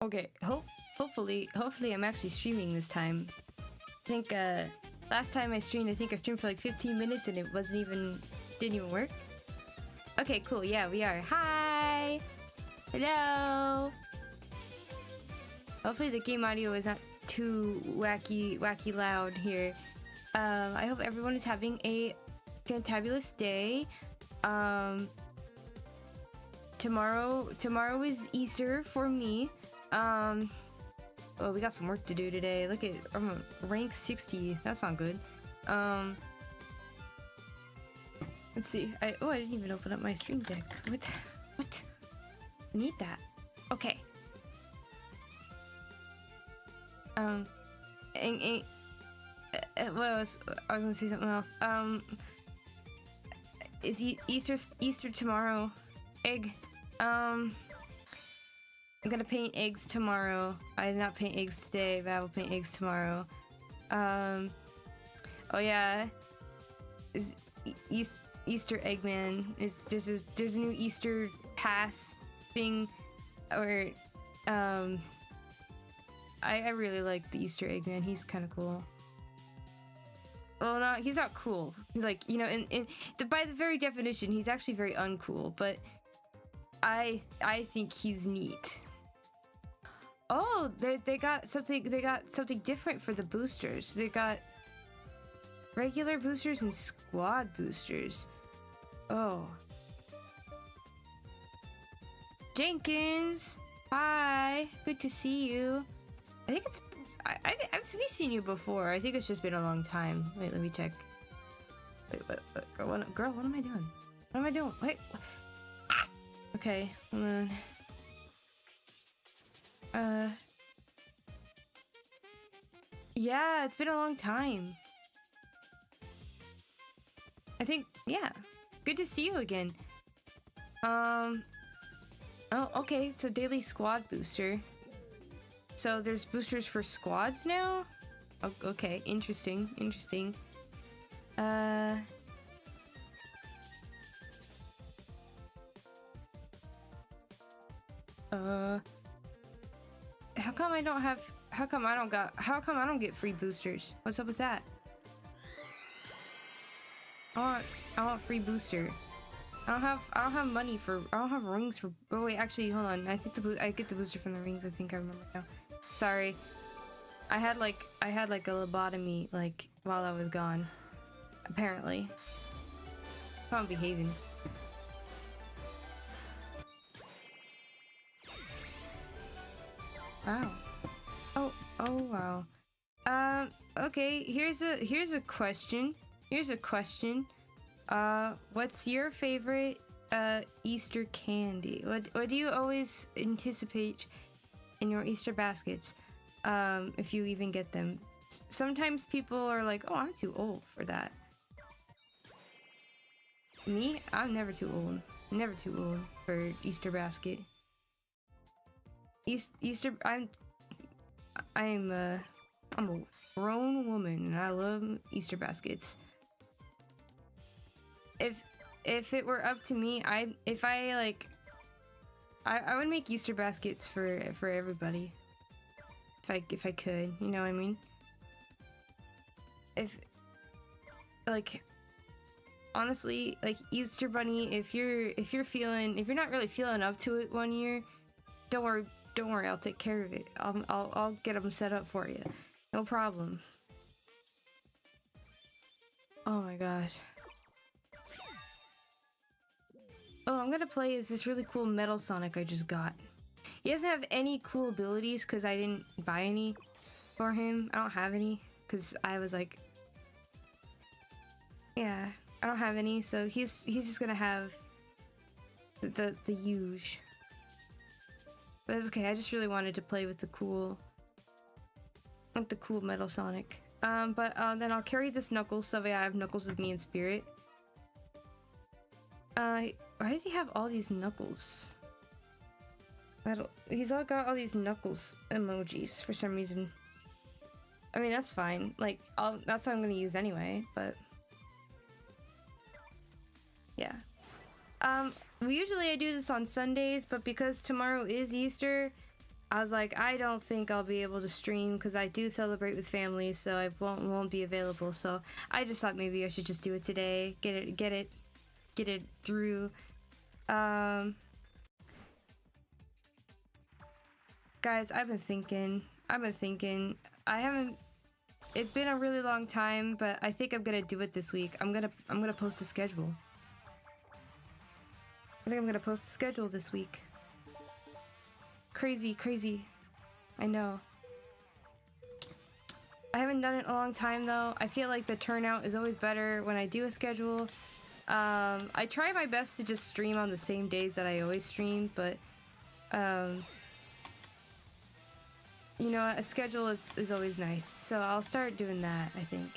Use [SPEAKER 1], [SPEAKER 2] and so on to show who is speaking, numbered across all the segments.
[SPEAKER 1] Okay, hopefully I'm actually streaming this time. I think last time I streamed, I think I streamed for like 15 minutes and it didn't even work. Okay, cool. Yeah, we are. Hi. Hello. Hopefully the game audio is not too wacky loud here. I hope everyone is having a fantabulous day. Tomorrow is Easter for me. Oh, we got some work to do today. Look at rank 60. That's not good. Let's see. I didn't even open up my stream deck. What? I need that. Okay. What else? I was gonna say something else. Is Easter tomorrow? Egg. I'm gonna paint eggs tomorrow. I did not paint eggs today, but I will paint eggs tomorrow. Oh yeah. Is Easter Eggman there's a new Easter pass thing, or I really like the Easter Eggman. He's kind of cool. Well, no, he's not cool. He's like, you know, by the very definition, he's actually very uncool. But I think he's neat. Oh, they got something different for the boosters. They got regular boosters and squad boosters. Oh. Jenkins, hi. Good to see you. I think I've seen you before. I think it's just been a long time. Wait, let me check. Wait, girl, what am I doing? What am I doing? Wait. Okay, hold on. Yeah, it's been a long time. I think, yeah. Good to see you again. Oh, okay, it's a daily squad booster. So there's boosters for squads now? Okay, interesting. How come I don't get free boosters? What's up with that? I want free booster. I don't have money for, I don't have rings for, oh wait, actually, hold on. I think I get the booster from the rings. I think I remember now. Sorry. I had like a lobotomy, like, while I was gone. Apparently. How I'm behaving. Wow. Oh wow. Okay, here's a question. What's your favorite Easter candy? What do you always anticipate in your Easter baskets? If you even get them. Sometimes people are like, "Oh, I'm too old for that." Me? I'm never too old. Never too old for Easter basket. Easter, I'm a grown woman and I love Easter baskets. If it were up to me, I would make Easter baskets for everybody. If I could, you know what I mean? If like, honestly, like Easter Bunny, if you're not really feeling up to it one year, don't worry, I'll take care of it. I'll get them set up for you. No problem. Oh my gosh. Oh, I'm gonna play as this really cool Metal Sonic I just got. He doesn't have any cool abilities because I didn't buy any for him. I don't have any because I was like, yeah, I don't have any. So he's just gonna have the huge. But that's okay. I just really wanted to play with the cool Metal Sonic. But then I'll carry this Knuckles so that I have Knuckles with me in spirit. Why does he have all these Knuckles? He's all got all these Knuckles emojis for some reason. I mean, that's fine. Like, that's what I'm gonna use anyway, but yeah. Usually I do this on Sundays, but because tomorrow is Easter, I was like, I don't think I'll be able to stream because I do celebrate with family, so I won't be available. So I just thought maybe I should just do it today, get it through. Guys, I've been thinking. I haven't. It's been a really long time, but I think I'm gonna do it this week. I'm gonna post a schedule. I think I'm gonna post a schedule this week. Crazy. I know. I haven't done it in a long time though. I feel like the turnout is always better when I do a schedule. I try my best to just stream on the same days that I always stream, but you know, a schedule is always nice. So I'll start doing that, I think.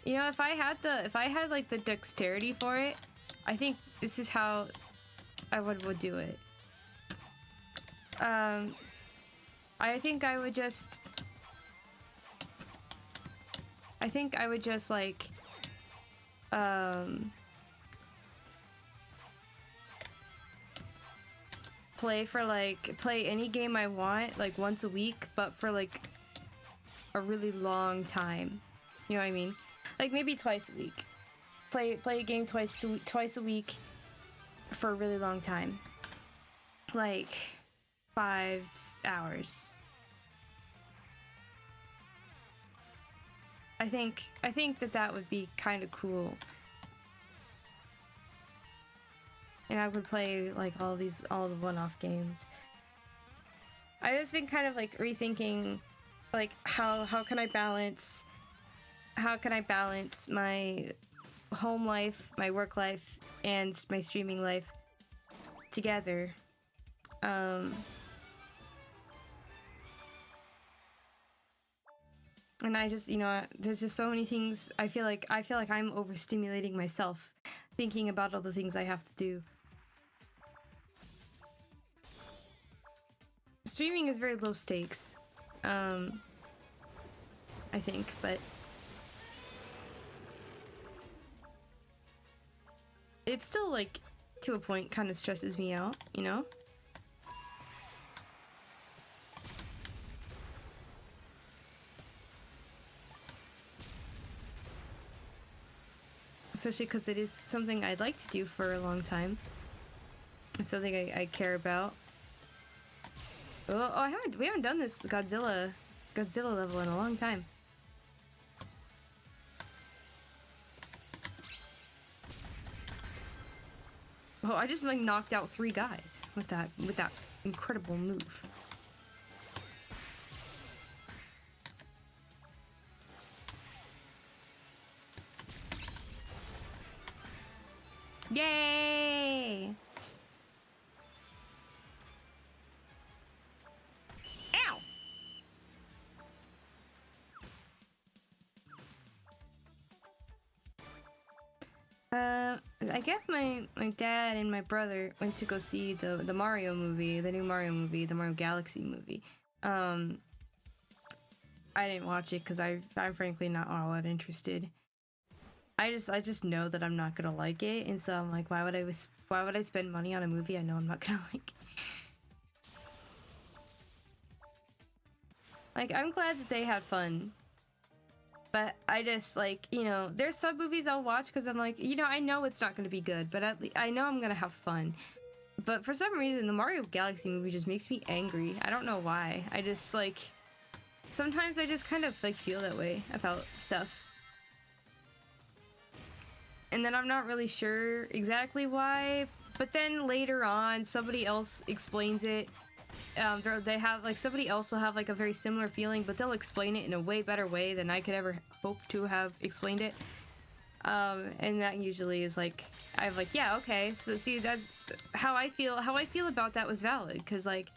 [SPEAKER 1] You know, if I had like the dexterity for it, I think this is how I would do it. I think I would just like play any game I want like once a week, but for like a really long time. You know what I mean? Like maybe twice a week. Play a game twice a week for a really long time. Like 5 hours. I think that would be kind of cool. And I would play like all the one-off games. I just been kind of like rethinking like how can I balance my home life, my work life, and my streaming life together. And I just, you know, there's just so many things. I feel like I'm overstimulating myself, thinking about all the things I have to do. Streaming is very low stakes, I think, but it still, like, to a point, kind of stresses me out, you know? Especially because it is something I'd like to do for a long time. It's something I care about. Oh, we haven't done this Godzilla level in a long time. Oh, I just like knocked out 3 guys with that incredible move. Yay! Ow! I guess my dad and my brother went to go see the Mario movie, the new Mario movie, the Mario Galaxy movie. I didn't watch it because I'm frankly not all that interested. I just know that I'm not gonna like it, and so I'm like, why would I spend money on a movie I know I'm not gonna like? Like, I'm glad that they had fun, but I just, like, you know, there's some movies I'll watch because I'm like, you know, I know it's not gonna be good, but at least I know I'm gonna have fun. But for some reason, the Mario Galaxy movie just makes me angry. I don't know why. I just, like, sometimes I just kind of, like, feel that way about stuff. And then I'm not really sure exactly why, but then later on, somebody else explains it. They have, like, somebody else will have, like, a very similar feeling, but they'll explain it in a way better way than I could ever hope to have explained it. And that usually is, like, I'm like, yeah, okay, so see, that's how I feel about that was valid, because, like,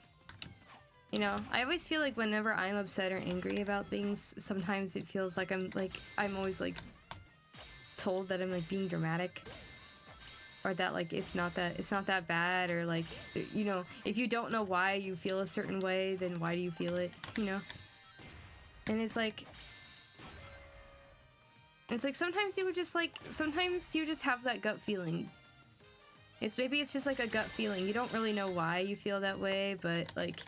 [SPEAKER 1] you know, I always feel like whenever I'm upset or angry about things, sometimes it feels like I'm always, like, told that I'm like being dramatic. or that like it's not that bad, or like, you know, if you don't know why you feel a certain way, then why do you feel it, you know? And it's like sometimes you just have that gut feeling. Maybe it's just like a gut feeling. You don't really know why you feel that way, but like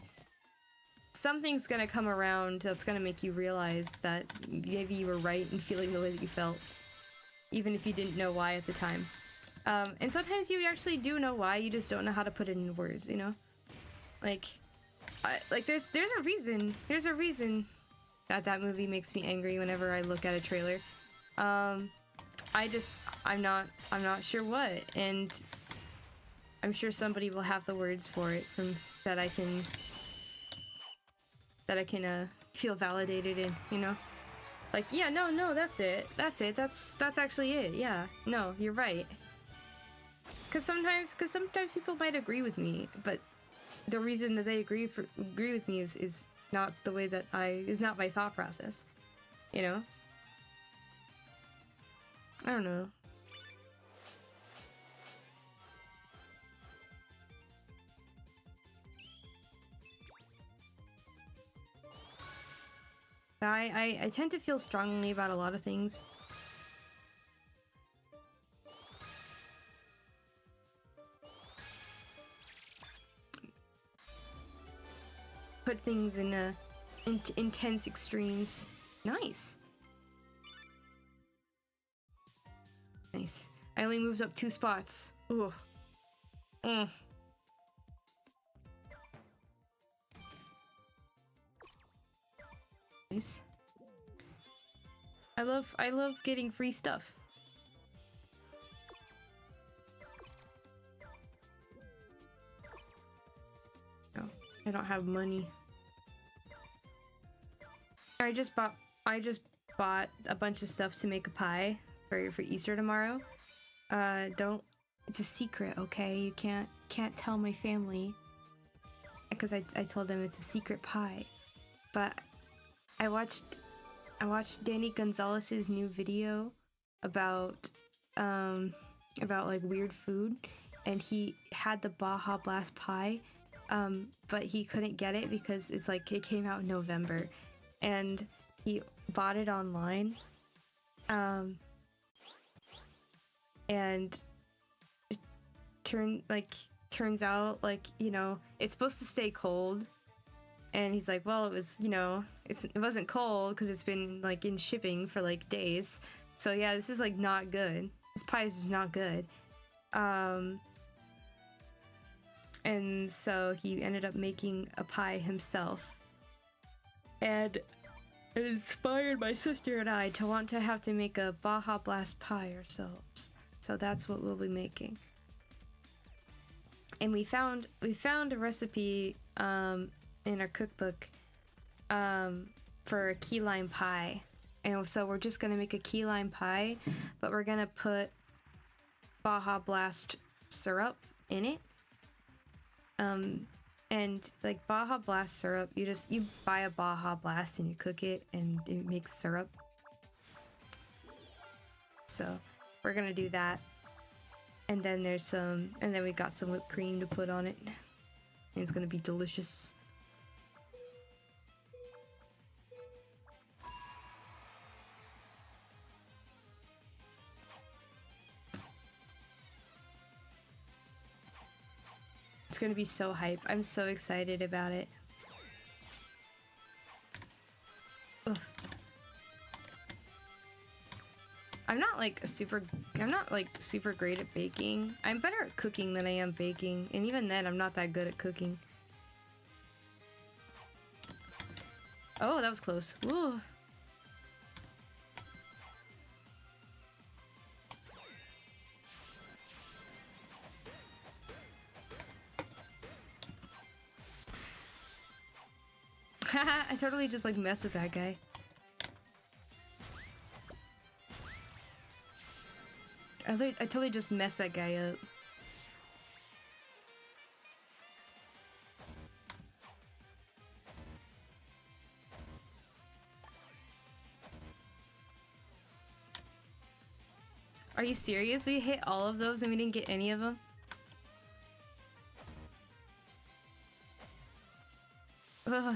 [SPEAKER 1] something's gonna come around that's gonna make you realize that maybe you were right in feeling the way that you felt, even if you didn't know why at the time. And sometimes you actually do know why, you just don't know how to put it into words, you know? Like, there's a reason. There's a reason that movie makes me angry whenever I look at a trailer. I'm not sure what, and I'm sure somebody will have the words for it that I can feel validated in, you know? Like, yeah, no, that's it. That's actually it. Yeah, no, you're right. Cause sometimes people might agree with me, but the reason that they agree with me is not the way that is not my thought process, you know? I don't know. I tend to feel strongly about a lot of things. Put things in intense extremes. Nice. Nice. I only moved up 2 spots. Ooh. Nice. I love getting free stuff. Oh, I don't have money. I just bought a bunch of stuff to make a pie for Easter tomorrow. It's a secret, okay? You can't tell my family, because I told them it's a secret pie. But I watched Danny Gonzalez's new video about like weird food, and he had the Baja Blast pie, but he couldn't get it because it's like it came out in November, and he bought it online, and it turns out, like, you know, it's supposed to stay cold. And he's like, well, it was, you know, it wasn't cold because it's been like in shipping for like days. So yeah, this is like not good. This pie is just not good. And so he ended up making a pie himself. And it inspired my sister and I to want to have to make a Baja Blast pie ourselves. So that's what we'll be making. And we found a recipe in our cookbook for a key lime pie, and so we're just gonna make a key lime pie, but we're gonna put Baja Blast syrup in it. And like Baja Blast syrup, you buy a Baja Blast and you cook it and it makes syrup. So we're gonna do that, and then we got some whipped cream to put on it, and it's gonna be delicious. It's gonna be so hype. I'm so excited about it. Ugh. I'm not like super great at baking. I'm better at cooking than I am baking, and even then I'm not that good at cooking. Oh, that was close. Ooh. I totally just like mess with that guy. I totally just messed that guy up. Are you serious? We hit all of those and we didn't get any of them? Ugh.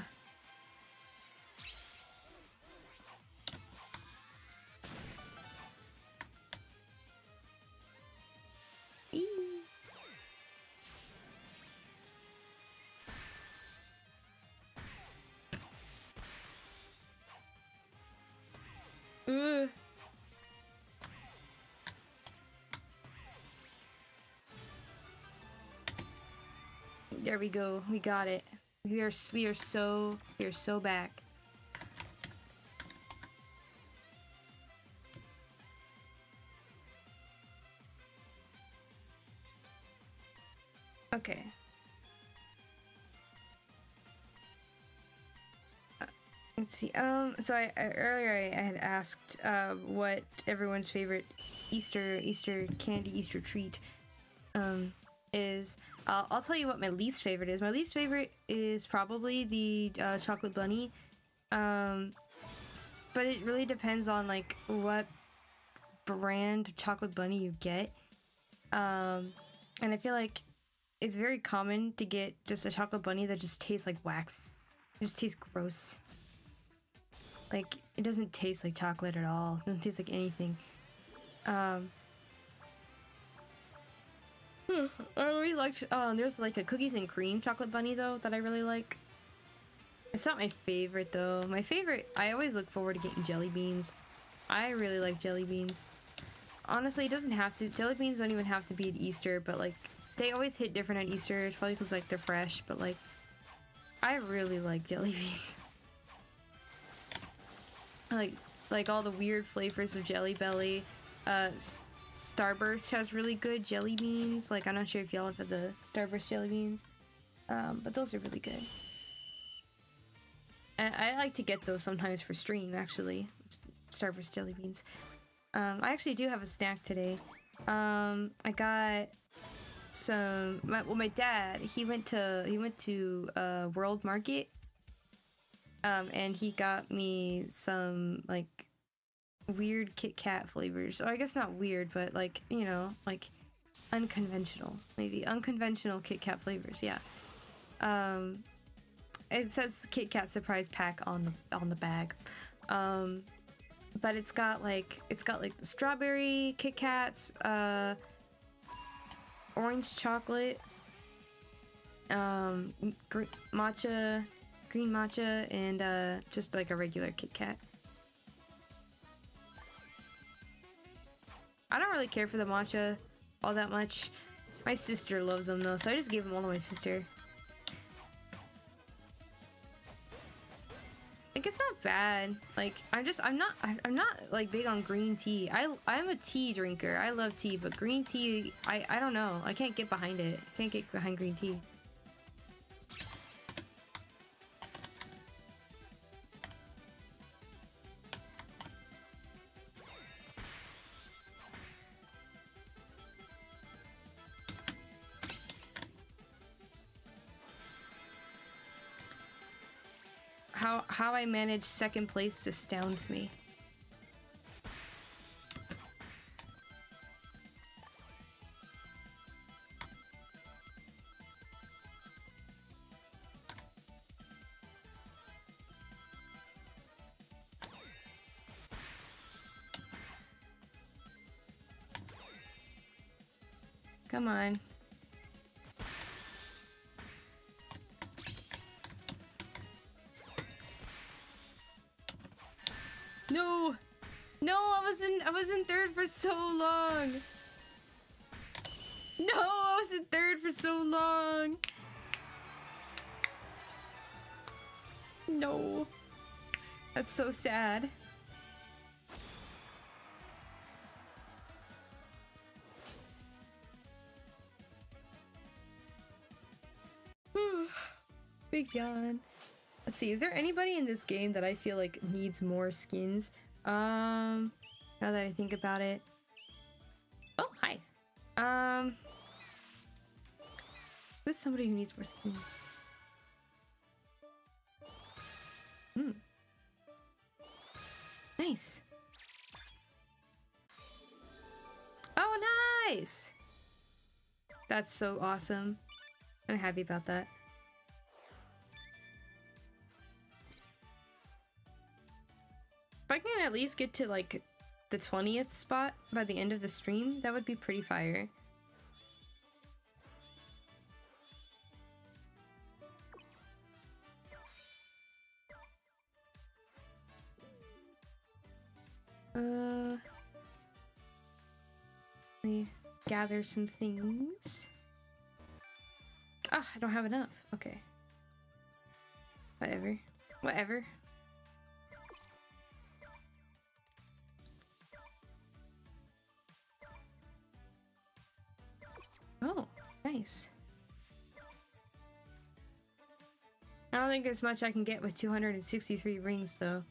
[SPEAKER 1] Ugh. There we go. We got it. We are so back. Okay. Let's see. So earlier I had asked what everyone's favorite Easter candy, Easter treat is. I'll tell you what my least favorite is. My least favorite is probably the chocolate bunny. But it really depends on like what brand of chocolate bunny you get. And I feel like it's very common to get just a chocolate bunny that just tastes like wax. It just tastes gross. Like, it doesn't taste like chocolate at all. It doesn't taste like anything. I really liked, there's like a cookies and cream chocolate bunny though that I really like. It's not my favorite though. My favorite, I always look forward to getting jelly beans. I really like jelly beans. Honestly, it doesn't have to, jelly beans don't even have to be at Easter, but like, they always hit different at Easter. It's probably because like they're fresh, but like, I really like jelly beans. Like all the weird flavors of Jelly Belly. Starburst has really good jelly beans. Like, I'm not sure if y'all have had the Starburst jelly beans. But those are really good. And I like to get those sometimes for stream, actually. Starburst jelly beans. I actually do have a snack today. I got some, my dad, he went to World Market. And he got me some, like, weird Kit Kat flavors. Or I guess not weird, but, like, you know, like, unconventional. Maybe. Unconventional Kit Kat flavors, yeah. It says Kit Kat surprise pack on the bag. But it's got, like, the strawberry Kit Kats, orange chocolate, green matcha, and just like a regular Kit Kat. I don't really care for the matcha all that much. My sister loves them though, so I just gave them all to my sister. Like, it's not bad. Like, I'm not like big on green tea. I'm a tea drinker. I love tea, but green tea, I don't know. I can't get behind it. I can't get behind green tea. How I manage second place astounds me. Come on. No! No, I was in third for so long. No, I was in third for so long. No. That's so sad. Big yawn. Let's see, is there anybody in this game that I feel like needs more skins? Now that I think about it. Oh, hi. Who's somebody who needs more skins? Nice. Nice! That's so awesome. I'm happy about that. If I can at least get to like the 20th spot by the end of the stream, that would be pretty fire. Let me gather some things. Ah, I don't have enough. Okay. Whatever. Whatever. Oh, nice. I don't think there's much I can get with 263 rings, though.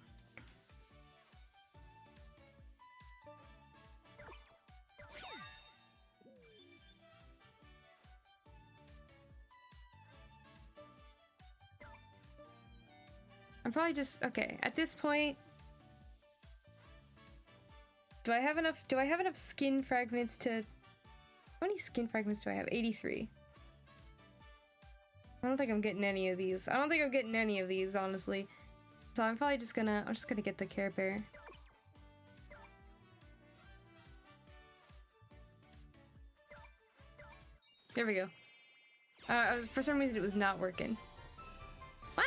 [SPEAKER 1] I'm probably just okay. At this point, do I have enough skin fragments to? How many skin fragments do I have? 83. I don't think I'm getting any of these. I don't think I'm getting any of these, honestly. So I'm probably just gonna get the Care Bear. There we go. For some reason it was not working. Wah!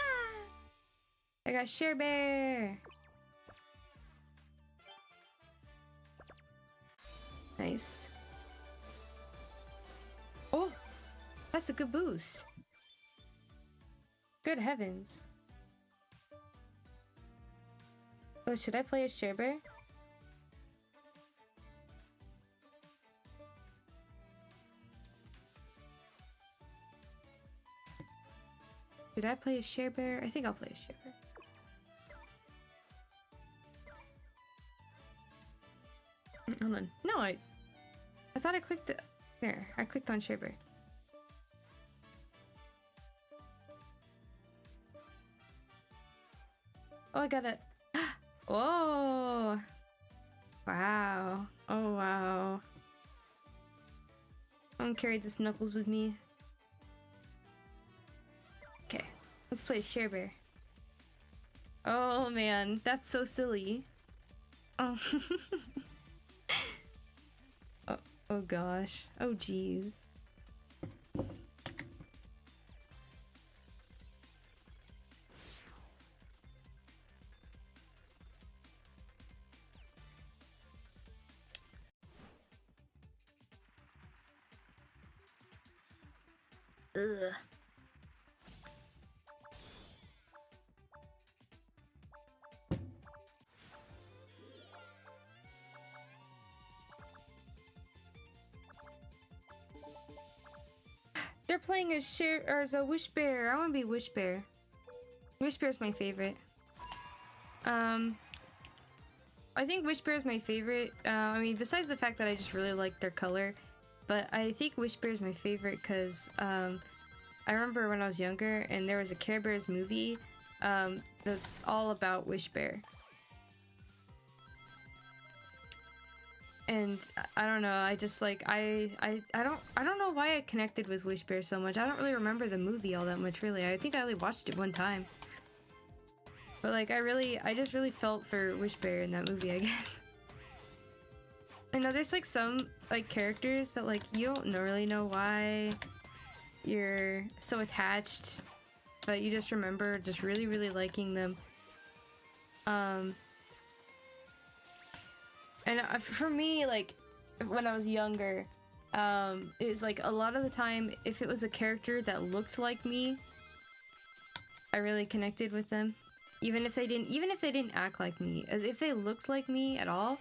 [SPEAKER 1] I got Share Bear. Nice. Oh, that's a good boost. Good heavens. Oh, should I play a Share Bear? Did I play a Share Bear? I think I'll play a Share Bear. Hold on. No, I thought I clicked it. There, I clicked on Share Bear. Oh, I got it. Oh! Wow. Oh, wow. I'm gonna carry this Knuckles with me. Okay, let's play Share Bear. Oh, man, that's so silly. Oh. Oh gosh. Oh jeez. Ugh. They're playing as a Wish Bear. I want to be Wish Bear. Wish Bear's my favorite. I think Wish Bear is my favorite. I mean, besides the fact that I just really like their color, but I think Wish Bear is my favorite because I remember when I was younger and there was a Care Bears movie that's all about Wish Bear. And I don't know, I just like I don't know why I connected with Wish Bear so much. I don't really remember the movie all that much, really. I think I only watched it one time. But like I just really felt for Wish Bear in that movie, I guess. I know there's like some like characters that like you don't really know why you're so attached, but you just remember just really, really liking them. And for me, like, when I was younger, it's like a lot of the time, if it was a character that looked like me, I really connected with them. Even if they didn't act like me, as if they looked like me at all,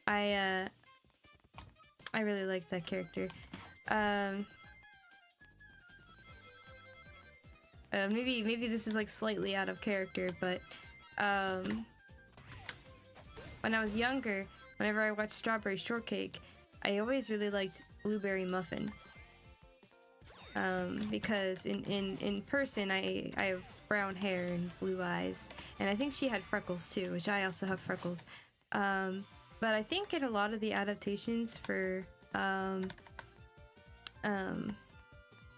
[SPEAKER 1] I really liked that character. Maybe this is like slightly out of character, but when I was younger, whenever I watched Strawberry Shortcake, I always really liked Blueberry Muffin. Because in person, I have brown hair and blue eyes, and I think she had freckles too, which I also have freckles. But I think in a lot of the adaptations for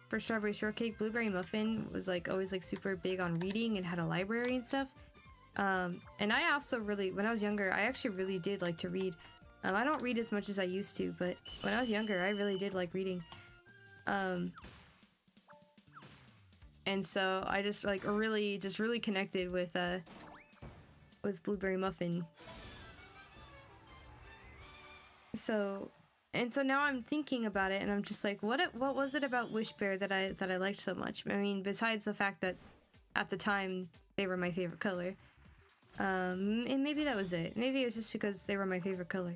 [SPEAKER 1] For strawberry shortcake, blueberry muffin was like always like super big on reading and had a library and stuff. And I also really, when I was younger, I actually really did like to read. I don't read as much as I used to, but when I was younger, I really did like reading. And so I just like really connected with blueberry muffin. So now I'm thinking about it, and I'm just like, what was it about Wish Bear that I liked so much? I mean, besides the fact that at the time they were my favorite color. And maybe that was it. Maybe it was just because they were my favorite color.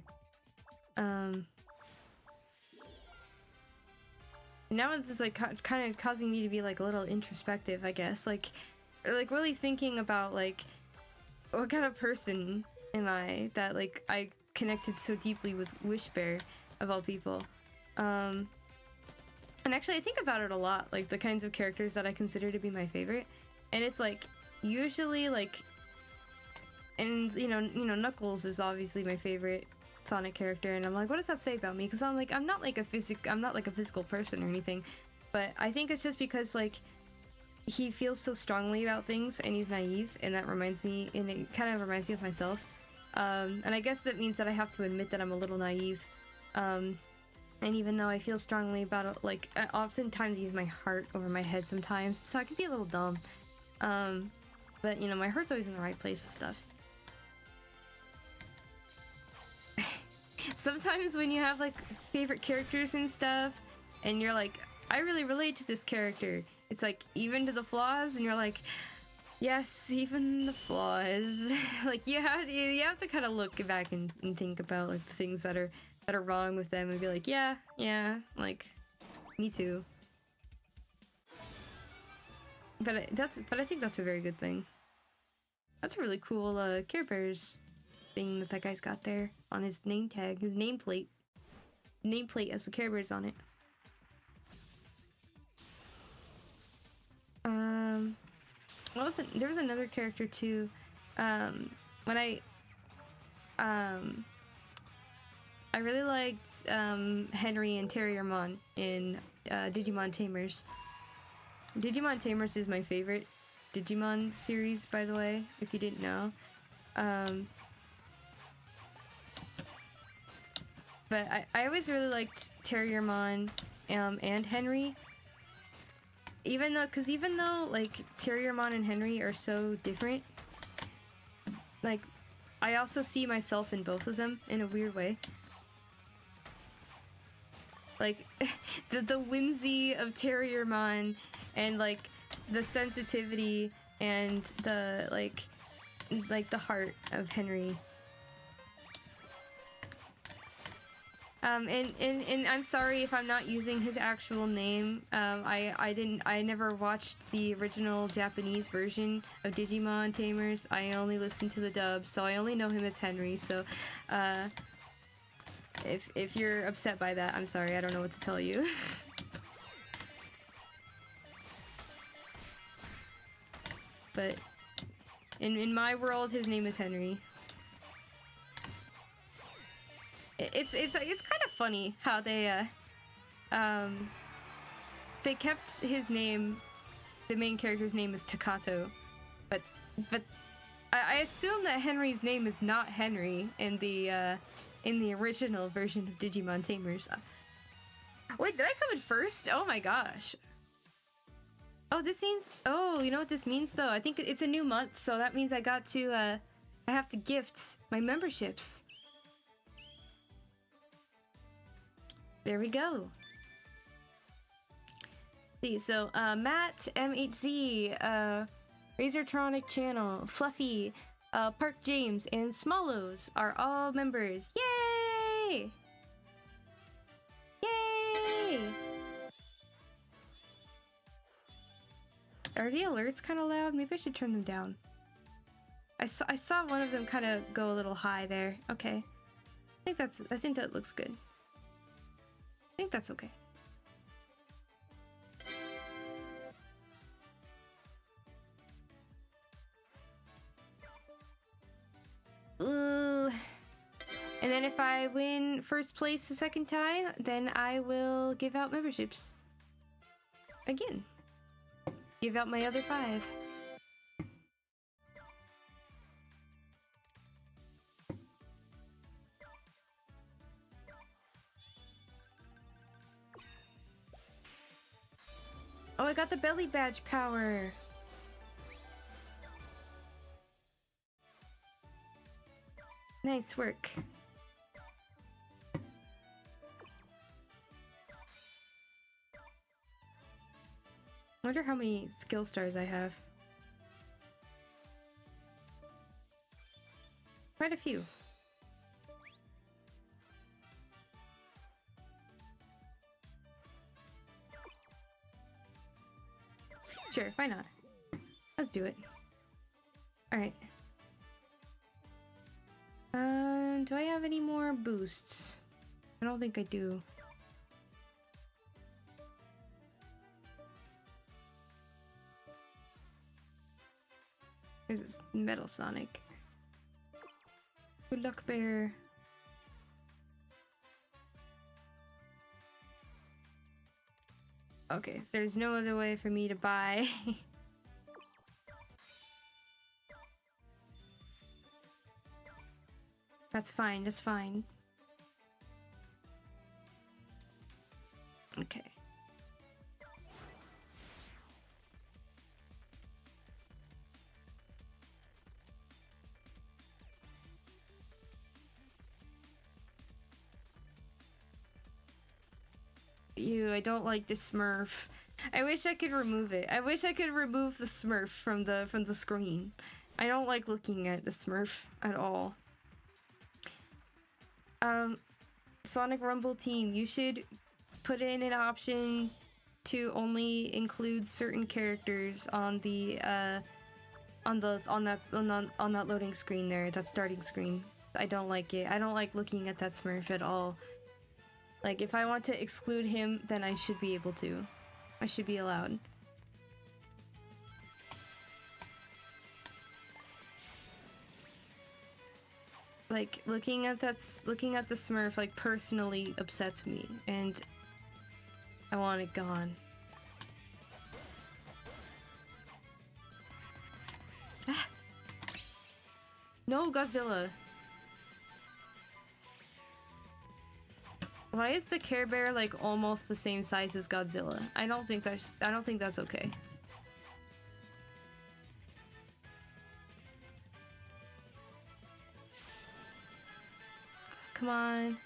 [SPEAKER 1] Now it's just like kind of causing me to be like a little introspective, I guess. Like really thinking about like what kind of person am I that like I connected so deeply with Wish Bear of all people. And actually I think about it a lot, like the kinds of characters that I consider to be my favorite. And it's like usually like, and you know Knuckles is obviously my favorite Sonic character, and I'm like, what does that say about me? Because I'm not like a physical person or anything, but I think it's just because like he feels so strongly about things and he's naive, and that reminds me, and it kind of reminds me of myself. And I guess that means that I have to admit that I'm a little naive. And even though I feel strongly about it, like I oftentimes use my heart over my head sometimes, so I can be a little dumb. But you know, my heart's always in the right place with stuff. Sometimes when you have like favorite characters and stuff, and you're like, I really relate to this character, it's like even to the flaws, and you're like, yes, even the flaws. Like you have to kind of look back and think about like the things that are wrong with them and be like, yeah, like me too. But I think that's a very good thing. That's a really cool Care Bears thing that guy's got there on his name tag, his nameplate. Nameplate has the Care Bears on it. There was another character too. When I really liked Henry and Terriermon in Digimon Tamers. Digimon Tamers is my favorite Digimon series, by the way, if you didn't know. But I always really liked Terriermon and Henry. Even though like Terriermon and Henry are so different, like I also see myself in both of them in a weird way. Like the whimsy of Terriermon and like the sensitivity and the like the heart of Henry. And I'm sorry if I'm not using his actual name. I never watched the original Japanese version of Digimon Tamers. I only listened to the dub, so I only know him as Henry. So, if you're upset by that, I'm sorry. I don't know what to tell you. But in my world, his name is Henry. It's kind of funny how they kept his name, the main character's name is Takato, but I assume that Henry's name is not Henry in the original version of Digimon Tamers. Wait, did I come in first? Oh my gosh. Oh, this means, oh, you know what this means though? I think it's a new month, so that means I have to gift my memberships. There we go. See, so Matt, MHZ, Razortronic Channel, Fluffy, Park James, and Smallows are all members. Yay! Yay! Are the alerts kind of loud? Maybe I should turn them down. I saw one of them kind of go a little high there. Okay. I think that looks good. I think that's okay. Ooh. And then if I win first place the second time, then I will give out memberships. Again. Give out my other 5. Oh, I got the belly badge power. Nice work. I wonder how many skill stars I have. Quite a few. Sure, why not? Let's do it. Alright. Do I have any more boosts? I don't think I do. There's this Metal Sonic. Good luck, bear. Okay, so there's no other way for me to buy. That's fine, that's fine. Okay. Ew, I don't like the Smurf. I wish I could remove it. I wish I could remove the Smurf from the screen. I don't like looking at the Smurf at all. Sonic Rumble team, you should put in an option to only include certain characters on the on that loading screen there, that starting screen. I don't like it. I don't like looking at that Smurf at all. Like, if I want to exclude him, then I should be able to. I should be allowed. Like, looking at the Smurf, like, personally upsets me, and I want it gone. Ah. No, Godzilla. Why is the Care Bear like almost the same size as Godzilla? I don't think that's okay. Come on.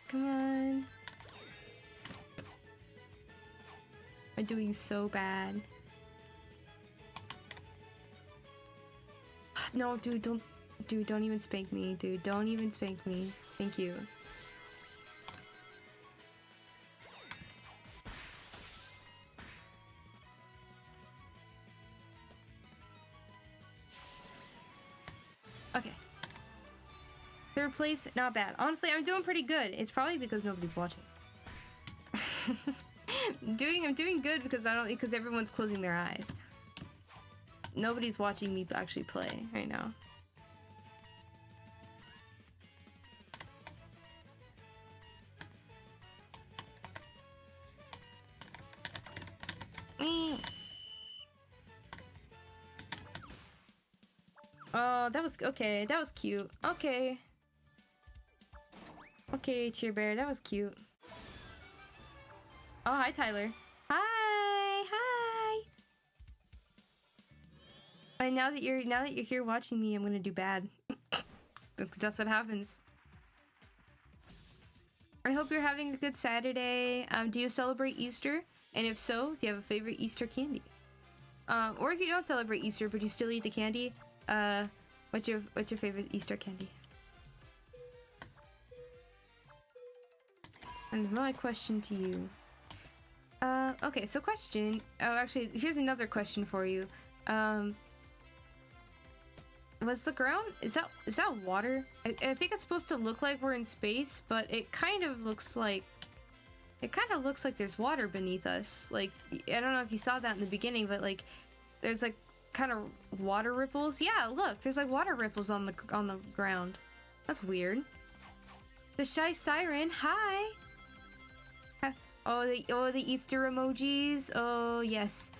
[SPEAKER 1] Come on. I'm doing so bad. No, dude, don't even spank me, dude. Don't even spank me. Thank you. Okay. Third place, not bad. Honestly, I'm doing pretty good. It's probably because nobody's watching. I'm doing good because everyone's closing their eyes. Nobody's watching me actually play right now. Oh, that was okay. That was cute. Okay. Okay, Cheer Bear, that was cute. Oh, hi, Tyler. Hi, hi. And now that you're here watching me, I'm gonna do bad. That's what happens. I hope you're having a good Saturday. Do you celebrate Easter? And if so, do you have a favorite Easter candy? Or if you don't celebrate Easter but you still eat the candy, what's your favorite Easter candy? And my question to you. Okay, so question. Oh, actually, here's another question for you. Was the ground, is that water? I think it's supposed to look like we're in space, but it kind of looks like there's water beneath us. Like, I don't know if you saw that in the beginning, but like there's like kind of water ripples. Yeah, look, there's like water ripples on the ground. That's weird. The Shy Siren, hi! Oh, the Easter emojis. Oh, yes.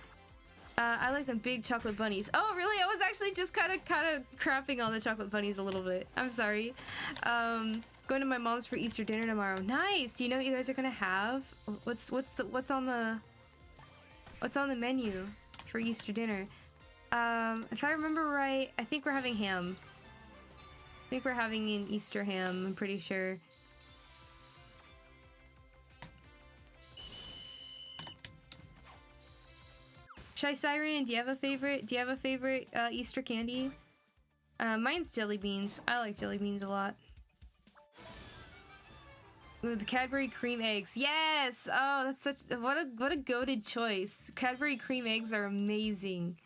[SPEAKER 1] I like them big chocolate bunnies. Oh, really? I was actually just kind of crapping on the chocolate bunnies a little bit. I'm sorry. Going to my mom's for Easter dinner tomorrow. Nice. Do you know what you guys are gonna have? What's on the menu for Easter dinner? If I remember right, I think we're having ham. I think we're having an Easter ham. I'm pretty sure. Shy Siren, do you have a favorite? Do you have a favorite Easter candy? Mine's jelly beans. I like jelly beans a lot. Ooh, the Cadbury cream eggs. Yes! Oh, that's such what a goated choice. Cadbury cream eggs are amazing.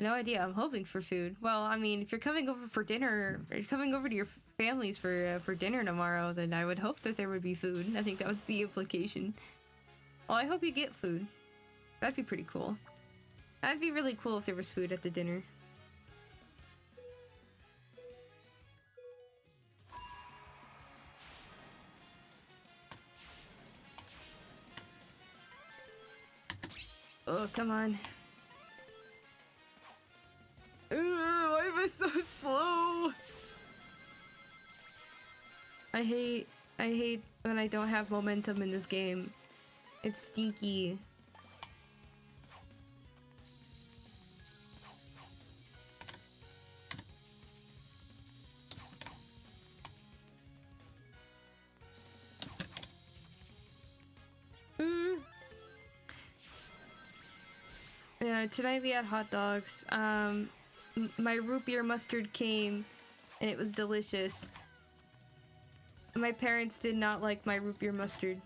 [SPEAKER 1] No idea. I'm hoping for food. Well, I mean, if you're coming over for dinner, or you're coming over to your families for dinner tomorrow, then I would hope that there would be food. I think that was the implication. Well, I hope you get food. That'd be pretty cool. That'd be really cool if there was food at the dinner. Oh, come on. Why am I so slow? I hate when I don't have momentum in this game. It's stinky. Yeah, tonight we had hot dogs. My root beer mustard came, and it was delicious. My parents did not like my root beer mustard.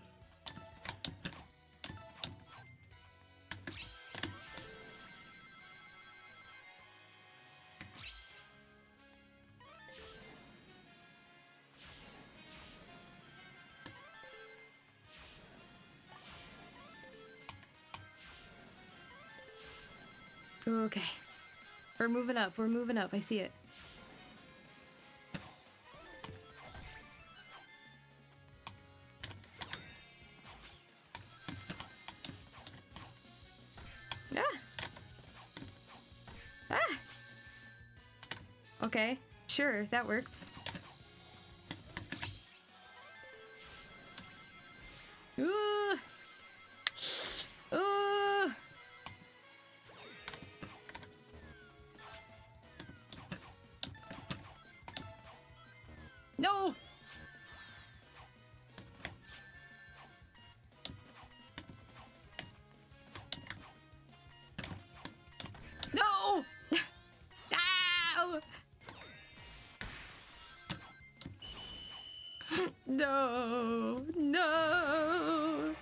[SPEAKER 1] Okay. We're moving up. We're moving up. I see it. Ah! Ah! Okay. Sure, that works. Ooh! Ooh! No! No! Ow! No! No!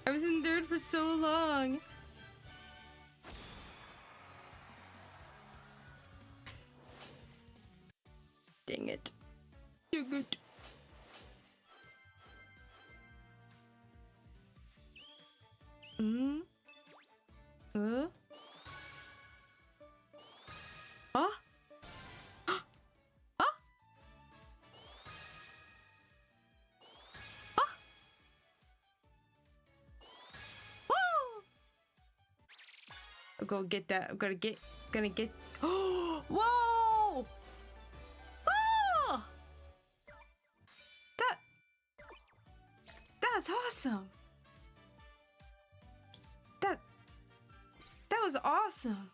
[SPEAKER 1] I was in third for so long. Dang it. You're good. Hmm? Huh? Huh? Huh? Huh? Woo! I'll go get that. I'm gonna get. Oh! Whoa! Oh! That's awesome. That was awesome.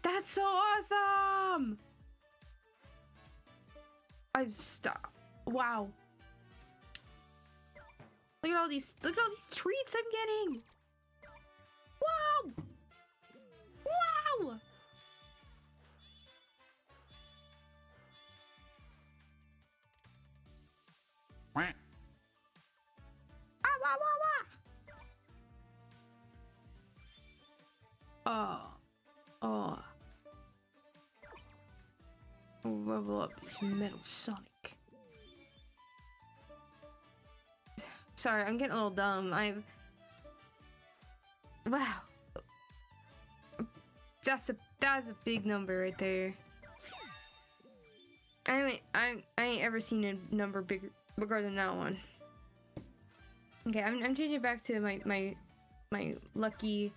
[SPEAKER 1] That's so awesome. I'm stop. Wow. Look at all these treats I'm getting. Wow. Wow. Wah, wah, wah. Oh. Level up this Metal Sonic. Sorry, I'm getting a little dumb. Wow. That's a big number right there. I ain't ever seen a number bigger than that one. Okay, I'm changing back to my lucky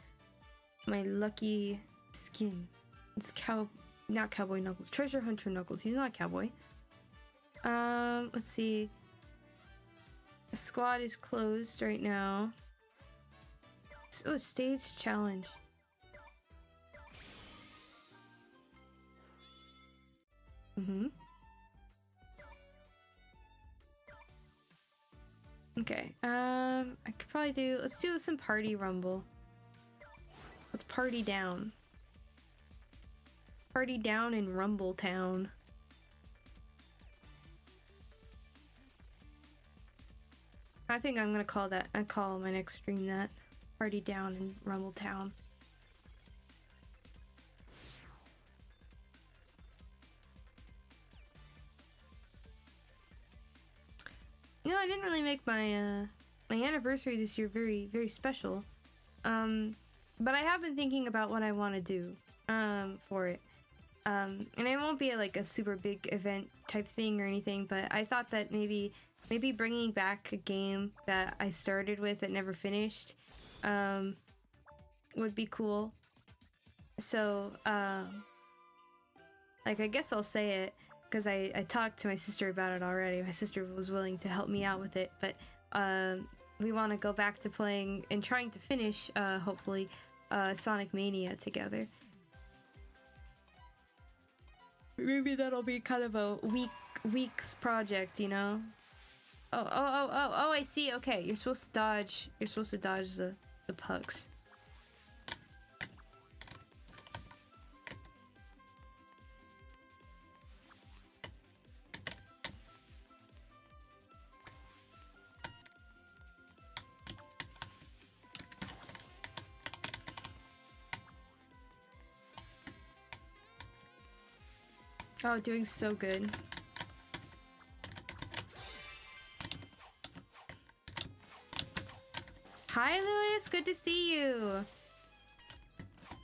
[SPEAKER 1] skin. It's not cowboy Knuckles. Treasure hunter Knuckles. He's not a cowboy. Let's see. The squad is closed right now. Oh, stage challenge. Okay, I could probably let's do some party rumble. Let's party down. Party down in Rumble Town. I think I'm gonna call my next stream that. Party down in Rumble Town. You know, I didn't really make my my anniversary this year very, very special. But I have been thinking about what I want to do for it. And it won't be like a super big event type thing or anything, but I thought that maybe bringing back a game that I started with that never finished would be cool. So like, I guess I'll say it because I talked to my sister about it already. My sister was willing to help me out with it, but we want to go back to playing and trying to finish hopefully Sonic Mania together. Maybe that'll be kind of a week's project, you know? Oh, I see. Okay, you're supposed to dodge the pucks. Oh, doing so good. Hi, Louis. Good to see you.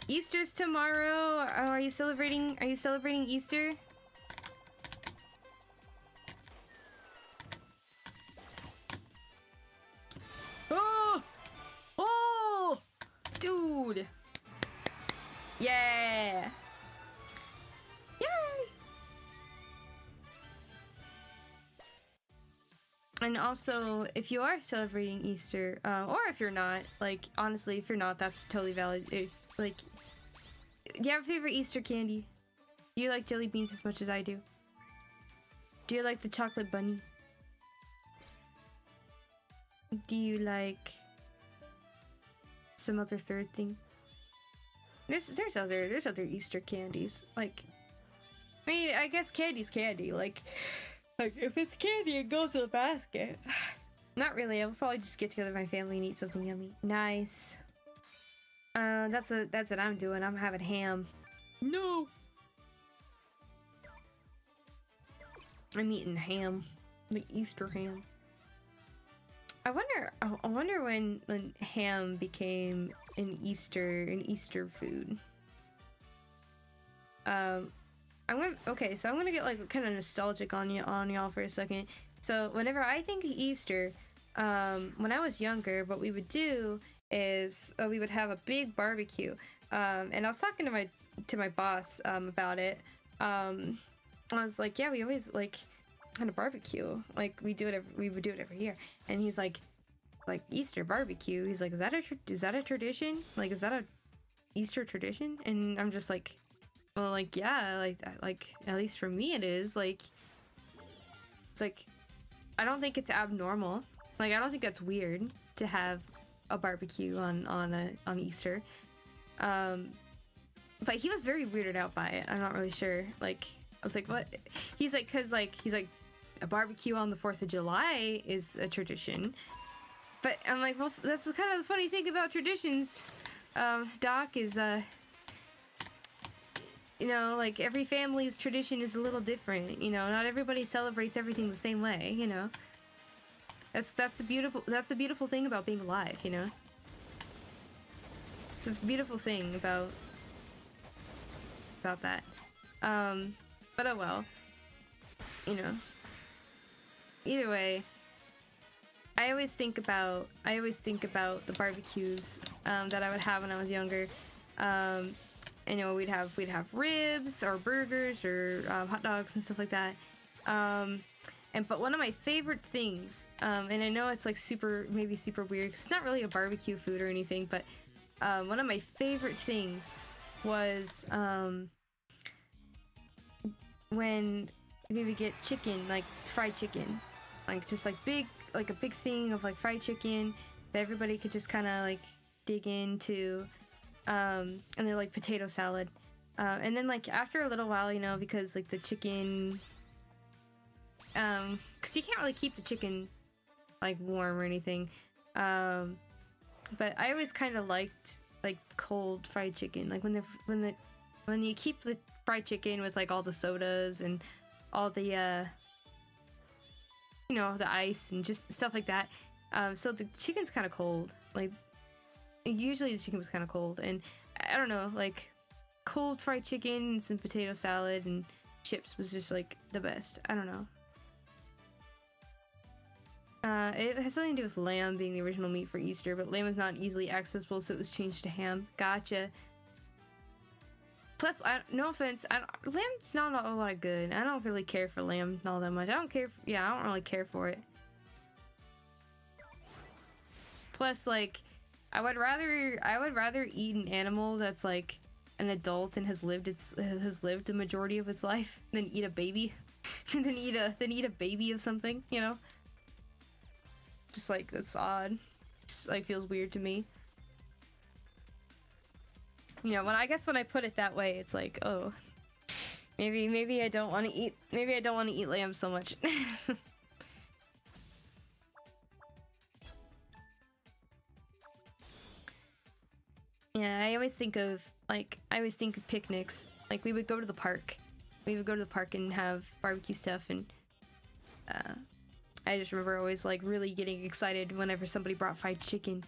[SPEAKER 1] Easter's tomorrow. Oh, are you celebrating Easter? Oh! Oh! Dude. Yeah. Yay! And also, if you are celebrating Easter, or if you're not, like, honestly, if you're not, that's totally valid. Like, do you have a favorite Easter candy? Do you like jelly beans as much as I do? Do you like the chocolate bunny? Do you like some other third thing? There's other Easter candies. Like, I mean, I guess candy's candy. Like if it's candy, it goes to the basket. Not really. I'll probably just get together with my family and eat something yummy. Nice. That's what I'm doing. I'm having ham. No. I'm eating ham, like Easter ham. I wonder when ham became an Easter food. Okay, so I'm gonna get like kind of nostalgic on y'all for a second. So whenever I think of Easter, when I was younger, what we would do is we would have a big barbecue. And I was talking to my boss about it. I was like, yeah, we always like kind of barbecue. Like we would do it every year. And he's like Easter barbecue. He's like, is that a tradition? Like, is that a Easter tradition? And I'm just like, well, like, yeah, like at least for me it is. Like, it's like, I don't think it's abnormal. Like, I don't think that's weird to have a barbecue on Easter. But he was very weirded out by it. I'm not really sure. Like, I was like, what? He's like, a barbecue on the 4th of July is a tradition. But I'm like, well, that's kind of the funny thing about traditions, Doc, is, you know, like, every family's tradition is a little different, you know, not everybody celebrates everything the same way, you know. That's the beautiful thing about being alive, you know. It's a beautiful thing about about that. But oh well. You know. Either way, I always think about the barbecues that I would have when I was younger. You know, we'd have ribs or burgers or hot dogs and stuff like that. But one of my favorite things, and I know it's like maybe super weird, 'cause it's not really a barbecue food or anything, but one of my favorite things was when we would get chicken, like fried chicken, like just like a big thing of like fried chicken that everybody could just kind of like dig into, and then like potato salad, and then like after a little while, you know, because like the chicken, because you can't really keep the chicken like warm or anything, but I always kind of liked like cold fried chicken, like when you keep the fried chicken with like all the sodas and all the you know, the ice and just stuff like that. So the chicken's kind of cold. Like usually the chicken was kind of cold, and I don't know, like cold fried chicken and some potato salad and chips was just like the best. I don't know. It has something to do with lamb being the original meat for Easter, but lamb is not easily accessible, so it was changed to ham. Gotcha. Plus, no offense, lamb's not a lot good. I don't really care for lamb all that much. I don't really care for it. Plus, like, I would rather eat an animal that's like an adult and has lived the majority of its life than eat a baby, than eat a baby of something, you know. Just like, that's odd. Just like feels weird to me. You know, when I put it that way, it's like, oh, maybe I don't want to eat lamb so much. Yeah, I always think of picnics. Like we would go to the park. And have barbecue stuff, and I just remember always like really getting excited whenever somebody brought fried chicken.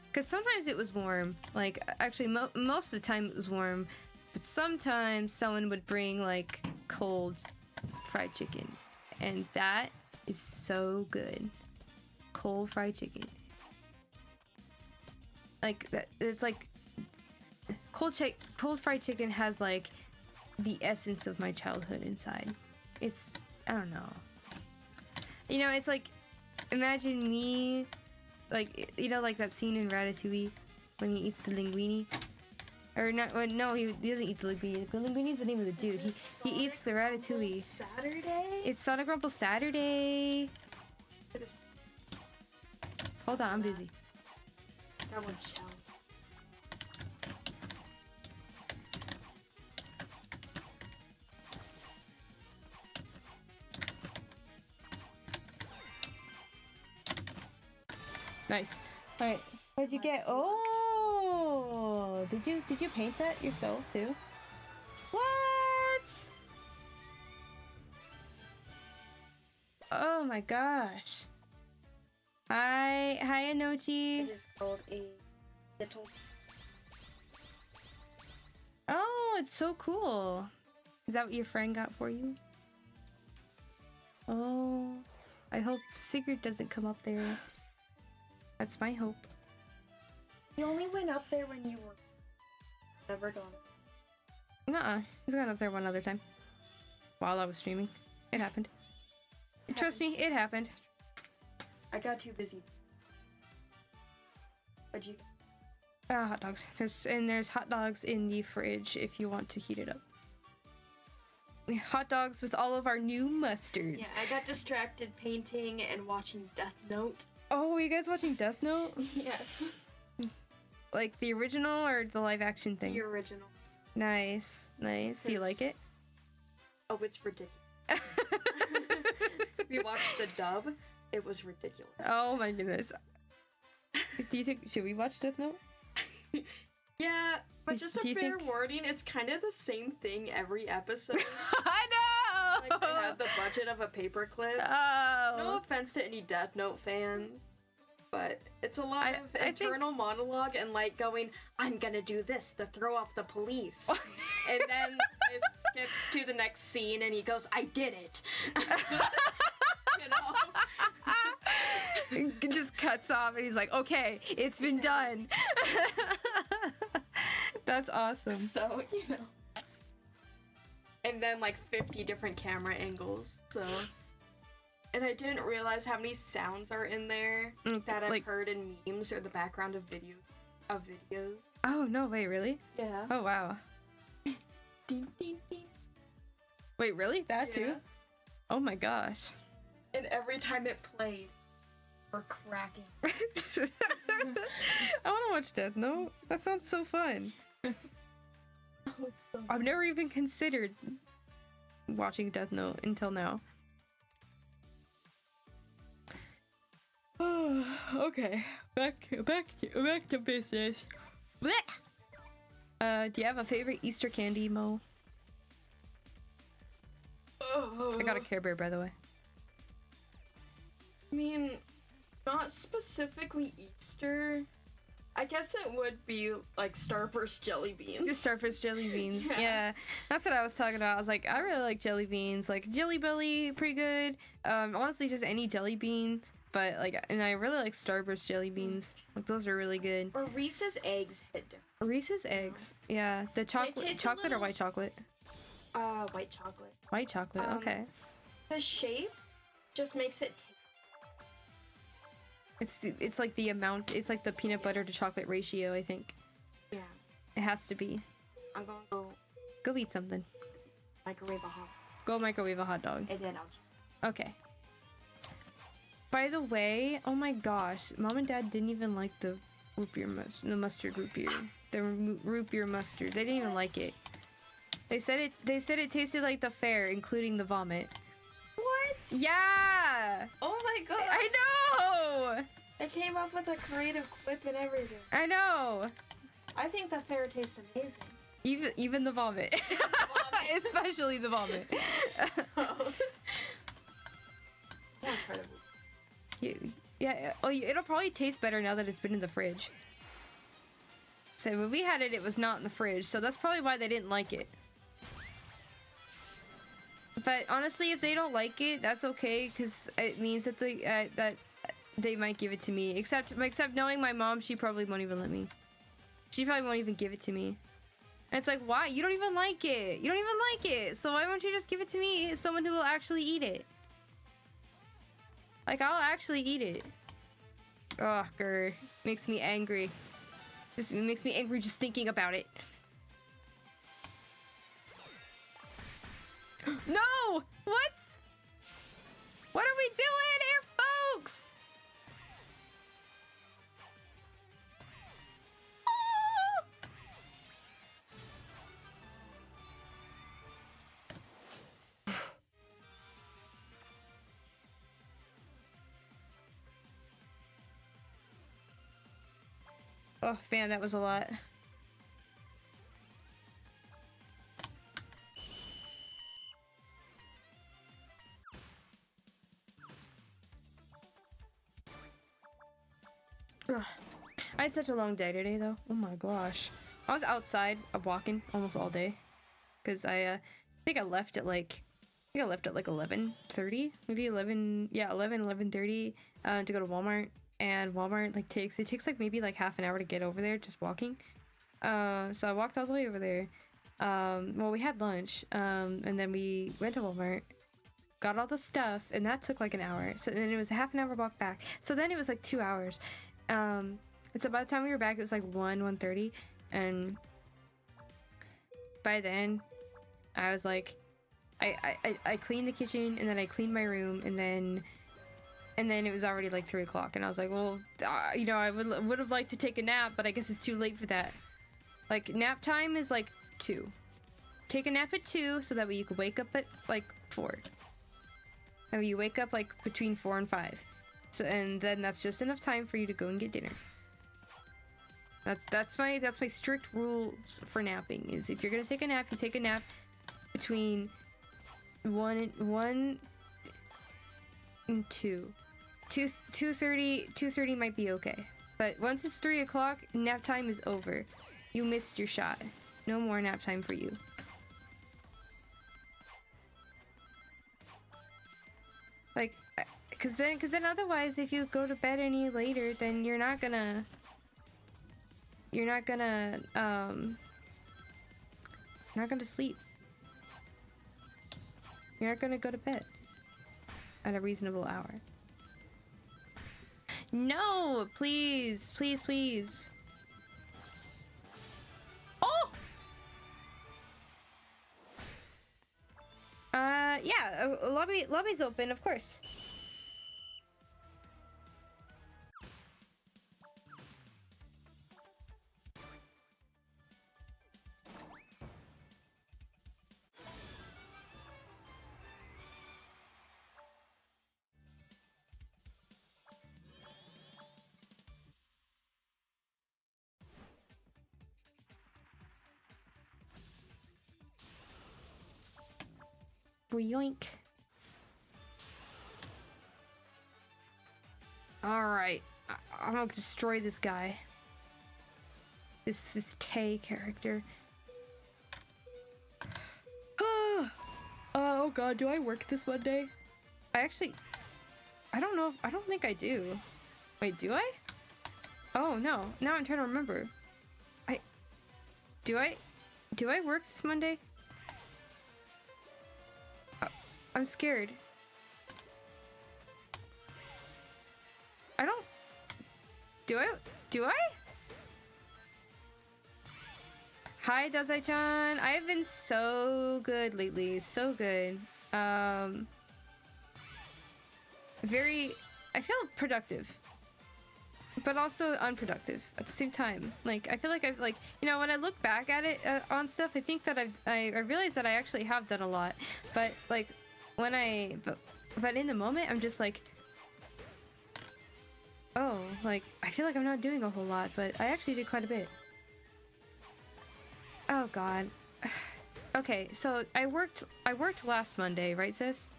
[SPEAKER 1] Because sometimes it was warm. Like, actually, most of the time it was warm. But sometimes someone would bring, like, cold fried chicken. And that is so good. Cold fried chicken. Like, it's like... Cold fried chicken has, like, the essence of my childhood inside. It's... I don't know. You know, it's like... Imagine me... Like, you know, like that scene in Ratatouille when he eats the linguine, or not? Well, no, he doesn't eat the linguine. The linguine is the name of the dude. He eats the ratatouille.
[SPEAKER 2] Saturday.
[SPEAKER 1] It's Sonic Rumble Saturday. Hold on, I'm busy.
[SPEAKER 2] That one's challenge.
[SPEAKER 1] Nice. All right. What'd you get? Oh, did you paint that yourself too? What? Oh my gosh. Hi, Anochi.
[SPEAKER 2] It is called a little.
[SPEAKER 1] Oh, it's so cool. Is that what your friend got for you? Oh, I hope Sigurd doesn't come up there. That's my hope.
[SPEAKER 2] He only went up there when you were never gone.
[SPEAKER 1] Nuh-uh. He's gone up there one other time. While I was streaming. It happened. Trust me, it happened.
[SPEAKER 2] I got too busy. What'd you...
[SPEAKER 1] Hot dogs. There's hot dogs in the fridge if you want to heat it up. Hot dogs with all of our new mustards.
[SPEAKER 2] Yeah, I got distracted painting and watching Death Note.
[SPEAKER 1] Oh, were you guys watching Death Note?
[SPEAKER 2] Yes.
[SPEAKER 1] Like the original or the live action thing?
[SPEAKER 2] The original.
[SPEAKER 1] Nice. Nice. Do you like it?
[SPEAKER 2] Oh, it's ridiculous. We watched the dub. It was ridiculous.
[SPEAKER 1] Oh my goodness. Do you think should we watch Death Note?
[SPEAKER 2] Yeah, but just a fair warning, it's kind of the same thing every episode.
[SPEAKER 1] I know!
[SPEAKER 2] Like, they have the budget of a paperclip.
[SPEAKER 1] Oh.
[SPEAKER 2] No offense to any Death Note fans. but it's a lot of internal monologue and like going, I'm gonna do this to throw off the police. And then it skips to the next scene and he goes, I did it. You know?
[SPEAKER 1] It just cuts off and he's like, okay, it's been done. That's awesome.
[SPEAKER 2] So, you know. And then like 50 different camera angles, so. And I didn't realize how many sounds are in there that I've heard in memes or the background of videos.
[SPEAKER 1] Oh, no way, really?
[SPEAKER 2] Yeah.
[SPEAKER 1] Oh, wow.
[SPEAKER 2] Ding, ding, ding.
[SPEAKER 1] Wait, really? That too? Oh my gosh.
[SPEAKER 2] And every time it played, we're cracking.
[SPEAKER 1] I want to watch Death Note. That sounds so fun.
[SPEAKER 2] Oh, it's so
[SPEAKER 1] I've never even considered watching Death Note until now. Okay, back to business. Blech! Do you have a favorite Easter candy, Mo? I got a Care Bear, by the way.
[SPEAKER 2] I mean, not specifically Easter. I guess it would be like Starburst jelly beans.
[SPEAKER 1] Starburst jelly beans. Yeah, that's what I was talking about. I was like, I really like jelly beans. Like Jelly Belly, pretty good. Honestly, just any jelly beans. But like, and I really like Starburst jelly beans. Like those are really good.
[SPEAKER 2] Or Reese's eggs hit different.
[SPEAKER 1] Reese's eggs. Yeah, the chocolate or white chocolate.
[SPEAKER 2] White chocolate.
[SPEAKER 1] White chocolate. Okay.
[SPEAKER 2] The shape just makes it taste.
[SPEAKER 1] It's like the amount. It's like the peanut butter to chocolate ratio. I think.
[SPEAKER 2] Yeah.
[SPEAKER 1] It has to be.
[SPEAKER 2] I'm gonna
[SPEAKER 1] go eat something.
[SPEAKER 2] Microwave a hot.
[SPEAKER 1] Go microwave a hot dog.
[SPEAKER 2] And then I'll.
[SPEAKER 1] Okay. By the way, oh my gosh, Mom and Dad didn't even like the root beer the mustard root beer. The root beer mustard. They didn't even like it. They said it tasted like the fair, including the vomit.
[SPEAKER 2] What?
[SPEAKER 1] Yeah.
[SPEAKER 2] Oh my god.
[SPEAKER 1] I know.
[SPEAKER 2] They came up with a creative quip and everything.
[SPEAKER 1] I know.
[SPEAKER 2] I think the fair tastes amazing.
[SPEAKER 1] Even the vomit. Especially the vomit. Yeah. Oh, it'll probably taste better now that it's been in the fridge. So when we had it, it was not in the fridge, so that's probably why they didn't like it. But honestly, if they don't like it, that's okay, because it means that they might give it to me. Except knowing my mom, she probably won't even let me. She probably won't even give it to me. And it's like, why? You don't even like it. You don't even like it. So why won't you just give it to me, someone who will actually eat it? Like, I'll actually eat it. Oh, grr. Makes me angry. It makes me angry just thinking about it. No! What? What are we doing here, folks? Oh, man, that was a lot. Ugh. I had such a long day today, though. Oh my gosh. I was outside walking almost all day. Because I think I left at like 11:30, maybe 11:30 to go to Walmart. And Walmart takes like maybe like half an hour to get over there just walking. So I walked all the way over there. Well, we had lunch, and then we went to Walmart, got all the stuff, and that took like an hour. So then it was a half an hour walk back. So then it was like 2 hours. And so by the time we were back, it was like 1:30, and by then I was like, I cleaned the kitchen, and then I cleaned my room, and then it was already like 3 o'clock, and I was like, well, you know, I would have liked to take a nap, but I guess it's too late for that. Like, nap time is like 2. Take a nap at 2 so that way you could wake up at like 4. And you wake up like between 4 and 5. So, and then that's just enough time for you to go and get dinner. That's my strict rules for napping. Is if you're gonna take a nap, you take a nap between 1 and 2. 2:30 might be okay. But once it's 3 o'clock, nap time is over. You missed your shot. No more nap time for you. Like, cause then otherwise, if you go to bed any later, then you're not gonna sleep. You're not gonna go to bed at a reasonable hour. No, please, please, please. Oh! Yeah, lobby's open, of course. Yoink. Alright. I'm gonna destroy this guy. This Tay character. Oh god, do I work this Monday? I don't know. I don't think I do. Wait, do I? Oh no. Now I'm trying to remember. Do I work this Monday? I'm scared. I don't... Do I? Hi, Dazai-chan. I have been so good lately. So good. I feel productive. But also unproductive at the same time. Like, I feel like I've, like, you know, when I look back at it on stuff, I think that I realize that I actually have done a lot. But, like... but in the moment, I'm just like, oh, like, I feel like I'm not doing a whole lot, but I actually did quite a bit. Oh god. Okay, so I worked last Monday, right, sis?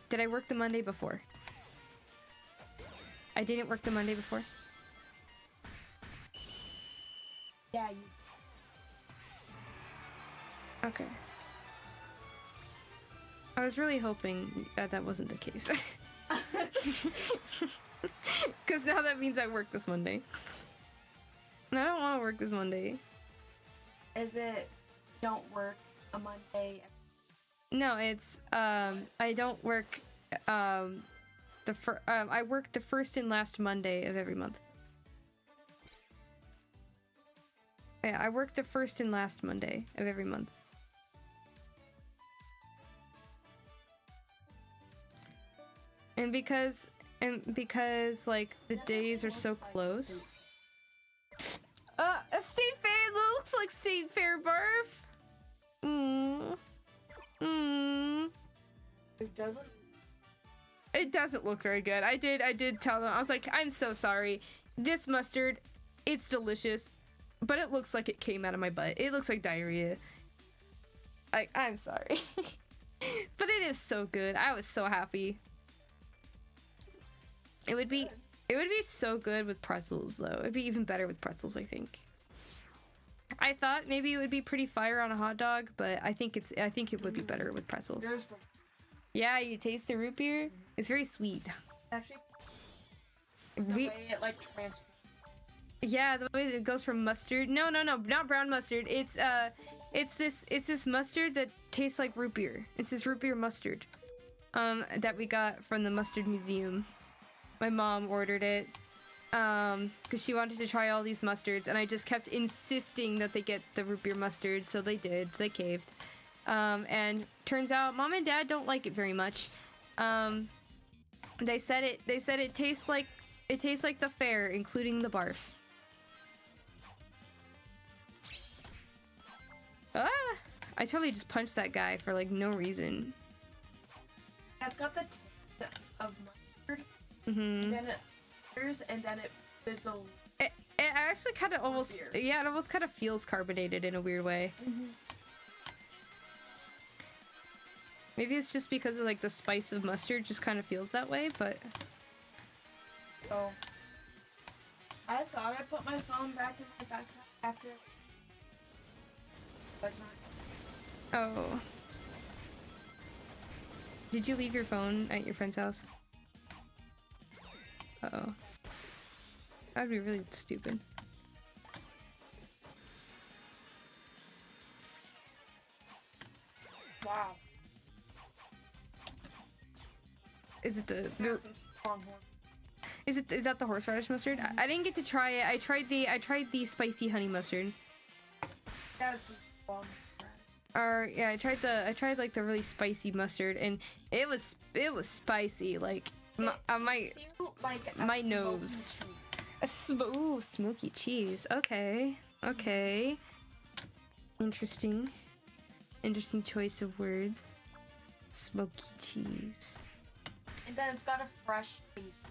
[SPEAKER 1] Did I work the Monday before? I didn't work the Monday before?
[SPEAKER 2] Yeah,
[SPEAKER 1] Okay. I was really hoping that that wasn't the case. Because now that means I work this Monday. And I don't want to work this Monday.
[SPEAKER 2] Is it don't work a Monday?
[SPEAKER 1] No, it's, I don't work, I work the first and last Monday of every month. Yeah, I work the first and last Monday of every month. And because like the days are so close. State Fair looks like State Fair barf.
[SPEAKER 2] It doesn't.
[SPEAKER 1] It doesn't look very good. I did tell them. I was like, I'm so sorry. This mustard, it's delicious, but it looks like it came out of my butt. It looks like diarrhea. I'm sorry. But it is so good. I was so happy. It would be so good with pretzels though. It'd be even better with pretzels, I think. I thought maybe it would be pretty fire on a hot dog, but I think it would be better with pretzels. Yeah, you taste the root beer? It's very sweet.
[SPEAKER 2] Actually, the way it like transfers.
[SPEAKER 1] Yeah, the way it goes from mustard. No, not brown mustard. It's this mustard that tastes like root beer. It's this root beer mustard. That we got from the mustard museum. My mom ordered it. Because she wanted to try all these mustards, and I just kept insisting that they get the root beer mustard, so they did, so they caved. And turns out mom and dad don't like it very much. They said it tastes like the fair, including the barf. Ah! I totally just punched that guy for like no reason.
[SPEAKER 2] It's got the taste of mustard.
[SPEAKER 1] Mm-hmm.
[SPEAKER 2] And then it fizzles.
[SPEAKER 1] It actually kind of almost, yeah, it almost kind of feels carbonated in a weird way. Maybe it's just because of like the spice of mustard just kind of feels that way, but...
[SPEAKER 2] Oh. I thought I put my phone back in my backpack after... But not.
[SPEAKER 1] Oh. Did you leave your phone at your friend's house? Uh-oh. That'd be really stupid.
[SPEAKER 2] Wow.
[SPEAKER 1] Is it the is that the horseradish mustard? I didn't get to try it. I tried the spicy honey mustard.
[SPEAKER 2] That's long.
[SPEAKER 1] Or yeah, I tried like the really spicy mustard, and it was spicy. Like my nose. Ooh, smoky cheese. Okay. Interesting choice of words. Smoky cheese.
[SPEAKER 2] And then it's got a fresh taste.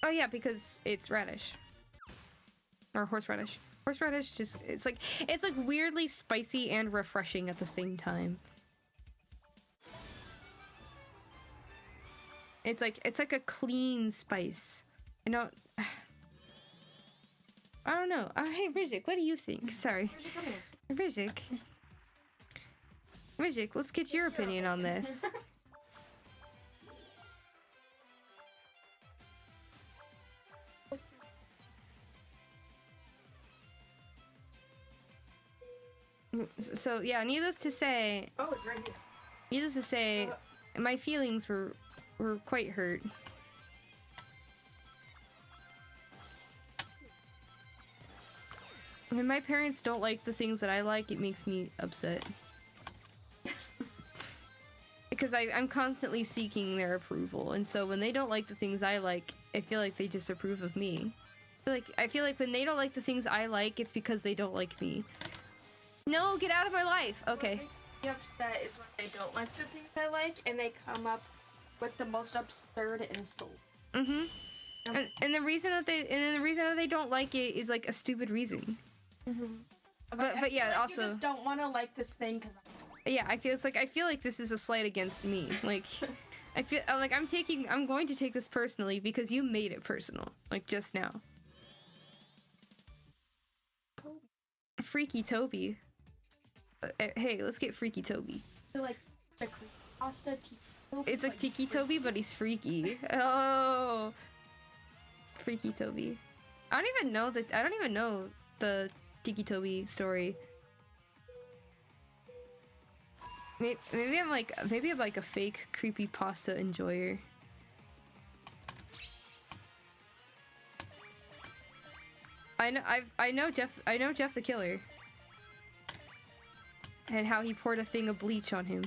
[SPEAKER 1] Oh yeah, because it's radish. Or horseradish. Horseradish just it's like weirdly spicy and refreshing at the same time. It's like a clean spice. I don't know. Hey Rizik, what do you think? Sorry. Rizik, let's get your opinion on this. So yeah, needless to say,
[SPEAKER 2] oh, it's right here.
[SPEAKER 1] Needless to say, my feelings were quite hurt. When my parents don't like the things that I like, it makes me upset. Because I'm constantly seeking their approval, and so when they don't like the things I like, I feel like they disapprove of me. I feel like when they don't like the things I like, it's because they don't like me. No, get out of my life. Okay.
[SPEAKER 2] What makes me upset is when they don't like the things I like, and they come up with the most absurd insult.
[SPEAKER 1] Mm-hmm. And the reason that they don't like it is like a stupid reason.
[SPEAKER 2] Mm-hmm.
[SPEAKER 1] But yeah,
[SPEAKER 2] like
[SPEAKER 1] also
[SPEAKER 2] you just don't want to like this thing because.
[SPEAKER 1] Yeah, I feel like this is a slight against me. Like, I feel like I'm going to take this personally because you made it personal. Like just now. Freaky Toby. Hey, let's get Freaky Toby.
[SPEAKER 2] So like the pasta Toby.
[SPEAKER 1] It's like Tiki Toby, but he's freaky. Oh, Freaky Toby. I don't even know the Tiki Toby story. Maybe I'm like a fake creepypasta enjoyer. I know Jeff the Killer. And how he poured a thing of bleach on him.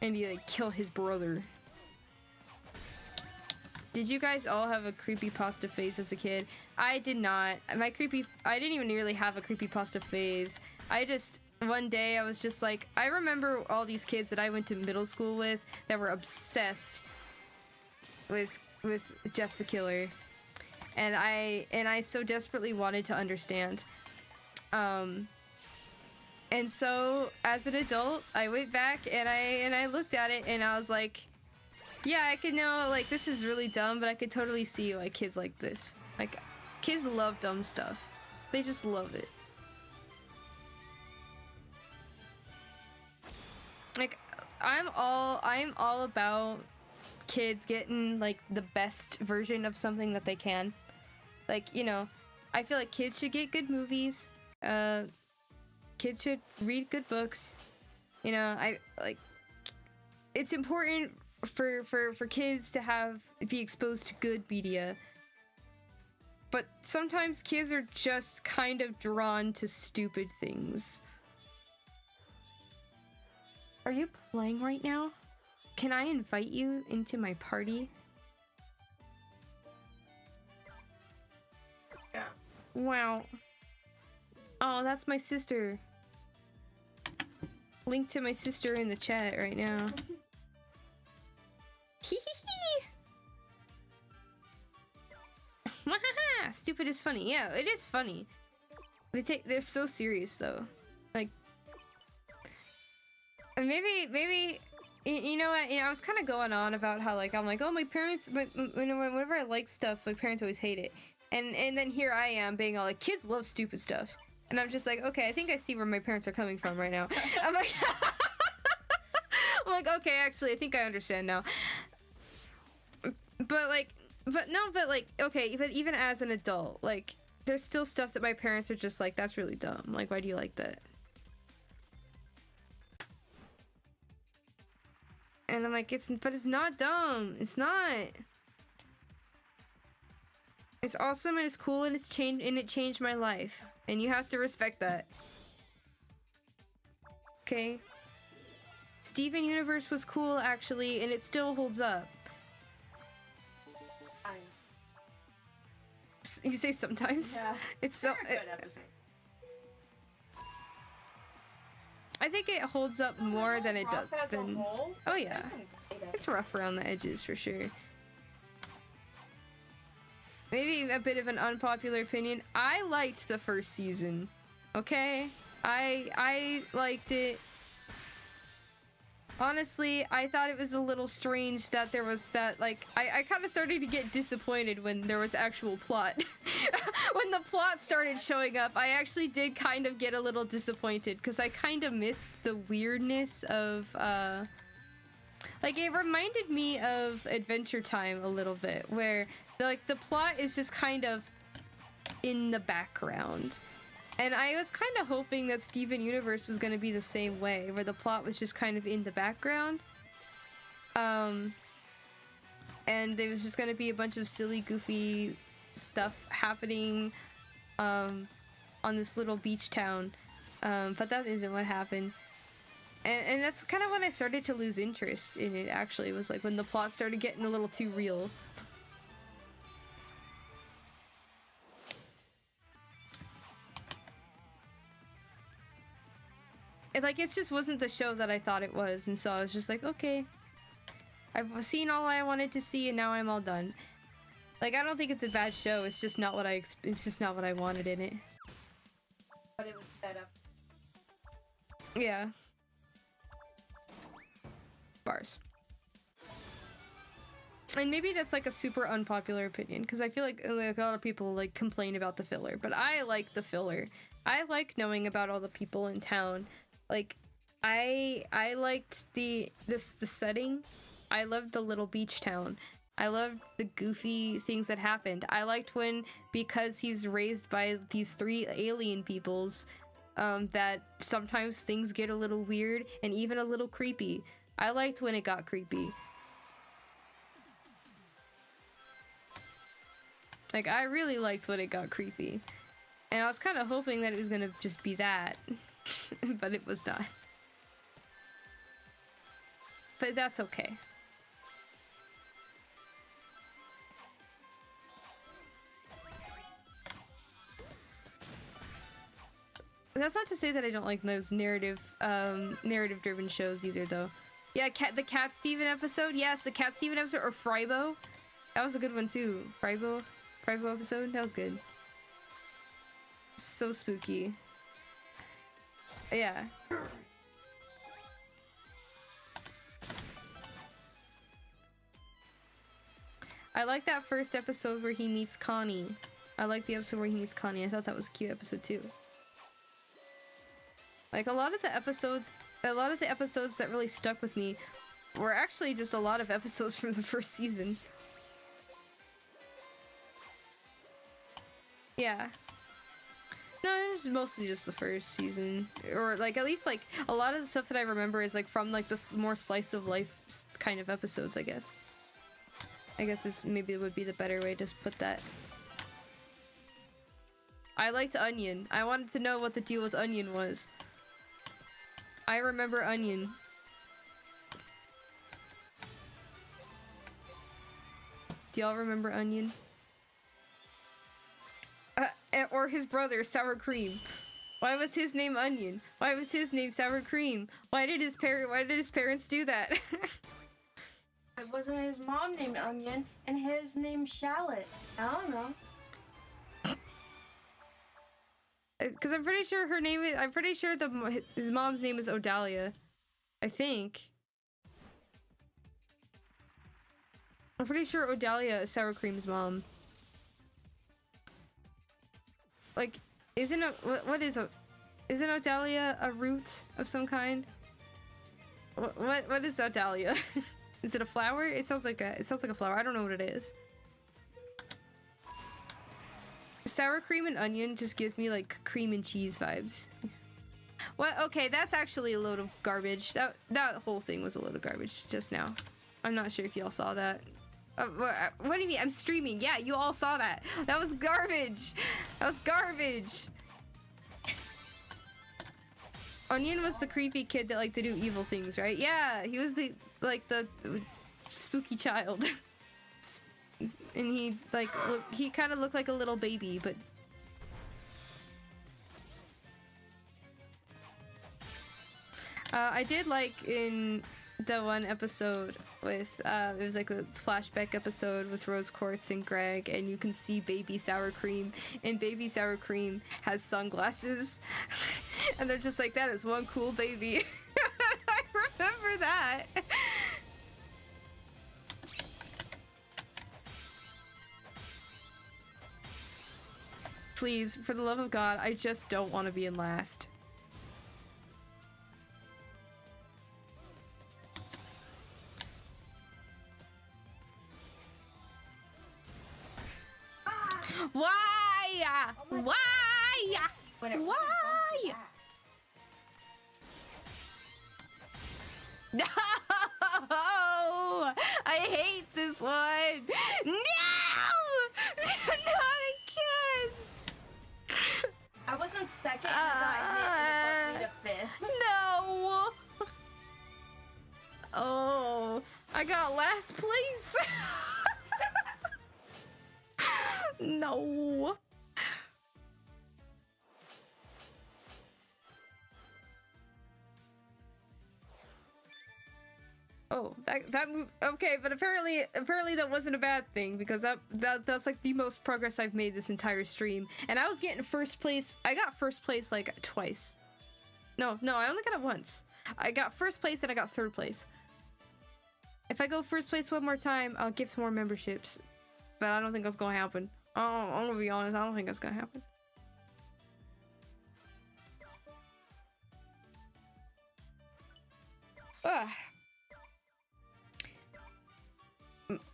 [SPEAKER 1] And he like kill his brother. Did you guys all have a creepypasta phase as a kid? I did not. I didn't even really have a creepypasta phase. One day I was just like, I remember all these kids that I went to middle school with that were obsessed with Jeff the Killer. And I so desperately wanted to understand. And so as an adult, I went back and I looked at it and I was like, yeah, I could know, like, this is really dumb, but I could totally see why kids like this. Like, kids love dumb stuff. They just love it. Like, I'm all about kids getting, like, the best version of something that they can. Like, you know, I feel like kids should get good movies. Kids should read good books. You know, it's important for kids to be exposed to good media, but sometimes kids are just kind of drawn to stupid things. Are you playing right now? Can I invite you into my party?
[SPEAKER 2] Yeah.
[SPEAKER 1] Wow. Oh, that's my sister. Link to my sister in the chat right now. Yeah, stupid is funny. Yeah, it is funny. They're so serious though. Like, maybe you know what? I was kind of going on about how like I'm like, oh, my parents, whenever I like stuff, my parents always hate it, and then here I am being all like, kids love stupid stuff, and I'm just like, okay, I think I see where my parents are coming from right now. I'm like, I'm like, okay, actually, I think I understand now. But okay, but even as an adult, like, there's still stuff that my parents are just like, that's really dumb. Like, why do you like that? And I'm like, but it's not dumb. It's not. It's awesome and it's cool and it changed my life. And you have to respect that. Okay? Steven Universe was cool actually, and it still holds up. You say sometimes?
[SPEAKER 2] Yeah.
[SPEAKER 1] It's so
[SPEAKER 2] good episode.
[SPEAKER 1] I think it holds up more than it does. Oh yeah. It's rough around the edges for sure. Maybe a bit of an unpopular opinion. I liked the first season. Okay? I liked it. Honestly, I thought it was a little strange that there was that, like, I kind of started to get disappointed when there was actual plot. When the plot started showing up, I actually did kind of get a little disappointed, because I kind of missed the weirdness of, like, it reminded me of Adventure Time a little bit, where, like, the plot is just kind of in the background. And I was kind of hoping that Steven Universe was going to be the same way, where the plot was just kind of in the background. And there was just going to be a bunch of silly, goofy stuff happening on this little beach town. But that isn't what happened. And that's kind of when I started to lose interest in it, actually. Was like when the plot started getting a little too real. Like, it just wasn't the show that I thought it was, and so I was just like, okay. I've seen all I wanted to see, and now I'm all done. Like, I don't think it's a bad show, it's just not what it's just not what I wanted in it.
[SPEAKER 2] But it was set up.
[SPEAKER 1] Yeah. Bars. And maybe that's like a super unpopular opinion, because I feel like a lot of people like complain about the filler, but I like the filler. I like knowing about all the people in town. Like, I liked the setting. I loved the little beach town. I loved the goofy things that happened. I liked when, because he's raised by these 3 alien peoples, that sometimes things get a little weird and even a little creepy. I liked when it got creepy. Like, I really liked when it got creepy. And I was kind of hoping that it was gonna just be that. But it was not. But that's okay. That's not to say that I don't like those narrative-driven shows either, though. Yeah, the Cat Steven episode. Yes, the Cat Steven episode, or Frybo. That was a good one too. Frybo episode. That was good. So spooky. Yeah. I like that first episode where he meets Connie. I like the episode where he meets Connie. I thought that was a cute episode too. Like, a lot of the episodes that really stuck with me were actually just a lot of episodes from the first season. Yeah. No, it was mostly just the first season. Or, like, at least, like, a lot of the stuff that I remember is, like, from, like, the more slice of life kind of episodes, I guess. I guess this maybe would be the better way to put that. I liked Onion. I wanted to know what the deal with Onion was. I remember Onion. Do y'all remember Onion? Or his brother, Sour Cream. Why was his name Onion? Why was his name Sour Cream? Why did his parents do that?
[SPEAKER 2] It wasn't his mom named Onion and his name Shallot. I don't know.
[SPEAKER 1] because I'm pretty sure her name is. I'm pretty sure his mom's name is Odalia. I think. I'm pretty sure Odalia is Sour Cream's mom. Like, isn't isn't Odalia a root of some kind? What is Odalia? Is it a flower? It sounds like a flower. I don't know what it is. Sour cream and onion just gives me like cream and cheese vibes. What? Okay, that's actually a load of garbage. That whole thing was a load of garbage just now. I'm not sure if y'all saw that. What do you mean? I'm streaming. Yeah, you all saw that. That was garbage. That was garbage. Onion was the creepy kid that liked to do evil things, right? Yeah, he was the spooky child. And he he kind of looked like a little baby, but I did like in the one episode with it was like a flashback episode with Rose Quartz and Greg, and you can see baby sour cream, and baby sour cream has sunglasses and they're just like, that is one cool baby. I remember that. Please, for the love of God, I just don't want to be in last. Why? Why? Why? No! I hate this one! No! Not again!
[SPEAKER 2] I wasn't second, I got fifth.
[SPEAKER 1] No! Oh, I got last place! No! Oh, that move. Okay, but apparently that wasn't a bad thing, because that's like the most progress I've made this entire stream. And I was getting first place. I got first place like twice. No, I only got it once. I got first place and I got third place. If I go first place one more time, I'll gift more memberships. But I don't think that's gonna happen. Oh, I'm gonna be honest, I don't think that's gonna happen. Ugh.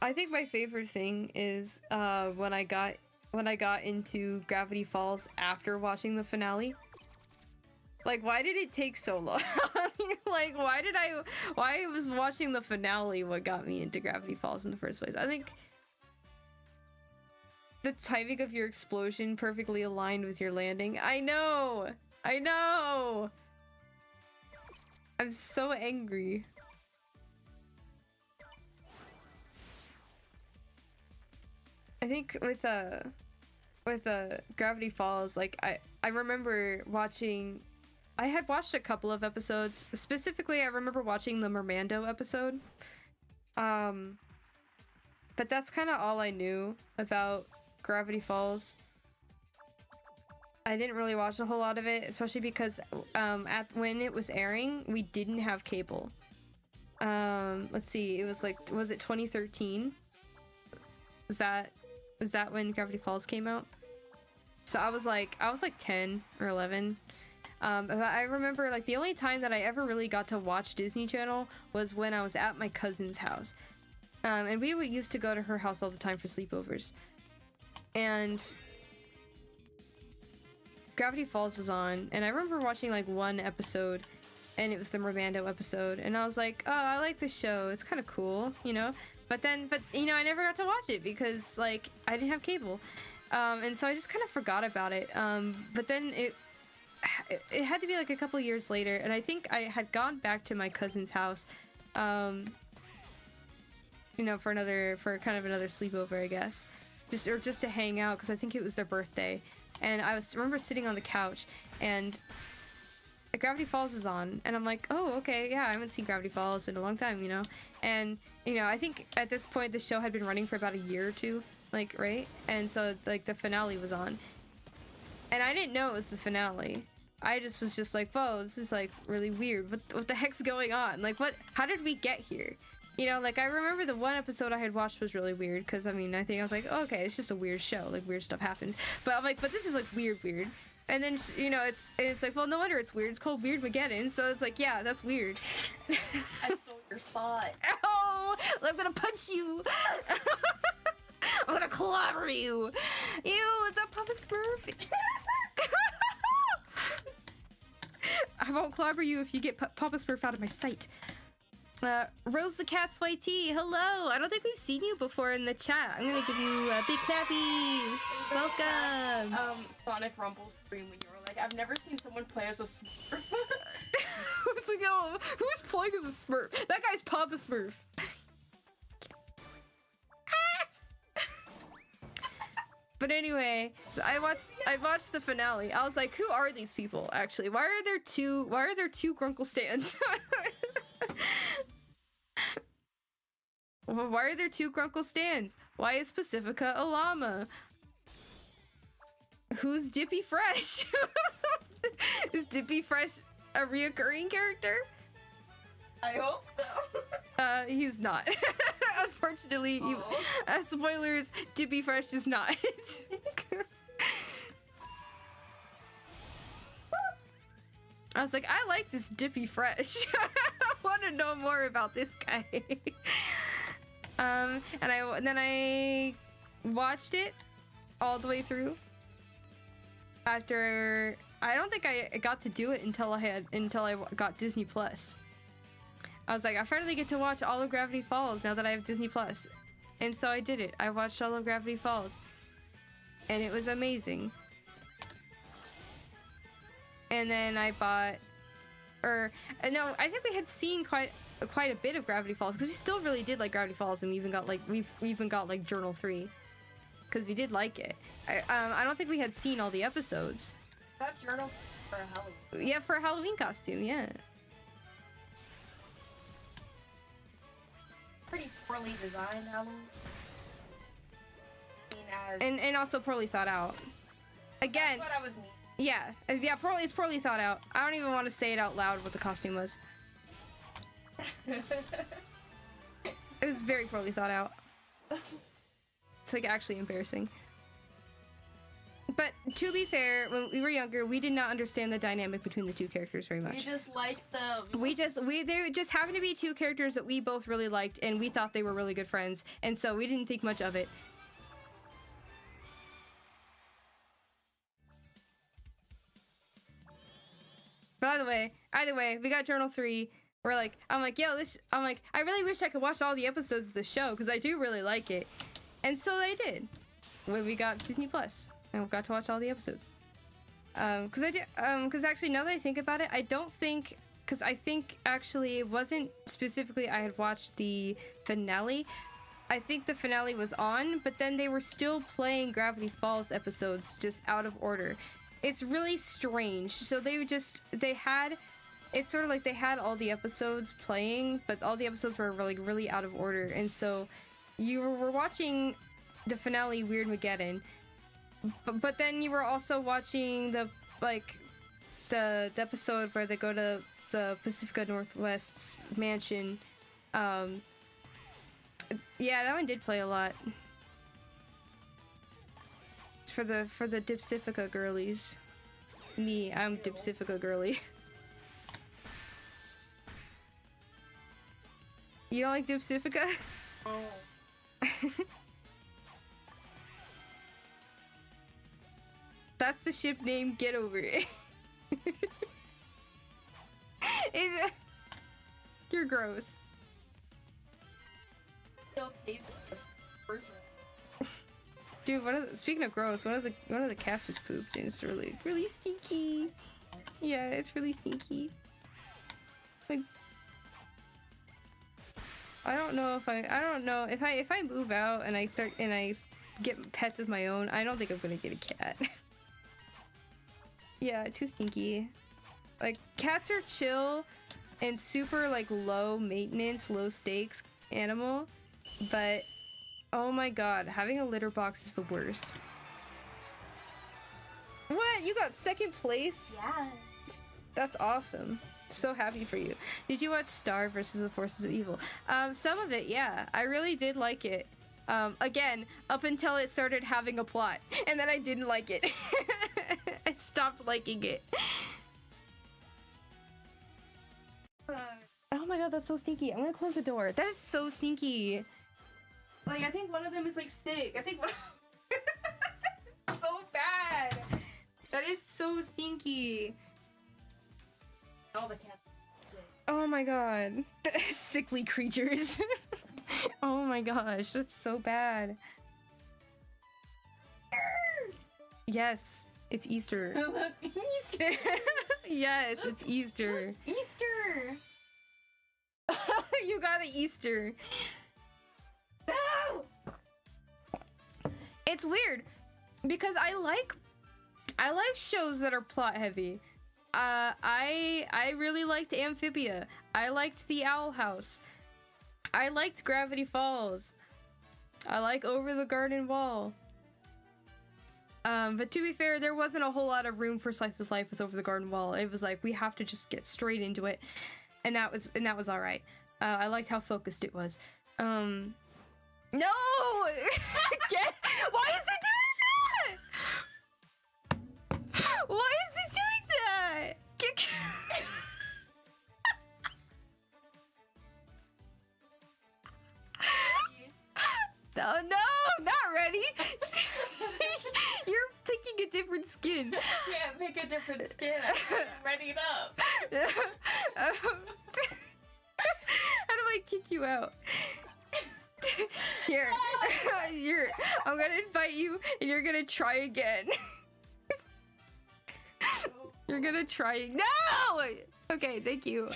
[SPEAKER 1] I think my favorite thing is when I got into Gravity Falls after watching the finale. Like, why did it take so long? Like, why was watching the finale what got me into Gravity Falls in the first place? I think the timing of your explosion perfectly aligned with your landing. I know! I'm so angry. I think with Gravity Falls, like I remember watching. I had watched a couple of episodes. Specifically, I remember watching the Mermando episode. But that's kind of all I knew about Gravity Falls. I didn't really watch a whole lot of it, especially because when it was airing, we didn't have cable. Let's see, it was like, was it 2013? Was that when Gravity Falls came out? So I was like 10 or 11. But I remember, like, the only time that I ever really got to watch Disney Channel was when I was at my cousin's house. And we used to go to her house all the time for sleepovers. And Gravity Falls was on, and I remember watching like one episode, and it was the Mermando episode, and I was like, oh, I like this show, it's kind of cool, you know? But you know, I never got to watch it because, like, I didn't have cable. And so I just kind of forgot about it. But then it had to be like a couple years later, and I think I had gone back to my cousin's house, you know, for kind of another sleepover, I guess. Just to hang out, because I think it was their birthday. And I remember sitting on the couch, and Gravity Falls is on, and I'm like, oh, okay, yeah, I haven't seen Gravity Falls in a long time, you know? And, you know, I think at this point the show had been running for about a year or two, like, right? And so, like, the finale was on. And I didn't know it was the finale. I just was just like, whoa, this is like really weird. What the heck's going on? Like, how did we get here? You know, like I remember the one episode I had watched was really weird because I mean, I think I was like, oh, okay, it's just a weird show, like weird stuff happens. But I'm like, but this is like weird. And then, you know, it's like, well, no wonder it's weird. It's called Weirdmageddon. So it's like, yeah, that's weird.
[SPEAKER 2] I stole your spot.
[SPEAKER 1] Oh, I'm gonna punch you. I'm gonna clobber you. Ew, is that Papa Smurf? I won't clobber you if you get Papa Smurf out of my sight. Rose the Cat's YT, hello. I don't think we've seen you before in the chat. I'm gonna give you big clappies. Welcome.
[SPEAKER 2] Sonic Rumble stream when you were like, I've never seen someone play as a Smurf.
[SPEAKER 1] I was like, oh, who's playing as a Smurf? That guy's Papa Smurf. But anyway, so I watched the finale. I was like, who are these people actually? Why are there two Grunkle stands? Why are there two Grunkle stands? Why is Pacifica a llama? Who's Dippy Fresh? Is Dippy Fresh a reoccurring character?
[SPEAKER 2] I hope so.
[SPEAKER 1] He's not. Unfortunately, spoilers, Dippy Fresh is not. I was like, I like this Dippy Fresh. I want to know more about this guy. And then I watched it all the way through. After I don't think I got to do it until I got Disney Plus. I was like, I finally get to watch all of Gravity Falls now that I have Disney Plus. And so I did it. I watched all of Gravity Falls. And it was amazing. And then I bought... no, I think we had seen quite a bit of Gravity Falls. Because we still really did like Gravity Falls. And we even got like Journal 3. Because we did like it. I don't think we had seen all the episodes.
[SPEAKER 2] That Journal for Halloween.
[SPEAKER 1] Yeah, for a Halloween costume, yeah.
[SPEAKER 2] Pretty poorly designed Halloween.
[SPEAKER 1] And also poorly thought out. Again.
[SPEAKER 2] That's what I was meaning.
[SPEAKER 1] Yeah, it's poorly thought out. I don't even want to say it out loud what the costume was. It was very poorly thought out. It's like actually embarrassing. But to be fair, when we were younger, we did not understand the dynamic between the two characters very much.
[SPEAKER 2] We just liked them.
[SPEAKER 1] They just happened to be two characters that we both really liked, and we thought they were really good friends, and so we didn't think much of it. But either way, we got Journal 3. I'm like, I really wish I could watch all the episodes of the show, because I do really like it. And so I did. When we got Disney Plus. And we got to watch all the episodes. Because actually, now that I think about it, I think actually it wasn't specifically I had watched the finale. I think the finale was on, but then they were still playing Gravity Falls episodes just out of order. It's really strange. So it's sort of like they had all the episodes playing, but all the episodes were really out of order. And so you were watching the finale Weirdmageddon, but then you were also watching the episode where they go to the Pacifica Northwest mansion. Yeah, that one did play a lot. It's for the Dipsifica girlies. Me, I'm Dipsifica girly. You don't like Dipsifica?
[SPEAKER 2] Oh.
[SPEAKER 1] That's the ship name, get over it. You're gross.
[SPEAKER 2] Still tastes the first one.
[SPEAKER 1] Dude, speaking of gross, one of the cats just pooped and it's really stinky. Yeah, it's really stinky. Like, I don't know if I move out and I get pets of my own, I don't think I'm gonna get a cat. Yeah, too stinky. Like, cats are chill and super like low maintenance, low stakes animal, but oh my god, having a litter box is the worst. What? You got second place?
[SPEAKER 2] Yeah.
[SPEAKER 1] That's awesome. So happy for you. Did you watch Star versus the Forces of Evil? Some of it, yeah. I really did like it. Again, up until it started having a plot. And then I didn't like it. I stopped liking it. Oh my god, that's so stinky. I'm gonna close the door. That is so stinky. Like, I think one of them is like sick. I think one so bad. That is so stinky.
[SPEAKER 2] All the cats are sick.
[SPEAKER 1] Oh my god. Sickly creatures. Oh my gosh, that's so bad. Yes, it's Easter.
[SPEAKER 2] Look, Easter.
[SPEAKER 1] Yes, it's Easter.
[SPEAKER 2] Easter.
[SPEAKER 1] You got an Easter.
[SPEAKER 2] No.
[SPEAKER 1] It's weird because I like shows that are plot heavy. I really liked Amphibia. I liked The Owl House. I liked Gravity Falls. I like Over the Garden Wall. But to be fair, there wasn't a whole lot of room for slice of life with Over the Garden Wall. It was like we have to just get straight into it, and that was all right. I liked how focused it was. No! Why is it doing that? Why is it doing that? Oh no, not ready. You're picking a different skin.
[SPEAKER 2] Can't pick a different skin. I'm ready up.
[SPEAKER 1] How do I kick you out? Here, I'm gonna invite you, and you're gonna try again. You're gonna try. No. Okay, thank you.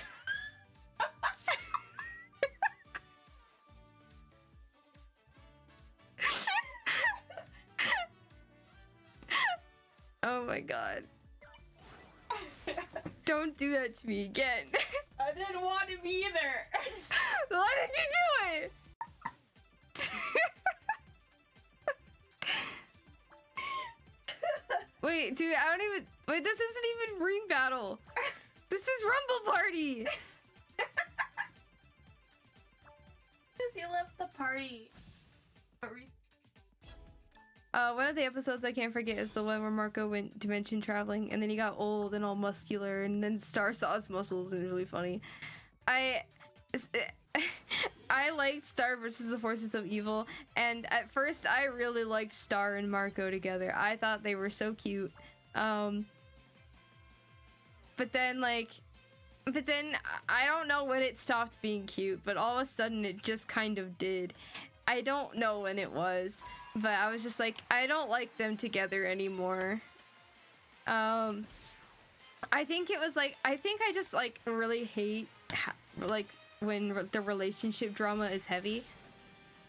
[SPEAKER 1] Oh my god. Don't do that to me again.
[SPEAKER 2] I didn't want him either.
[SPEAKER 1] Why did you do it? Wait, dude, I don't even... Wait, this isn't even Ring Battle. This is Rumble Party.
[SPEAKER 2] Because he left the party.
[SPEAKER 1] One of the episodes I can't forget is the one where Marco went dimension traveling, and then he got old and all muscular, and then Star saw his muscles, and it was really funny. I liked Star versus the Forces of Evil, and at first I really liked Star and Marco together. I thought they were so cute. But then I don't know when it stopped being cute, but all of a sudden it just kind of did. I don't know when it was, but I was just like, I don't like them together anymore. I think it was like, I think I just like really hate like when the relationship drama is heavy.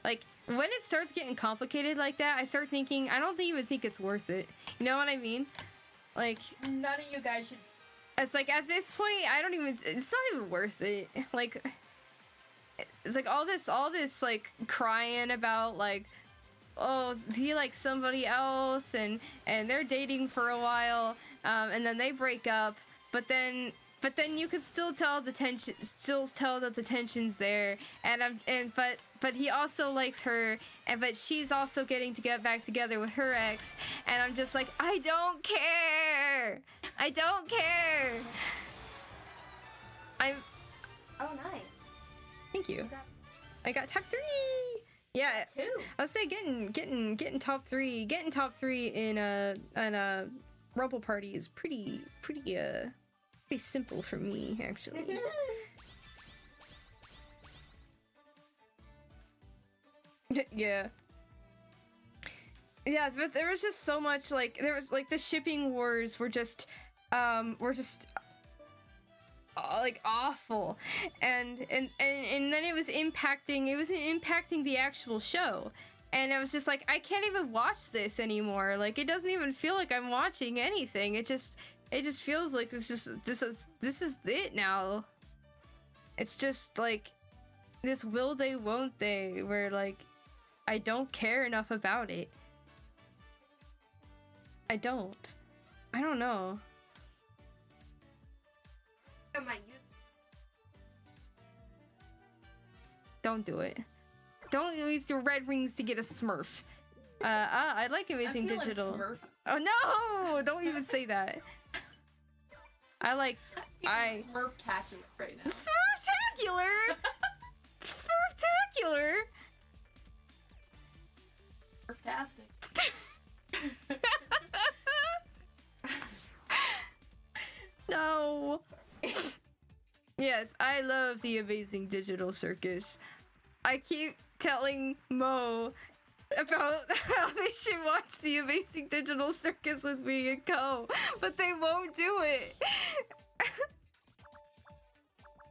[SPEAKER 1] Like when it starts getting complicated like that, I start thinking, I don't even think it's worth it. You know what I mean? Like
[SPEAKER 2] none of you guys should.
[SPEAKER 1] It's like at this point, it's not even worth it. Like it's like all this like crying about like, oh, he likes somebody else and they're dating for a while, and then they break up, but then you could still tell that the tension's there, but he also likes her, but she's also getting to get back together with her ex, and I'm just like, I don't care.
[SPEAKER 2] Oh, nice.
[SPEAKER 1] Thank you. I got top 3. Yeah.
[SPEAKER 2] 2.
[SPEAKER 1] I'll say getting top 3. Getting top 3 in a Rumble Party is pretty simple for me, actually. Yeah. Yeah, but there was just so much like the shipping wars were just like awful, and then it wasn't impacting the actual show, and I was just like, I can't even watch this anymore. Like it doesn't even feel like I'm watching anything. It just feels like this is it now. It's just like this will they won't they, where like I don't care enough about it. I don't. I don't know. Don't do it. Don't use your red rings to get a Smurf. I like Amazing Digital.
[SPEAKER 2] Smurf.
[SPEAKER 1] Oh no! Don't even say that.
[SPEAKER 2] Smurftacular right now.
[SPEAKER 1] Smurftacular! Smurftacular!
[SPEAKER 2] Smurftastic.
[SPEAKER 1] No. Yes, I love the Amazing Digital Circus. I keep telling Mo about how they should watch the Amazing Digital Circus with me and Co, but they won't do it.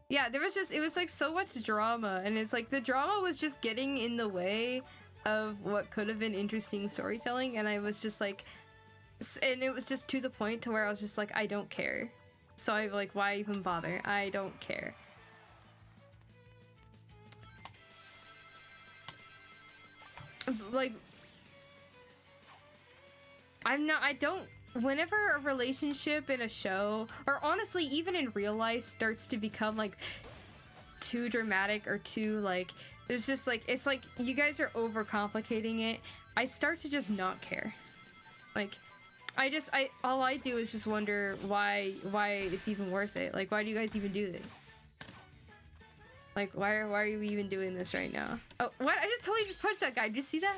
[SPEAKER 1] Yeah, it was like so much drama, and it's like the drama was just getting in the way of what could have been interesting storytelling, and I was just like, and it was just to the point to where I was just like, I don't care. So I'm like, why even bother? I don't care. Like, whenever a relationship in a show, or honestly even in real life, starts to become like too dramatic or too like, there's just like, it's like you guys are overcomplicating it, I start to just not care. Like, all I do is just wonder why it's even worth it. Like, why do you guys even do this? Like, why are you even doing this right now? Oh, what? I just totally just punched that guy. Did you see that?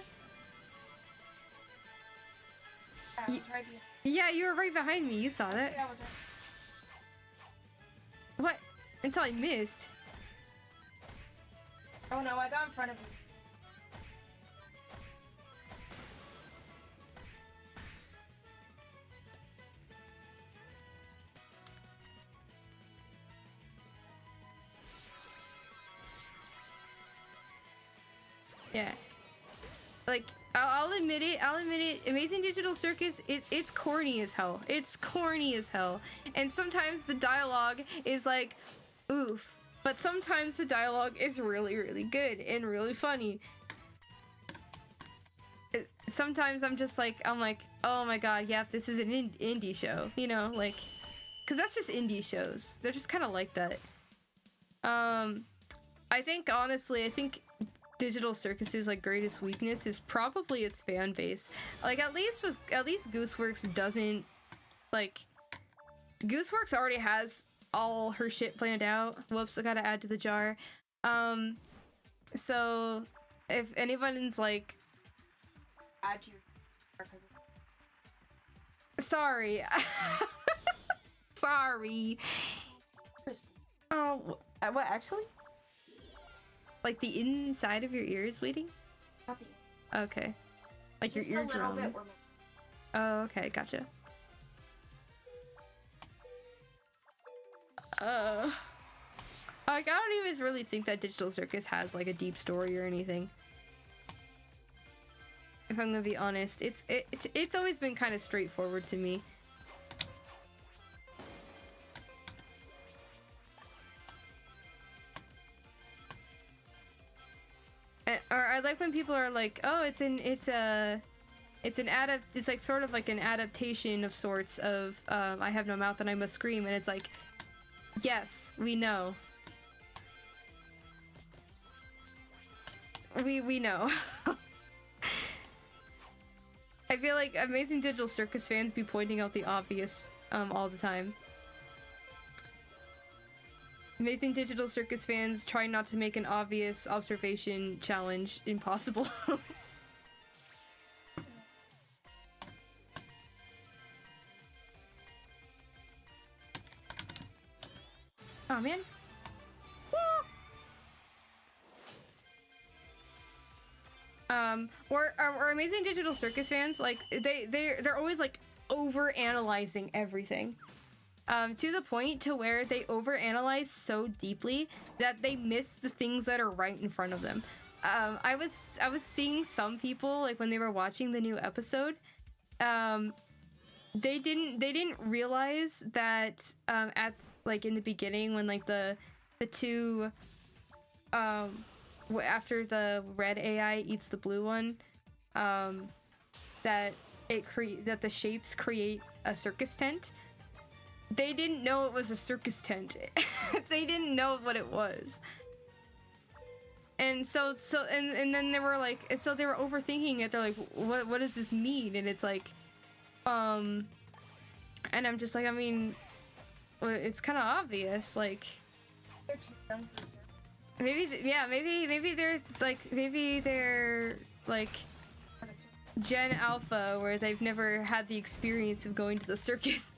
[SPEAKER 1] Yeah, you were right behind me. You saw that.
[SPEAKER 2] Yeah, I was right.
[SPEAKER 1] What? Until I missed.
[SPEAKER 2] Oh no, I got in front of you.
[SPEAKER 1] Yeah. Like, I'll admit it, Amazing Digital Circus, it's corny as hell. It's corny as hell. And sometimes the dialogue is like, oof. But sometimes the dialogue is really, really good and really funny. Sometimes I'm like, oh my god, yeah, this is an indie show. You know, like, because that's just indie shows. They're just kind of like that. I think, honestly, Digital Circus's like greatest weakness is probably its fan base. Like, at least Gooseworks doesn't, like, Gooseworks already has all her shit planned out. Whoops, I gotta add to the jar. So if anyone's like,
[SPEAKER 2] add to your
[SPEAKER 1] sorry. Sorry. Oh, what actually? Like the inside of your ear is bleeding? Okay. Like just your eardrum. Oh, okay, gotcha. Like, I don't even really think that Digital Circus has like a deep story or anything. If I'm gonna be honest, it's always been kind of straightforward to me. Or I like when people are like, oh, it's like sort of like an adaptation of sorts of I have no mouth and I must scream, and it's like, yes, we know. We know. I feel like Amazing Digital Circus fans be pointing out the obvious all the time. Amazing Digital Circus fans try not to make an obvious observation challenge impossible. Oh man. Or Amazing Digital Circus fans, like they're always like over analyzing everything. To the point to where they overanalyze so deeply that they miss the things that are right in front of them. I was seeing some people, like when they were watching the new episode, they didn't realize that at like in the beginning when like the two after the red AI eats the blue one, that that the shapes create a circus tent. They didn't know it was a circus tent. They didn't know what it was. And and then they were like, and so they were overthinking it. They're like, what does this mean? And it's like, and I'm just like, I mean, well, it's kind of obvious, like, maybe they're like Gen Alpha, where they've never had the experience of going to the circus.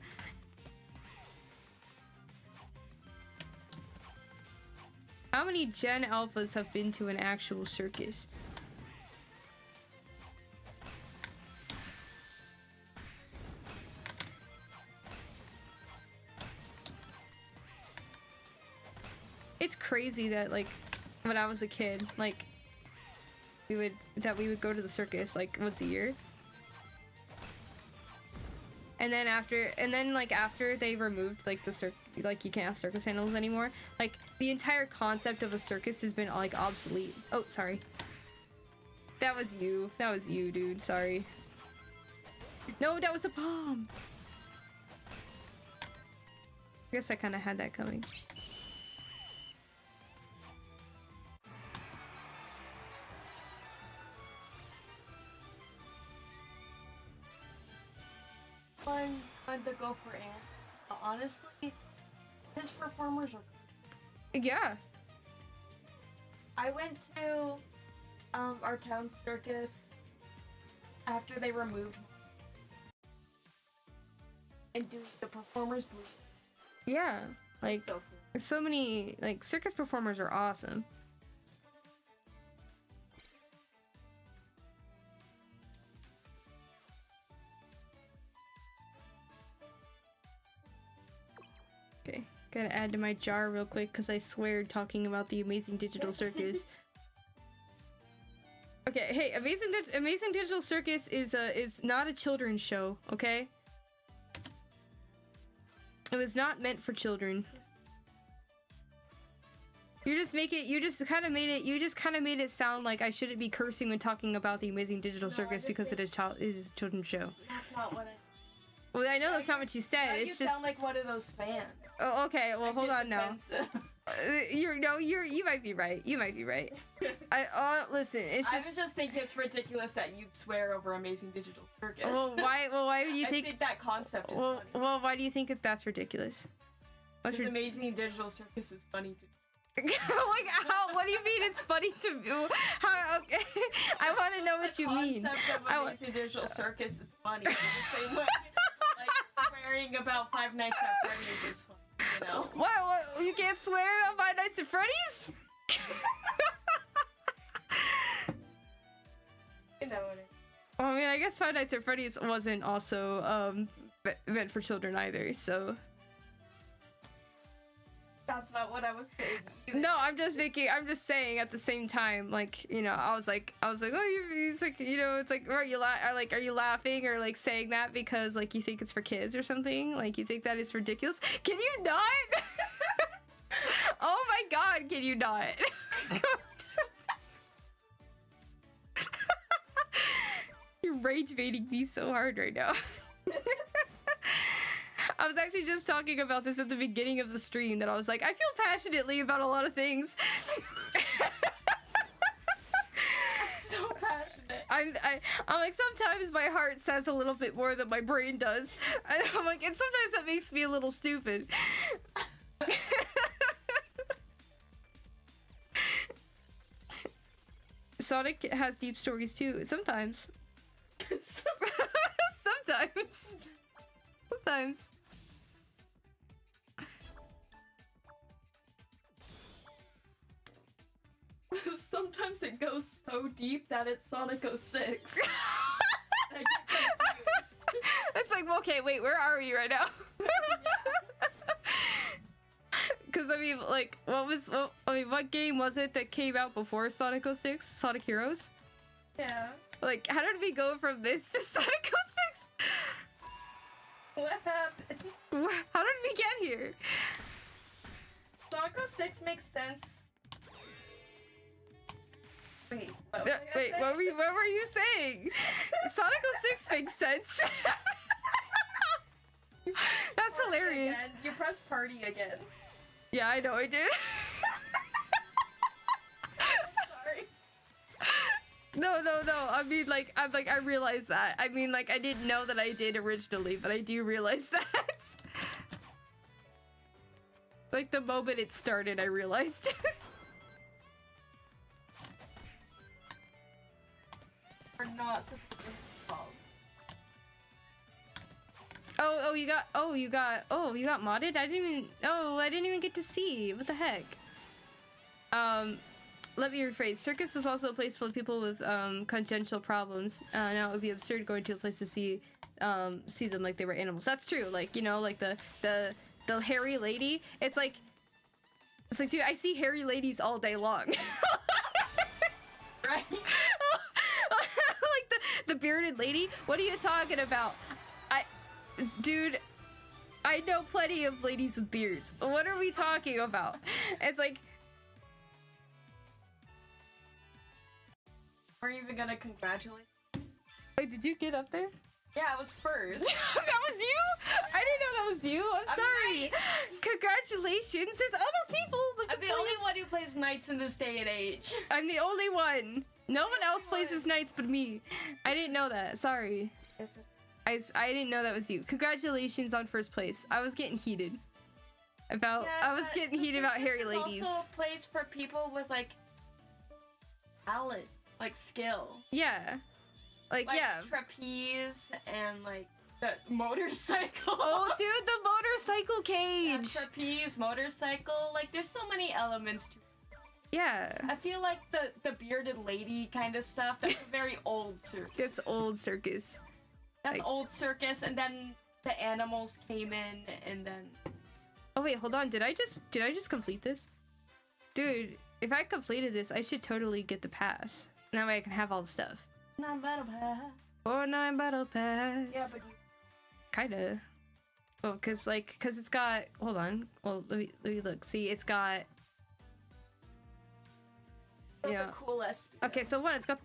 [SPEAKER 1] How many Gen Alphas have been to an actual circus? It's crazy that, like, when I was a kid, like, we would go to the circus like once a year. And then after they removed like you can't have circus animals anymore, like the entire concept of a circus has been like obsolete. Oh, sorry. That was you, dude. Sorry. No, that was a bomb. I guess I kind of had that coming.
[SPEAKER 2] I'm going to go for Ant. Honestly, his performers are good.
[SPEAKER 1] Yeah.
[SPEAKER 2] I went to our town circus after they removed and doing the performers blue.
[SPEAKER 1] Yeah, like
[SPEAKER 2] so, cool.
[SPEAKER 1] So many like circus performers are awesome. Okay, gotta add to my jar real quick because I swear talking about the Amazing Digital Circus. Okay, hey, Amazing Digital Circus is not a children's show, okay? It was not meant for children. You just kind of made it sound like I shouldn't be cursing when talking about the Amazing Digital Circus because it is a children's show.
[SPEAKER 2] That's not what I...
[SPEAKER 1] Well, I know that's not what you said. It's just
[SPEAKER 2] sound like one of those fans.
[SPEAKER 1] Oh, okay. Well, hold on now. You might be right. You might be right. Listen. It's just.
[SPEAKER 2] I was just thinking it's ridiculous that you'd swear over Amazing Digital Circus.
[SPEAKER 1] Well, why do you think?
[SPEAKER 2] I think that concept is funny.
[SPEAKER 1] Well, why do you think that's ridiculous?
[SPEAKER 2] Because Amazing Digital Circus is funny to.
[SPEAKER 1] Like how? What do you mean it's funny to me? How? Okay. I want to know what you mean.
[SPEAKER 2] The concept of Amazing Digital Circus is funny. In the same way, like swearing about Five Nights at Freddy's is funny. You know?
[SPEAKER 1] What? You can't swear about Five Nights at Freddy's?
[SPEAKER 2] You know what
[SPEAKER 1] I mean, I guess Five Nights at Freddy's wasn't also meant for children either, so.
[SPEAKER 2] That's not what I was saying either.
[SPEAKER 1] No, I'm just saying at the same time, like, you know, I was like, oh, it's like, you know, it's like, are you laughing or like saying that because like you think it's for kids or something? Like you think that is ridiculous? Can you not? Oh my God, can you not? You're rage baiting me so hard right now. I was actually just talking about this at the beginning of the stream that I was like, I feel passionately about a lot of things.
[SPEAKER 2] I'm so passionate.
[SPEAKER 1] I'm like, sometimes my heart says a little bit more than my brain does. And I'm like, and sometimes that makes me a little stupid. Sonic has deep stories too, sometimes. Sometimes.
[SPEAKER 2] Sometimes it goes so deep that it's Sonic 06.
[SPEAKER 1] It's like, okay, wait, where are we right now? Because I mean, like, what game was it that came out before Sonic 06? Sonic Heroes?
[SPEAKER 2] Yeah.
[SPEAKER 1] Like, how did we go from this to Sonic 06?
[SPEAKER 2] What happened?
[SPEAKER 1] How did we get here?
[SPEAKER 2] Sonic 06 makes sense. Wait,
[SPEAKER 1] what were you saying? Sonic 06 makes sense. That's hilarious.
[SPEAKER 2] Again. You pressed party again.
[SPEAKER 1] Yeah, I know I did.
[SPEAKER 2] Sorry.
[SPEAKER 1] No. I mean, I realized that. I mean, like, I didn't know that I did originally, but I do realize that. Like, the moment it started, I realized.
[SPEAKER 2] We're not supposed to fall.
[SPEAKER 1] You got modded? I didn't even get to see. What the heck? Let me rephrase. Circus was also a place full of people with congenital problems. Now it would be absurd going to a place to see them like they were animals. That's true. Like, you know, like the hairy lady. It's like, dude, I see hairy ladies all day long.
[SPEAKER 2] Right?
[SPEAKER 1] Like the bearded lady. What are you talking about? Dude, I know plenty of ladies with beards. What are we talking about? It's like,
[SPEAKER 2] we're even gonna congratulate.
[SPEAKER 1] wait, did you get up there?
[SPEAKER 2] Yeah, I was first.
[SPEAKER 1] That was you? I didn't know that was you. I'm sorry.
[SPEAKER 2] Nice.
[SPEAKER 1] Congratulations. There's other people.
[SPEAKER 2] I'm the only one who plays knights in this day and age.
[SPEAKER 1] I'm the only one. No one else plays as knights but me. I didn't know that. Sorry. I didn't know that was you. Congratulations on first place. I was getting heated. About hairy ladies.
[SPEAKER 2] It's also a place for people with like talent, like skill.
[SPEAKER 1] Yeah. Like yeah.
[SPEAKER 2] Trapeze and like the motorcycle.
[SPEAKER 1] Oh, dude, the motorcycle cage.
[SPEAKER 2] Yeah, trapeze, motorcycle. Like, there's so many elements to.
[SPEAKER 1] Yeah.
[SPEAKER 2] I feel like the bearded lady kind of stuff. That's a very old circus.
[SPEAKER 1] That's old circus.
[SPEAKER 2] That's
[SPEAKER 1] like,
[SPEAKER 2] old circus, and then the animals came in, and then.
[SPEAKER 1] Oh wait, hold on. Did I just complete this? Dude, if I completed this, I should totally get the pass. That way I can have all the stuff.
[SPEAKER 2] 9 battle pass.
[SPEAKER 1] 4-9 battle pass.
[SPEAKER 2] Yeah, but
[SPEAKER 1] kinda. Oh, cause it's got. Hold on. Well, let me look. See, it's got.
[SPEAKER 2] the coolest.
[SPEAKER 1] Okay, so one, it's got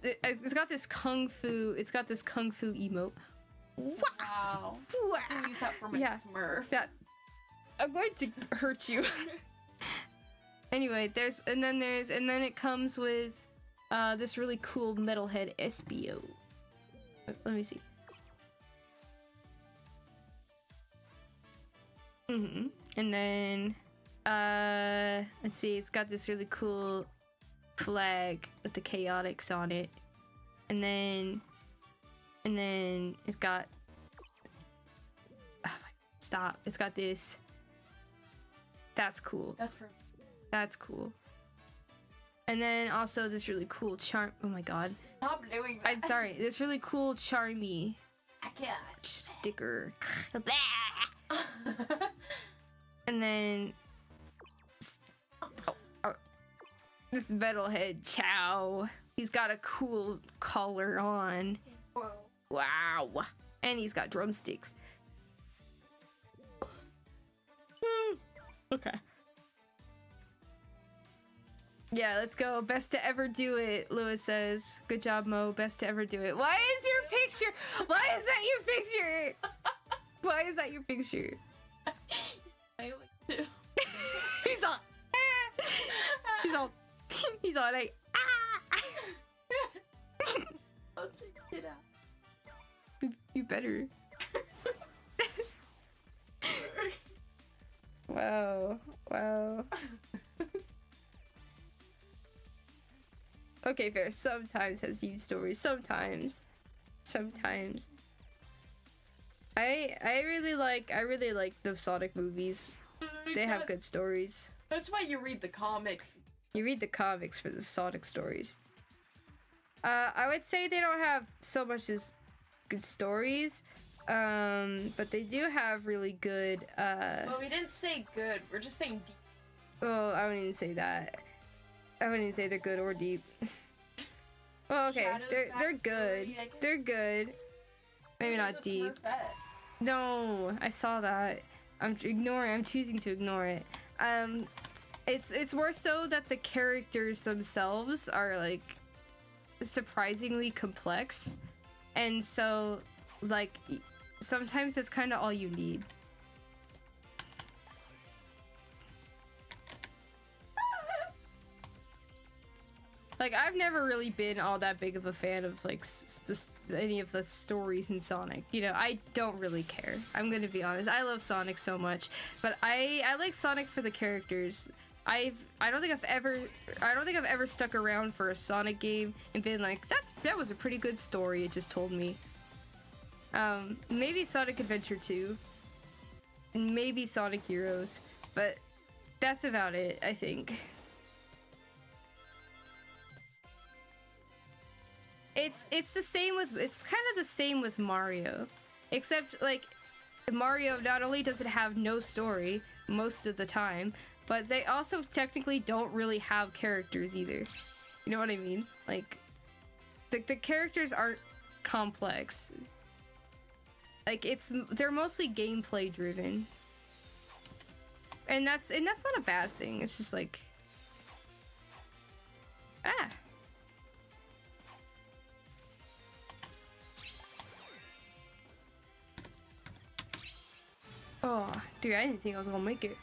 [SPEAKER 1] this kung fu. It's got this kung fu emote.
[SPEAKER 2] Wow. I can use that for my Smurf.
[SPEAKER 1] That. I'm going to hurt you. Anyway, and then it comes with this really cool metalhead SBO. Let me see. And then let's see, it's got this really cool flag with the chaotix on it. And then it's got stop. It's got this. That's cool. That's cool. And then also this really cool charm. Oh my god.
[SPEAKER 2] Stop doing that.
[SPEAKER 1] I'm sorry. This really cool Charmy
[SPEAKER 2] I can't.
[SPEAKER 1] sticker. And then this metalhead Chow. He's got a cool collar on.
[SPEAKER 2] Whoa.
[SPEAKER 1] Wow. And he's got drumsticks. Okay. Yeah, let's go. Best to ever do it, Lewis says. Good job, Mo. Best to ever do it. Why is your picture? Why is that your picture? Why is that your picture?
[SPEAKER 2] I like to.
[SPEAKER 1] He's all. He's all like.
[SPEAKER 2] I'll take it out.
[SPEAKER 1] You better. Wow. Okay, fair. Sometimes has news stories. Sometimes. I really like the Sonic movies. They have good stories.
[SPEAKER 2] That's why you read the comics.
[SPEAKER 1] You read the comics for the Sonic stories. I would say they don't have so much as good stories, but they do have really good.
[SPEAKER 2] Well, we didn't say good. We're just saying deep.
[SPEAKER 1] Oh, I wouldn't even say that. I wouldn't even say they're good or deep. Well, okay, they're good. They're good. Maybe not deep. No, I saw that. I'm choosing to ignore it. It's more so that the characters themselves are like surprisingly complex, and so like sometimes it's kind of all you need. Like, I've never really been all that big of a fan of, like, any of the stories in Sonic. You know, I don't really care. I'm gonna be honest. I love Sonic so much. But I like Sonic for the characters. I don't think I've ever stuck around for a Sonic game and been like, that was a pretty good story it just told me. Maybe Sonic Adventure 2. Maybe Sonic Heroes. But that's about it, I think. It's kind of the same with Mario, except like Mario not only does it have no story most of the time, but they also technically don't really have characters either. You know what I mean? Like the characters aren't complex. Like they're mostly gameplay driven. And that's not a bad thing. It's just like Oh, dude, I didn't think I was gonna make it.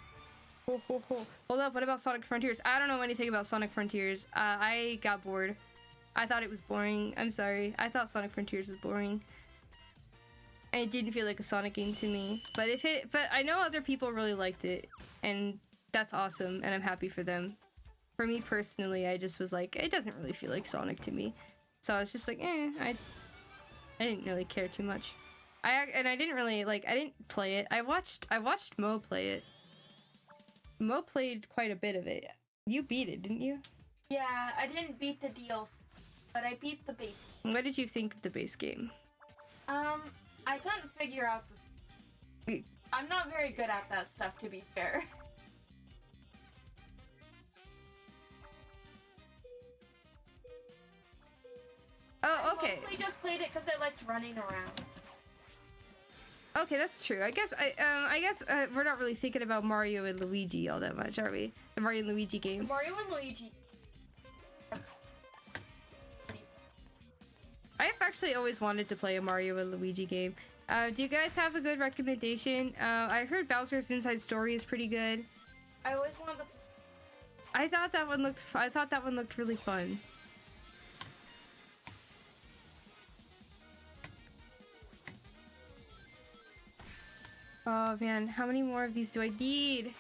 [SPEAKER 1] Hold up, what about Sonic Frontiers? I don't know anything about Sonic Frontiers. I got bored. I thought it was boring. I'm sorry. I thought Sonic Frontiers was boring. And it didn't feel like a Sonic game to me. But I know other people really liked it, and that's awesome, and I'm happy for them. For me personally, I just was like, it doesn't really feel like Sonic to me. So I was just like, I didn't really care too much. I didn't really, like, I didn't play it. I watched Mo play it. Mo played quite a bit of it. You beat it, didn't you?
[SPEAKER 2] Yeah, I didn't beat the DLC, but I beat the base game.
[SPEAKER 1] What did you think of the base game?
[SPEAKER 2] I couldn't figure out the... I'm not very good at that stuff, to be fair.
[SPEAKER 1] Oh, okay.
[SPEAKER 2] I mostly just played it because I liked running around.
[SPEAKER 1] Okay, that's true. I guess we're not really thinking about Mario and Luigi all that much, are we? The Mario and Luigi games.
[SPEAKER 2] Mario and Luigi.
[SPEAKER 1] I've actually always wanted to play a Mario and Luigi game. Do you guys have a good recommendation? I heard Bowser's Inside Story is pretty good.
[SPEAKER 2] I always wanted to...
[SPEAKER 1] I thought that one looked really fun. Oh man, how many more of these do I need?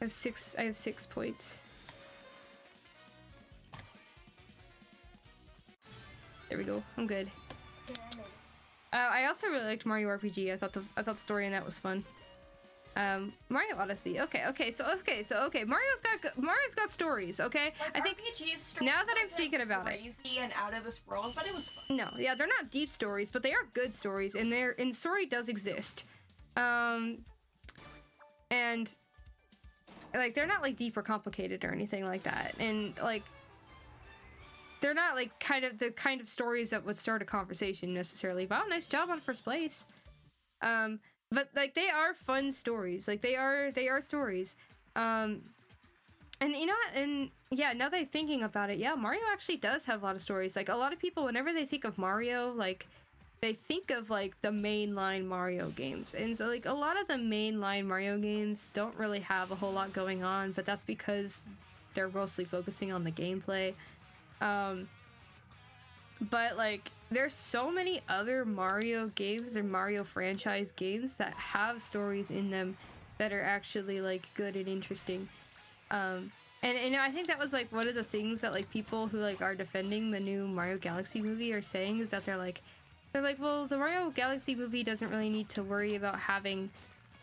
[SPEAKER 1] I have 6 points. There we go. I'm good. I also really liked Mario RPG. I thought the story in that was fun. Mario Odyssey. Okay. Mario's got stories. Okay.
[SPEAKER 2] Like,
[SPEAKER 1] I think
[SPEAKER 2] RPG's
[SPEAKER 1] now that I'm thinking about it,
[SPEAKER 2] crazy and out of this world, but it was fun.
[SPEAKER 1] No, yeah, they're not deep stories, but they are good stories, and story does exist. And like they're not like deep or complicated or anything like that, and like they're not like the kind of stories that would start a conversation necessarily. Wow, nice job on first place. But like they are fun stories. Like they are stories. And you know what? And yeah, now that I'm thinking about it, yeah, Mario actually does have a lot of stories. Like a lot of people, whenever they think of Mario, like they think of like the mainline Mario games. And so like a lot of the mainline Mario games don't really have a whole lot going on, but that's because they're mostly focusing on the gameplay. But like there's so many other Mario games or Mario franchise games that have stories in them that are actually like good and interesting. And I think that was like one of the things that like people who like are defending the new Mario Galaxy movie are saying, is that they're like, well, the Mario Galaxy movie doesn't really need to worry about having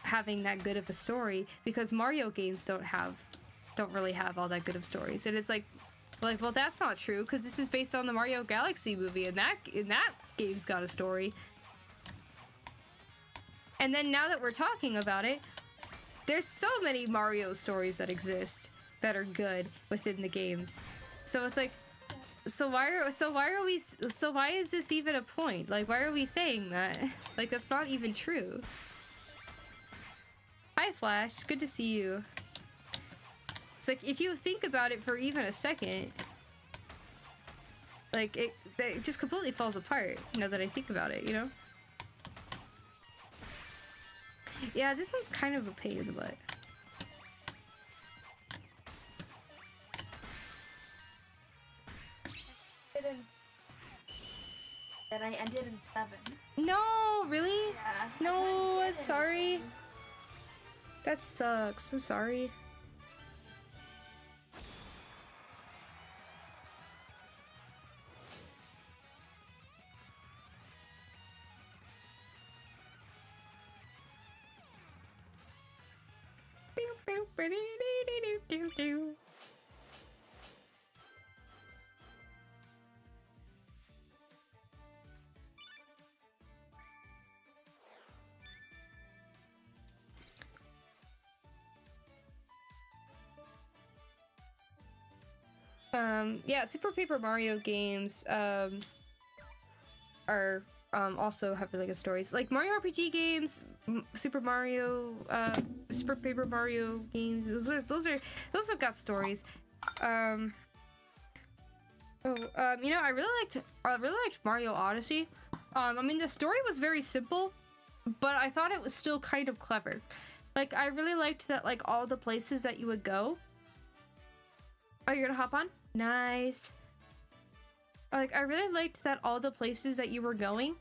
[SPEAKER 1] that good of a story because Mario games don't really have all that good of stories. And it's like, well, that's not true because this is based on the Mario Galaxy movie, and that game's got a story. And then now that we're talking about it, there's so many Mario stories that exist that are good within the games. So it's like, why is this even a point? Like, why are we saying that? Like, that's not even true. Hi, Flash. Good to see you. It's like, if you think about it for even a second, Like, it just completely falls apart, now that I think about it, you know? Yeah, this one's kind of a pain in the butt.
[SPEAKER 3] Then I ended in 7.
[SPEAKER 1] No, really?
[SPEAKER 3] Yeah.
[SPEAKER 1] No, I'm sorry. That sucks. I'm sorry. Yeah, Super Paper Mario games are also have really good stories. Like Mario RPG games, Super Paper Mario games. Those have got stories. You know, I really liked Mario Odyssey. I mean, the story was very simple, but I thought it was still kind of clever. Like, I really liked that, like, all the places that you would go. Oh, you're gonna hop on? Nice. Like, I really liked that all the places that you were going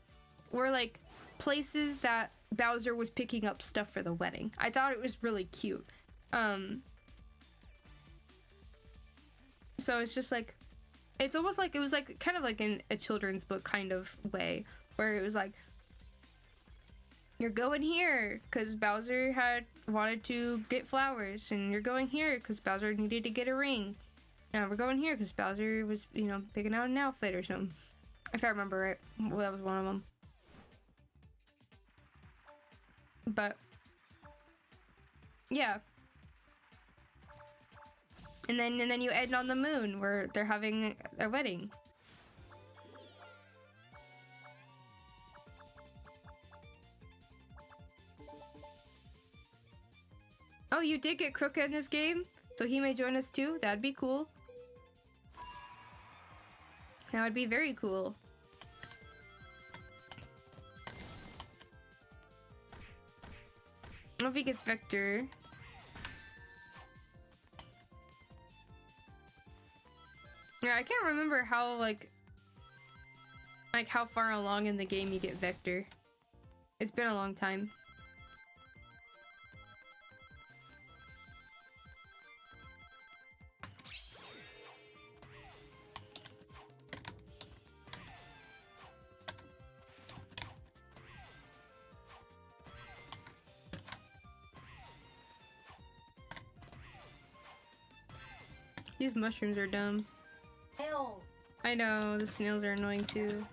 [SPEAKER 1] were, like, places that Bowser was picking up stuff for the wedding. I thought it was really cute. So it's just, like, it's almost like, it was, like, kind of like in a children's book kind of way, where it was, like, you're going here because Bowser wanted to get flowers, and you're going here because Bowser needed to get a ring. Now we're going here because Bowser was, you know, picking out an outfit or something. If I remember right. Well, that was one of them. But, yeah. And then you end on the moon where they're having a wedding. Oh, you did get Crooked in this game? So he may join us too? That'd be cool. That would be very cool. I hope he gets Vector. Yeah, I can't remember how, like how far along in the game you get Vector. It's been a long time. These mushrooms are dumb.
[SPEAKER 3] Ew.
[SPEAKER 1] I know, the snails are annoying too.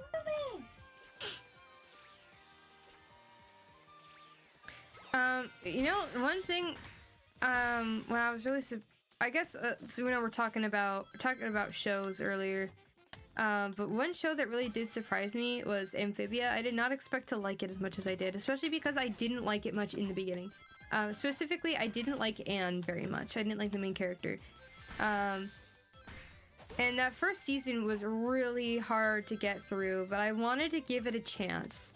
[SPEAKER 1] You know, one thing, when I was really, I guess, so, you know, we're talking about shows earlier, but one show that really did surprise me was Amphibia. I did not expect to like it as much as I did, especially because I didn't like it much in the beginning. Specifically, I didn't like Anne very much. I didn't like the main character. And that first season was really hard to get through, but I wanted to give it a chance.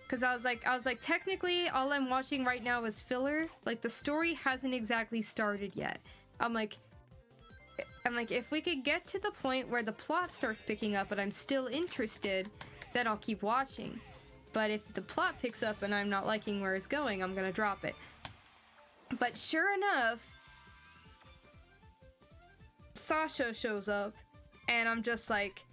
[SPEAKER 1] Cause I was like, technically all I'm watching right now is filler. Like, the story hasn't exactly started yet. I'm like, if we could get to the point where the plot starts picking up and I'm still interested, then I'll keep watching. But if the plot picks up and I'm not liking where it's going, I'm gonna drop it. But sure enough, Sasha shows up, and I'm just like,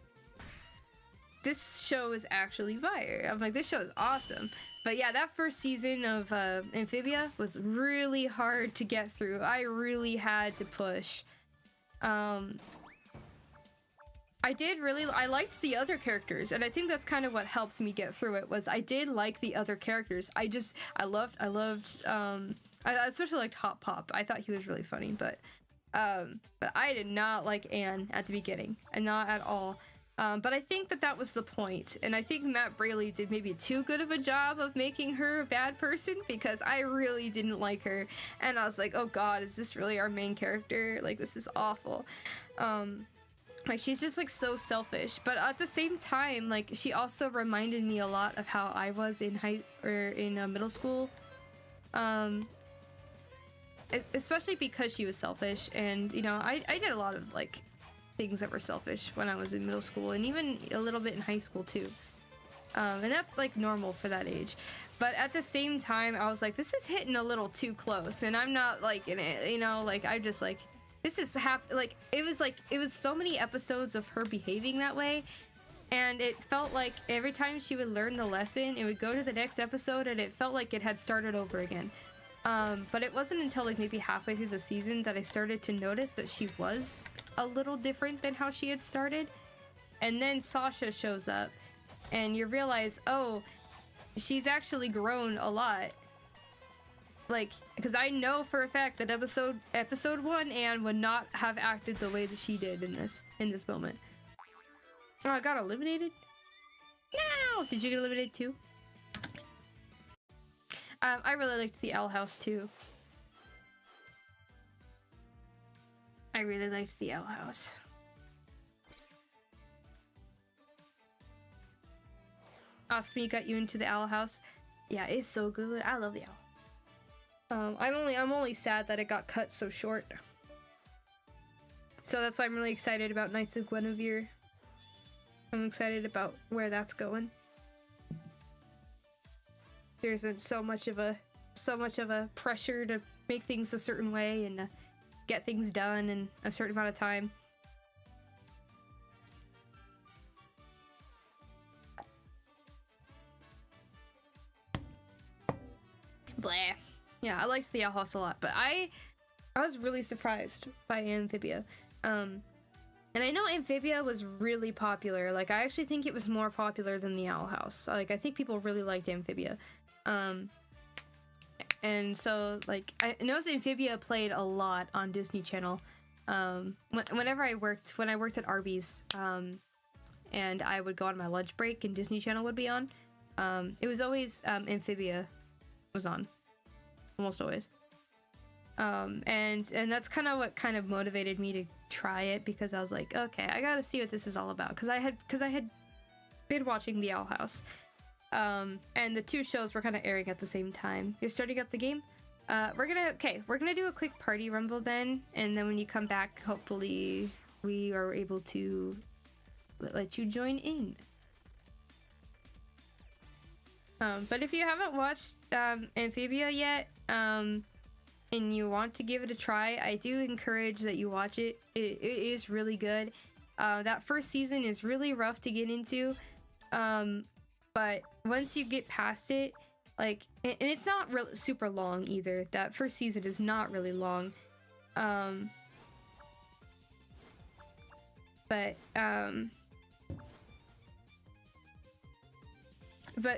[SPEAKER 1] this show is actually fire. I'm like, this show is awesome. But yeah, that first season of Amphibia was really hard to get through. I really had to push. I liked the other characters, and I think that's kind of what helped me get through it, was I did like the other characters. I loved, I especially liked Hot Pop. I thought he was really funny, but I did not like Anne at the beginning, and not at all. But I think that was the point, and I think Matt Braley did maybe too good of a job of making her a bad person, because I really didn't like her, and I was like, oh god, is this really our main character? Like, this is awful. Like, she's just like so selfish, but at the same time, like, she also reminded me a lot of how I was in middle school, especially because she was selfish. And you know, I did a lot of like things that were selfish when I was in middle school, and even a little bit in high school too, and that's like normal for that age. But at the same time, I was like, this is hitting a little too close, and I'm not like in it, you know, like I'm just like, this is like it was so many episodes of her behaving that way, and it felt like every time she would learn the lesson, it would go to the next episode, and it felt like it had started over again. But it wasn't until like maybe halfway through the season that I started to notice that she was a little different than how she had started. And then Sasha shows up, and you realize, oh, she's actually grown a lot. Like, because I know for a fact that episode 1 Anne would not have acted the way that she did in this moment. Oh, I got eliminated? No! Did you get eliminated too? I really liked the Owl House too. I really liked the Owl House. Osmi got you into the Owl House. Yeah, it's so good. I love the Owl. I'm only sad that it got cut so short. So that's why I'm really excited about Knights of Guinevere. I'm excited about where that's going. There isn't so much of a pressure to make things a certain way and get things done in a certain amount of time. Blah. Yeah, I liked the Owl House a lot, but I was really surprised by Amphibia. And I know Amphibia was really popular. Like, I actually think it was more popular than the Owl House. Like, I think people really liked Amphibia. And so, like, I noticed Amphibia played a lot on Disney Channel. Whenever I worked at Arby's, and I would go on my lunch break and Disney Channel would be on, it was always Amphibia was on. Almost always. And that's kind of what kind of motivated me to try it, because I was like, okay, I gotta see what this is all about, because I had been watching the Owl House, and the two shows were kind of airing at the same time. You're starting up the game. We're gonna do a quick party rumble then, and then when you come back, hopefully we are able to let you join in. But if you haven't watched Amphibia yet, and you want to give it a try, I do encourage that you watch it. It is really good. That first season is really rough to get into, but once you get past it, like, and it's not really super long either. That first season is not really long. But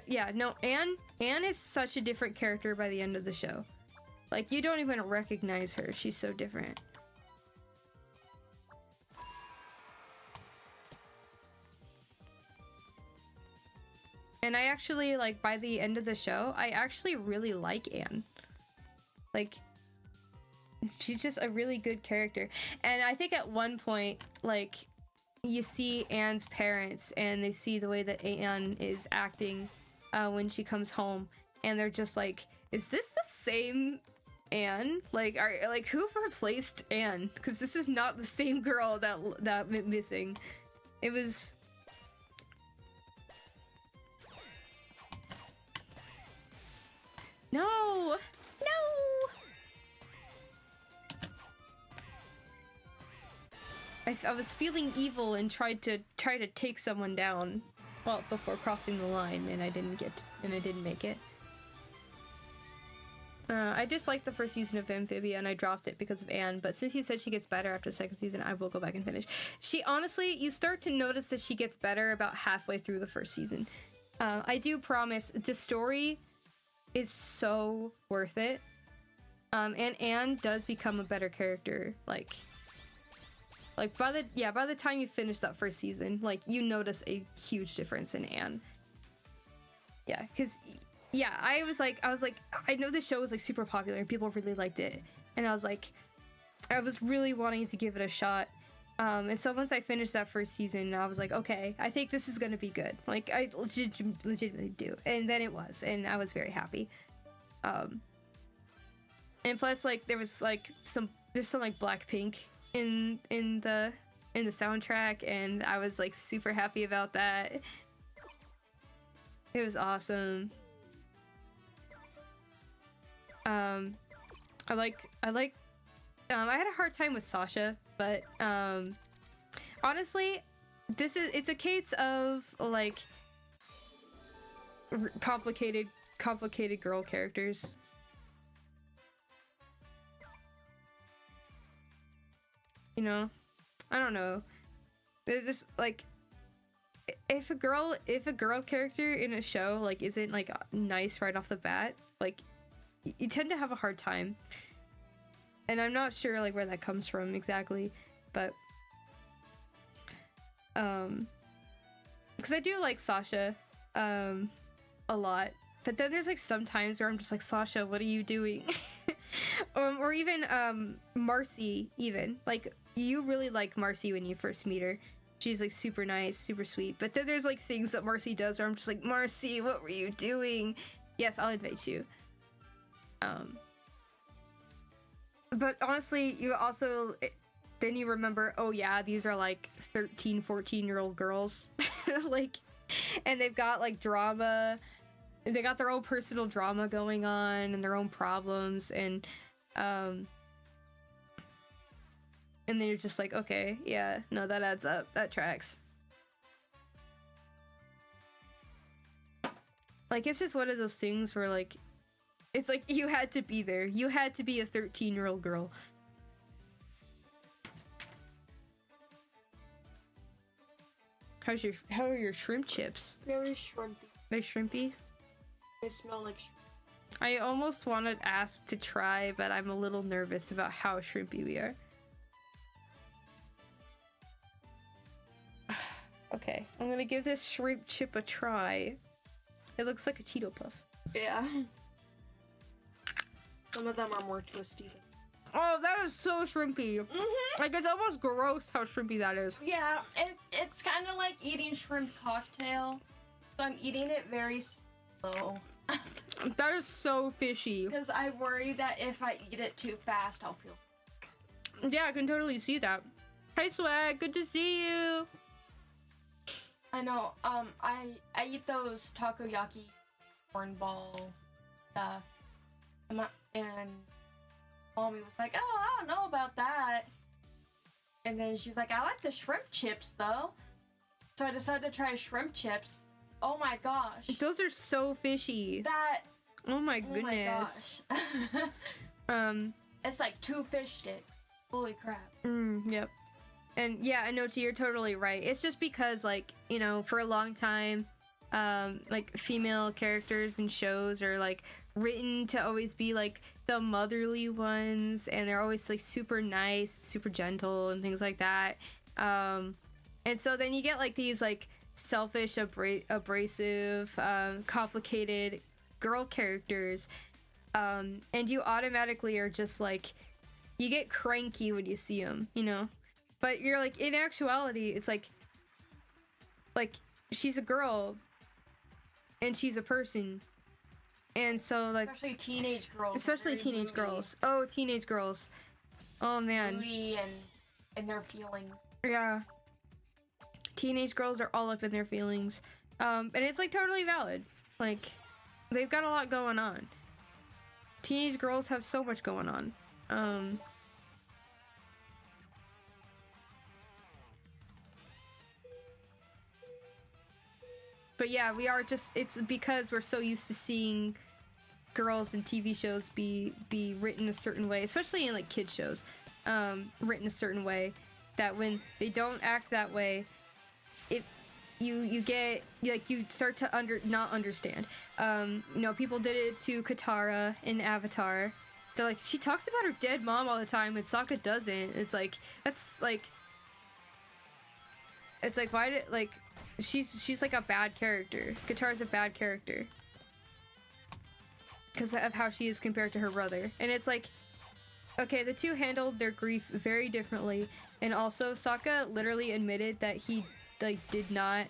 [SPEAKER 1] yeah, no, Anne is such a different character by the end of the show. Like, you don't even recognize her. She's so different. And I actually, like, by the end of the show, I actually really like Anne. Like, she's just a really good character. And I think at one point, like, you see Anne's parents, and they see the way that Anne is acting when she comes home, and they're just like, is this the same Anne? Like, who replaced Anne? Because this is not the same girl that went missing. It was... No! No! I was feeling evil and tried to take someone down, well, before crossing the line, and I didn't make it. I disliked the first season of Amphibia, and I dropped it because of Anne, but since you said she gets better after the second season, I will go back and finish. She, honestly, you start to notice that she gets better about halfway through the first season. I do promise, the story is so worth it. And Anne does become a better character, like by the time you finish that first season, like, you notice a huge difference in Anne. Yeah, because yeah, I was like, I know this show was like super popular and people really liked it, and I was really wanting to give it a shot, And so once I finished that first season, I was like, okay, I think this is gonna be good. Like, I legitimately do. And then it was, and I was very happy. And plus, like, there's some like Blackpink in the soundtrack, and I was like super happy about that. It was awesome. I had a hard time with Sasha, but honestly, it's a case of like complicated girl characters. You know, I don't know. There's just like if a girl character in a show like isn't like nice right off the bat, like you tend to have a hard time. And I'm not sure like where that comes from exactly, but because I do like Sasha a lot, but then there's like some times where I'm just like, Sasha, what are you doing? Or even Marcy, even like you really like Marcy when you first meet her. She's like super nice, super sweet, but then there's like things that Marcy does where I'm just like, Marcy, what were you doing? Yes, I'll invite you. But honestly, you also then you remember, oh yeah, these are like 13, 14-year-old girls. Like, and they've got like drama. They got their own personal drama going on and their own problems, and then you're just like, okay, yeah, no, that adds up. That tracks. Like, it's just one of those things where like it's like you had to be there. You had to be a 13-year-old girl. How are your shrimp chips?
[SPEAKER 2] Very shrimpy.
[SPEAKER 1] They're shrimpy?
[SPEAKER 2] They smell like shrimp.
[SPEAKER 1] I almost wanted to ask to try, but I'm a little nervous about how shrimpy we are. Okay, I'm gonna give this shrimp chip a try. It looks like a Cheeto Puff.
[SPEAKER 2] Yeah. Some of them are more twisty.
[SPEAKER 1] Oh, that is so shrimpy. Mm-hmm. Like, it's almost gross how shrimpy that is.
[SPEAKER 3] Yeah, it's kind of like eating shrimp cocktail. So I'm eating it very slow.
[SPEAKER 1] That is so fishy.
[SPEAKER 3] Because I worry that if I eat it too fast, I'll feel sick.
[SPEAKER 1] Yeah, I can totally see that. Hi, Swag. Good to see you.
[SPEAKER 3] I know. I eat those takoyaki corn ball stuff. And Mommy was like, oh, I don't know about that. And then she's like, I like the shrimp chips, though. So I decided to try shrimp chips. Oh my gosh.
[SPEAKER 1] Those are so fishy. Oh my goodness.
[SPEAKER 3] Oh my gosh. It's like 2 fish sticks. Holy crap.
[SPEAKER 1] Yep. And yeah, I know, you're totally right. It's just because, like, you know, for a long time, like, female characters in shows are, like, written to always be, like, the motherly ones, and they're always, like, super nice, super gentle, and things like that. And so then you get, like, these, like, selfish, abrasive, complicated girl characters, and you automatically are just, like, you get cranky when you see them, you know? But you're like, in actuality, it's like she's a girl and she's a person. And so, like,
[SPEAKER 3] especially teenage girls.
[SPEAKER 1] Especially teenage girls. Oh, teenage girls. Oh, man.
[SPEAKER 3] Moody and their feelings.
[SPEAKER 1] Yeah. Teenage girls are all up in their feelings. And it's, like, totally valid. Like, they've got a lot going on. Teenage girls have so much going on. But yeah, we are just, it's because we're so used to seeing girls in TV shows be written a certain way, especially in like kid shows, written a certain way, that when they don't act that way, you get, like, you start to not understand. You know, people did it to Katara in Avatar. They're like, she talks about her dead mom all the time and Sokka doesn't. It's like, that's like, it's like, why did, like, she's like a bad character. Katara's a bad character because of how she is compared to her brother. And it's like, okay, the two handled their grief very differently, and also Sokka literally admitted that he like did not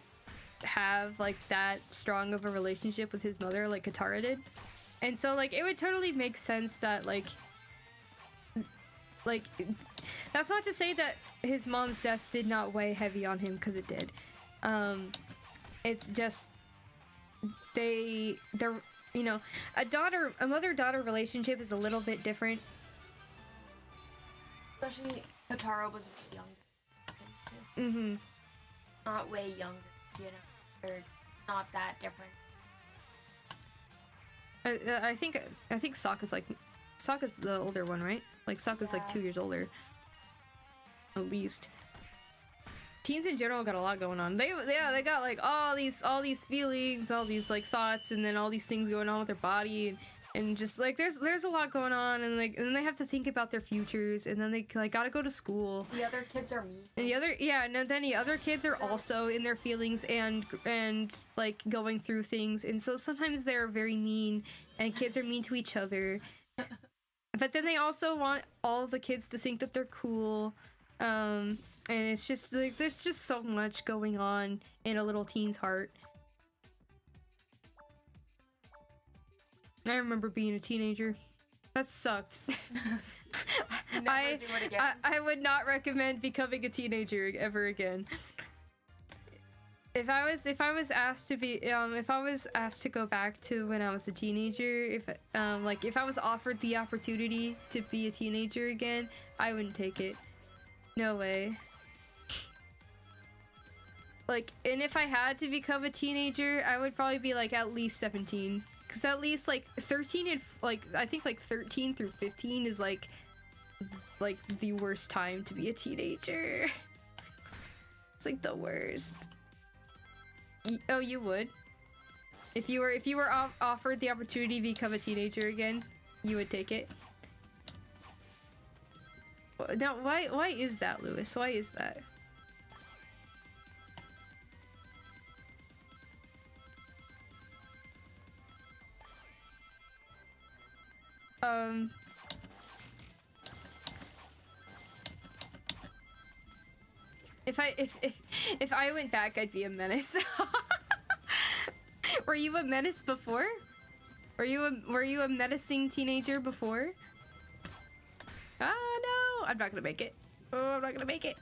[SPEAKER 1] have like that strong of a relationship with his mother like Katara did, and so like it would totally make sense that like that's not to say that his mom's death did not weigh heavy on him, because it did. It's just they're you know, a mother-daughter relationship is a little bit different.
[SPEAKER 3] Especially Katara was way younger.
[SPEAKER 1] Mm-hmm.
[SPEAKER 3] Not way younger, you know. They're not that different.
[SPEAKER 1] I think Sokka's the older one, right? Like Sokka's like 2 years older, at least. Teens in general got a lot going on. They got like all these feelings, all these like thoughts, and then all these things going on with their body, and just like there's a lot going on, and like and then they have to think about their futures, and then they like gotta go to school.
[SPEAKER 3] The other kids are mean.
[SPEAKER 1] And then the other kids are also in their feelings and like going through things, and so sometimes they're very mean, and kids are mean to each other. But then they also want all the kids to think that they're cool. And it's just like there's just so much going on in a little teen's heart. I remember being a teenager. That sucked.
[SPEAKER 3] Never do it again.
[SPEAKER 1] I would not recommend becoming a teenager ever again. If I was asked to go back to when I was a teenager, if I was offered the opportunity to be a teenager again, I wouldn't take it. No way. Like, and if I had to become a teenager, I would probably be like at least 17. Cause at least like 13 and I think like 13 through 15 is like the worst time to be a teenager. It's like the worst. Oh, you would? If you were offered the opportunity to become a teenager again, you would take it? Now, why is that, Lewis? Why is that? If I went back, I'd be a menace. Were you a menace before? Were you a menacing teenager before? Ah, no! I'm not gonna make it. Oh, I'm not gonna make it.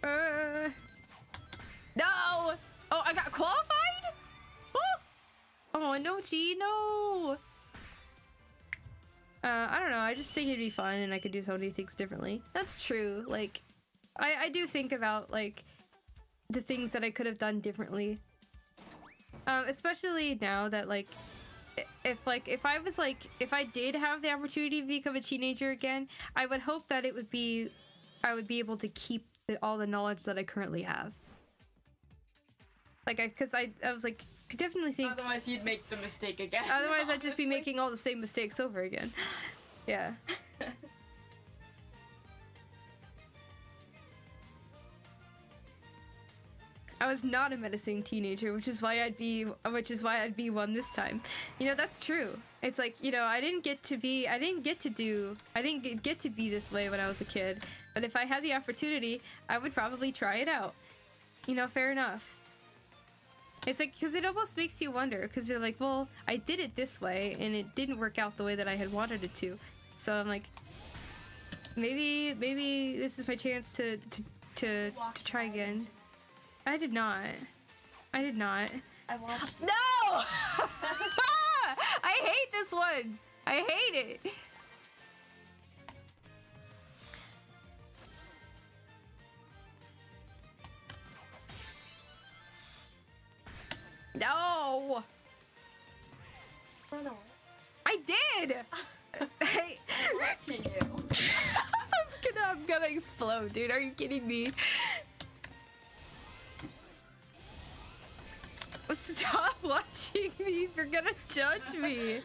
[SPEAKER 1] No! Oh, I got qualified? Oh, no, G, no! I don't know, I just think it'd be fun and I could do so many things differently. That's true, like, I do think about, like, the things that I could have done differently. Especially now that, like, if I did have the opportunity to become a teenager again, I would hope that I would be able to keep all the knowledge that I currently have. Like, I was like, I definitely think...
[SPEAKER 3] Otherwise you'd make the mistake again.
[SPEAKER 1] Otherwise I'd just be making all the same mistakes over again. Yeah. I was not a menacing teenager, which is why I'd be one this time. You know, that's true. It's like, you know, I didn't get to be this way when I was a kid. But if I had the opportunity, I would probably try it out. You know, fair enough. It's like, because it almost makes you wonder, because you're like, well, I did it this way, and it didn't work out the way that I had wanted it to. So I'm like, maybe this is my chance to try again. I did not. I
[SPEAKER 3] watched it.
[SPEAKER 1] No! I hate this one. I hate it. No!
[SPEAKER 3] Run away.
[SPEAKER 1] I did!
[SPEAKER 3] I'm watching you.
[SPEAKER 1] I'm gonna explode, dude. Are you kidding me? Stop watching me. You're gonna judge me.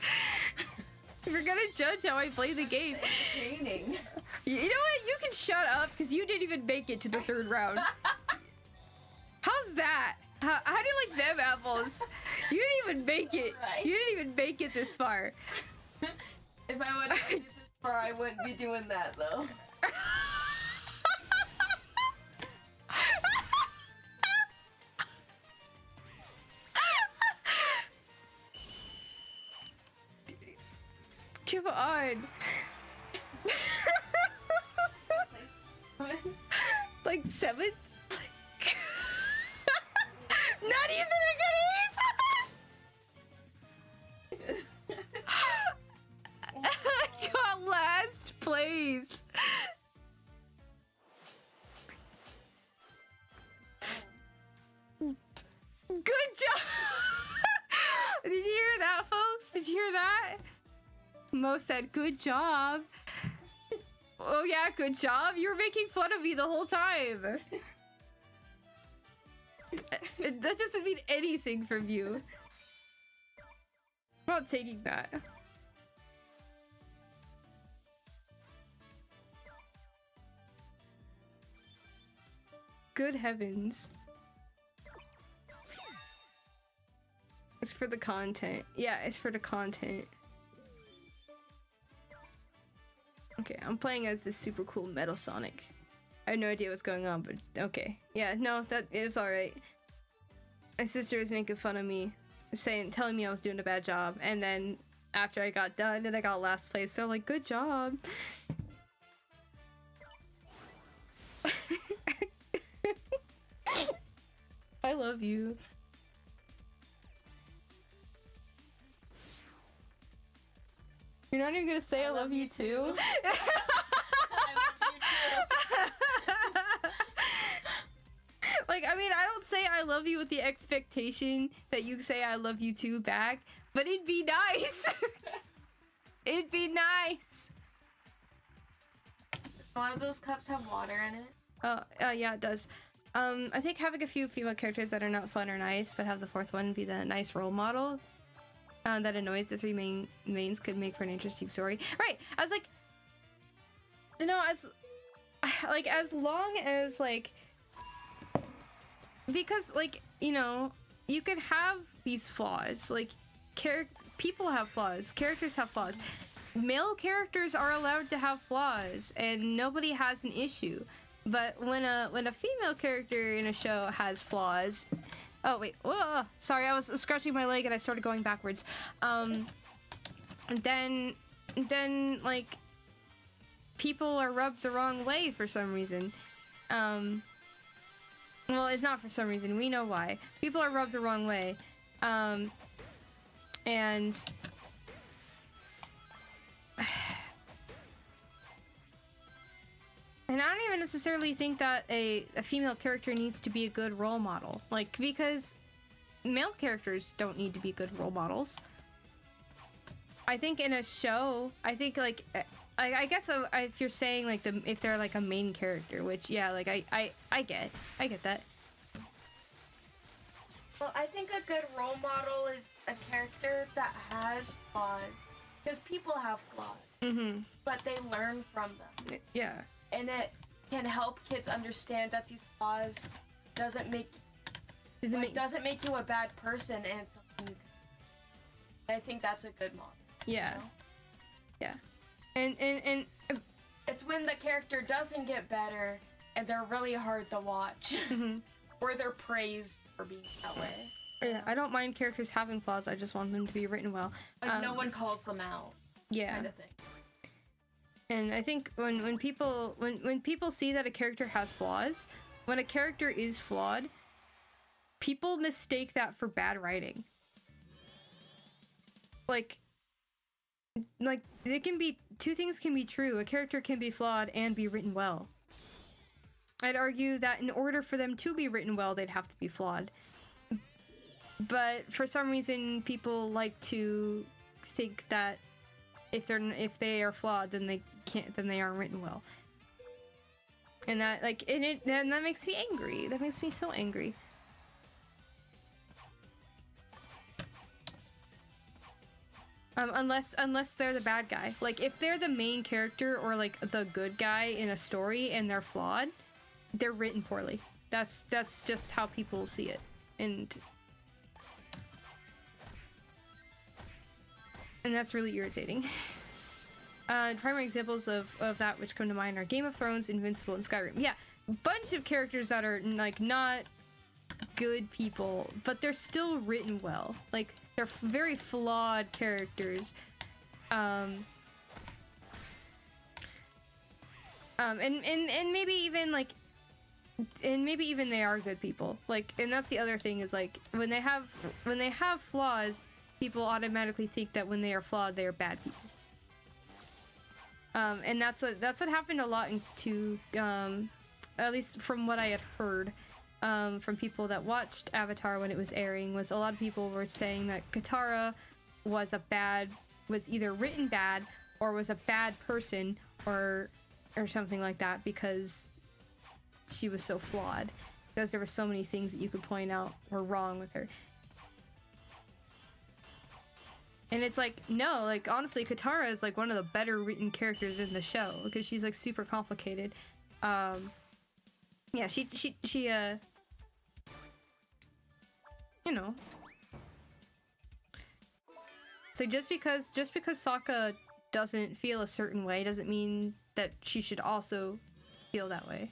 [SPEAKER 1] You're gonna judge how I play the game.
[SPEAKER 3] Entertaining.
[SPEAKER 1] You know what? You can shut up, because you didn't even make it to the third round. How's that? How do you like them apples? You didn't even make it.
[SPEAKER 3] Right.
[SPEAKER 1] You didn't even make it this far.
[SPEAKER 3] If I would have Or I wouldn't be doing that though.
[SPEAKER 1] Come on. Like 7? Not even a good aim. I got last place. Good job. Did you hear that, folks? Did you hear that? Mo said, good job. Oh yeah, good job. You were making fun of me the whole time. That doesn't mean anything from you. I'm not taking that. Good heavens. It's for the content. Yeah, it's for the content. Okay, I'm playing as this super cool Metal Sonic. I have no idea what's going on, but okay. Yeah, no, that is alright. My sister was making fun of me, telling me I was doing a bad job, and then after I got done and I got last place, they're like, good job. I love you. You're not even gonna say I love you too?
[SPEAKER 3] I love you too.
[SPEAKER 1] Like, I mean, I don't say I love you with the expectation that you say I love you too back, but it'd be nice. It'd be nice.
[SPEAKER 3] One of those cups have water in it.
[SPEAKER 1] Yeah, it does. I think having a few female characters that are not fun or nice, but have the fourth one be the nice role model that annoys the three mains could make for an interesting story. Right, I was like, you know, as long as, like, because, like, you know, you could have these flaws, like, people have flaws, characters have flaws. Male characters are allowed to have flaws, and nobody has an issue. But when a female character in a show has flaws, oh wait, whoa, sorry, I was scratching my leg and I started going backwards. Then like people are rubbed the wrong way for some reason. Well, it's not for some reason. We know why. People are rubbed the wrong way, and I don't even necessarily think that a female character needs to be a good role model. Like, because male characters don't need to be good role models. I think in a show, I think, like, I guess if you're saying, like, if they're, like, a main character, which, yeah, like, I get that.
[SPEAKER 3] Well, I think a good role model is a character that has flaws. Because people have flaws. But they learn from them.
[SPEAKER 1] Yeah.
[SPEAKER 3] And it can help kids understand that these flaws doesn't make you a bad person and something. I think that's a good model.
[SPEAKER 1] Yeah.
[SPEAKER 3] You know?
[SPEAKER 1] Yeah. And
[SPEAKER 3] it's when the character doesn't get better and they're really hard to watch. Or they're praised for being that way.
[SPEAKER 1] Yeah, I don't mind characters having flaws, I just want them to be written well.
[SPEAKER 3] Like, no one calls them out.
[SPEAKER 1] Yeah.
[SPEAKER 3] Kind of thing.
[SPEAKER 1] And I think when people see that a character has flaws, when a character is flawed, people mistake that for bad writing. Like it can be, two things can be true. A character can be flawed and be written well. I'd argue that in order for them to be written well, they'd have to be flawed. But for some reason, people like to think that if they are flawed, then they aren't written well. And that, like, and that makes me angry. That makes me so angry. Unless they're the bad guy. Like, if they're the main character or, like, the good guy in a story and they're flawed, they're written poorly. That's just how people see it. And that's really irritating. Primary examples of that which come to mind are Game of Thrones, Invincible, and Skyrim. Yeah, bunch of characters that are like not good people, but they're still written well. Like they're very flawed characters. And maybe even like, and maybe even they are good people. Like, and that's the other thing is like when they have flaws, people automatically think that when they are flawed, they are bad people. And that's what happened a lot to at least from what I had heard from people that watched Avatar when it was airing, was a lot of people were saying that Katara was either written bad or was a bad person or something like that because she was so flawed, because there were so many things that you could point out were wrong with her. And it's like, no, like honestly, Katara is like one of the better written characters in the show because she's like super complicated. Yeah, she you know. So just because Sokka doesn't feel a certain way doesn't mean that she should also feel that way.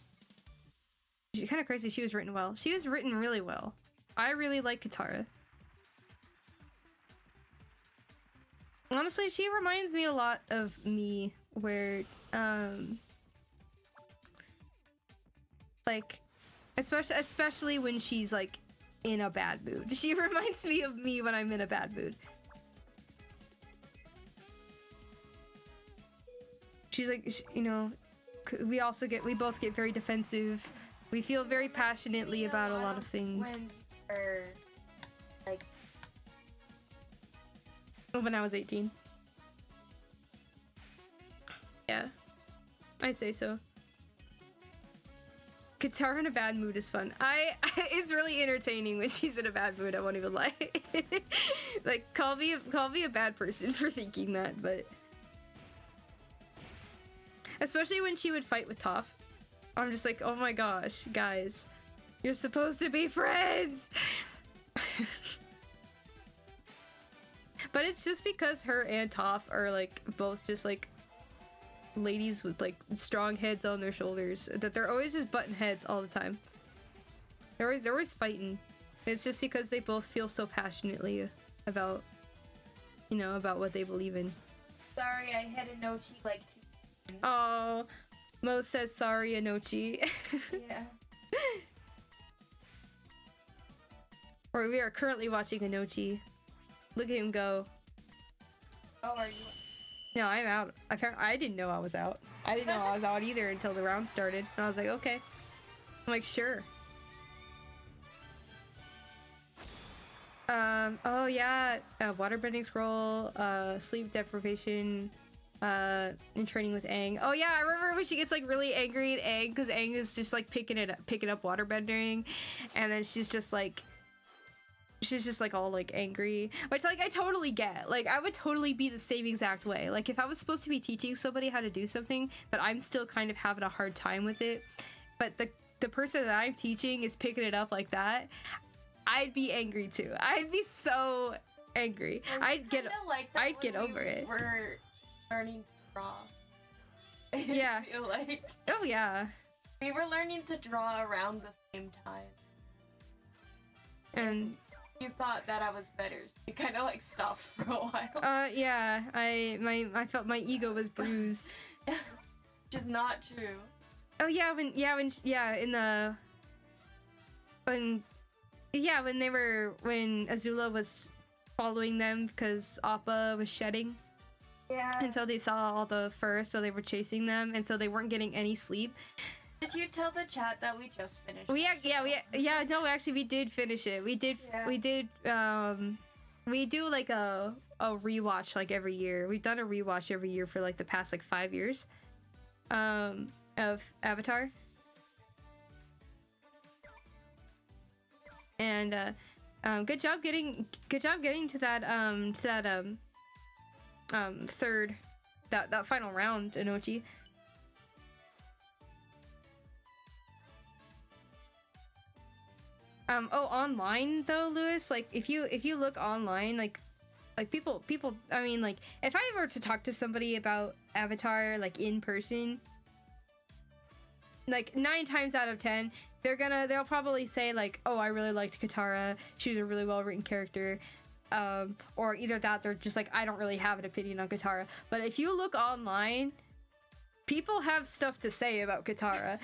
[SPEAKER 1] She's kind of crazy. She was written well. She was written really well. I really like Katara. Honestly, she reminds me a lot of me, where, like, especially when she's, like, in a bad mood. She reminds me of me when I'm in a bad mood. She's like, you know, we both get very defensive. We feel very passionately about a lot of things. When I was 18. Yeah. I'd say so. Katara in a bad mood is fun. It's really entertaining when she's in a bad mood, I won't even lie. Like, call me a bad person for thinking that, but... Especially when she would fight with Toph. I'm just like, oh my gosh, guys. You're supposed to be friends! But it's just because her and Toph are like both just like ladies with like strong heads on their shoulders that they're always just butting heads all the time. They're always fighting. It's just because they both feel so passionately about, you know, about what they believe in.
[SPEAKER 3] Sorry, I had a Nochi like 2 times.
[SPEAKER 1] Oh, Mo says sorry, Anochi.
[SPEAKER 3] Yeah.
[SPEAKER 1] Or we are currently watching Anochi. Look at him go.
[SPEAKER 3] Oh, are you?
[SPEAKER 1] No, I'm out. I didn't know I was out. I didn't know I was out either until the round started. And I was like, okay. I'm like, sure. Oh yeah, waterbending scroll, sleep deprivation, in training with Aang. Oh yeah, I remember when she gets like really angry at Aang because Aang is just like picking up waterbending, and then she's just like all like angry, which like I totally get. Like I would totally be the same exact way. Like if I was supposed to be teaching somebody how to do something, but I'm still kind of having a hard time with it, but the person that I'm teaching is picking it up like that, I'd be angry too. I'd be so angry. I'd get over it.
[SPEAKER 3] We're learning to draw.
[SPEAKER 1] Yeah.
[SPEAKER 3] I feel like.
[SPEAKER 1] Oh yeah.
[SPEAKER 3] We were learning to draw around the same time.
[SPEAKER 1] And
[SPEAKER 3] you thought that I was better, so you kind of like stopped for a while.
[SPEAKER 1] Yeah. I felt my ego was bruised.
[SPEAKER 3] Which is not true.
[SPEAKER 1] Oh yeah, when Azula was following them because Appa was shedding.
[SPEAKER 3] Yeah.
[SPEAKER 1] And so they saw all the fur, so they were chasing them, and so they weren't getting any sleep.
[SPEAKER 3] Did you tell the chat that we just finished?
[SPEAKER 1] No, actually we did finish it. We do like a rewatch like every year. We've done a rewatch every year for like the past like 5 years of Avatar. And good job getting to that third that final round, Inochi. Online though, Lewis, like if you look online, like Like people. I mean, like if I were to talk to somebody about Avatar, like in person, like 9 times out of 10, they'll probably say like, oh, I really liked Katara. She was a really well written character. Or either that, they're just like, I don't really have an opinion on Katara. But if you look online, people have stuff to say about Katara.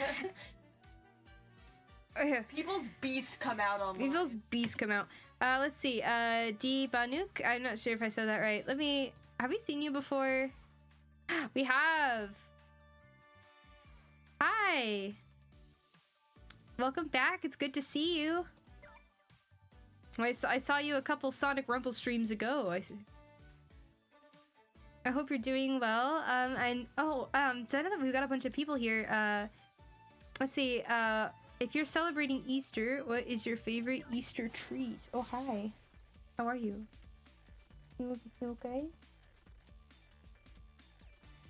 [SPEAKER 3] People's beasts come out online.
[SPEAKER 1] People's beasts come out. Let's see. D Banuk. I'm not sure if I said that right. Have we seen you before? We have. Hi. Welcome back. It's good to see you. I saw you a couple Sonic Rumble streams ago. I hope you're doing well. So we've got a bunch of people here. Let's see. If you're celebrating Easter, what is your favorite Easter treat? Oh, hi. How are you? You okay?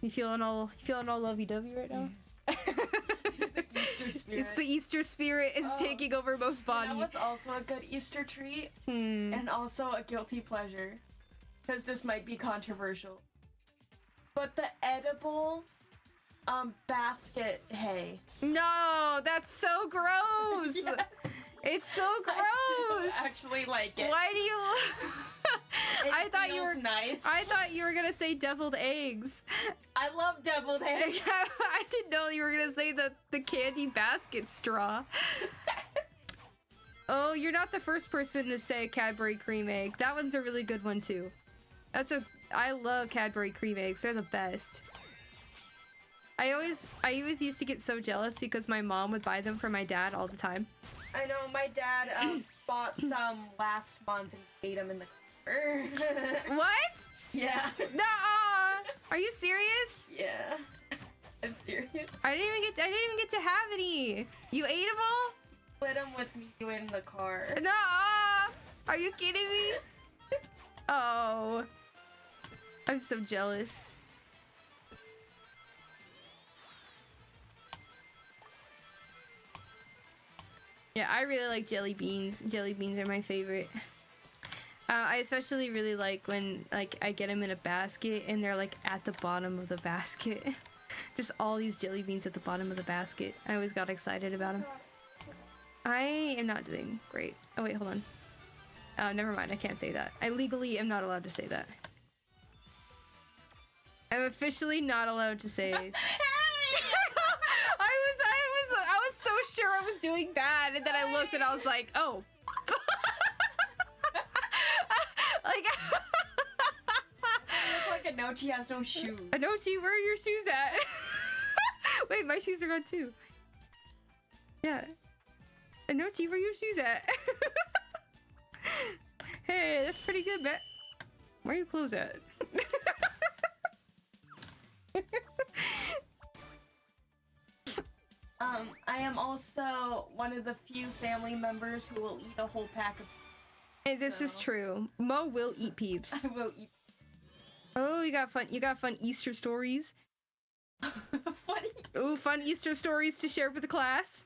[SPEAKER 1] You feeling all lovey-dovey right now? It's the Easter spirit is taking over most bodies.
[SPEAKER 3] You know what's also a good Easter treat? And also a guilty pleasure. Because this might be controversial. But the edible basket hay.
[SPEAKER 1] No, that's so gross.
[SPEAKER 3] Yes.
[SPEAKER 1] It's so gross.
[SPEAKER 3] I do actually like it.
[SPEAKER 1] Why do you? I thought you were
[SPEAKER 3] nice.
[SPEAKER 1] I thought you were gonna say deviled eggs.
[SPEAKER 3] I love deviled eggs.
[SPEAKER 1] I didn't know you were gonna say the candy basket straw. Oh, you're not the first person to say Cadbury cream egg. That one's a really good one too. I love Cadbury cream eggs. They're the best. I always used to get so jealous because my mom would buy them for my dad all the time.
[SPEAKER 3] I know, my dad bought some last month and ate them in the car.
[SPEAKER 1] What?
[SPEAKER 3] Yeah.
[SPEAKER 1] Nuh-uh. Are you serious?
[SPEAKER 3] Yeah. I'm serious.
[SPEAKER 1] I didn't even get to have any. You ate them all?
[SPEAKER 3] Split them with me in the car.
[SPEAKER 1] Nuh-uh. Are you kidding me? Oh. I'm so jealous. Yeah, I really like jelly beans. Jelly beans are my favorite. I especially really like when I get them in a basket and they're like at the bottom of the basket. Just all these jelly beans at the bottom of the basket. I always got excited about them. I am not doing great. Oh wait, hold on. Oh, never mind. I can't say that. I legally am not allowed to say that. I'm officially not allowed to say. I was so sure I was doing bad, and then I looked and I was like, oh. Like,
[SPEAKER 3] you look like Anochi has no shoes.
[SPEAKER 1] Anochi, where are your shoes at? Wait, my shoes are gone too. Yeah. Anochi, where are your shoes at? Hey, that's pretty good, bet. Where are your clothes at?
[SPEAKER 3] I am also one of the few family members who will eat a whole pack of.
[SPEAKER 1] And this is true. Mo will eat peeps.
[SPEAKER 3] I will eat.
[SPEAKER 1] Oh, you got fun Easter stories.
[SPEAKER 3] Funny.
[SPEAKER 1] Ooh, fun Easter stories to share with the class.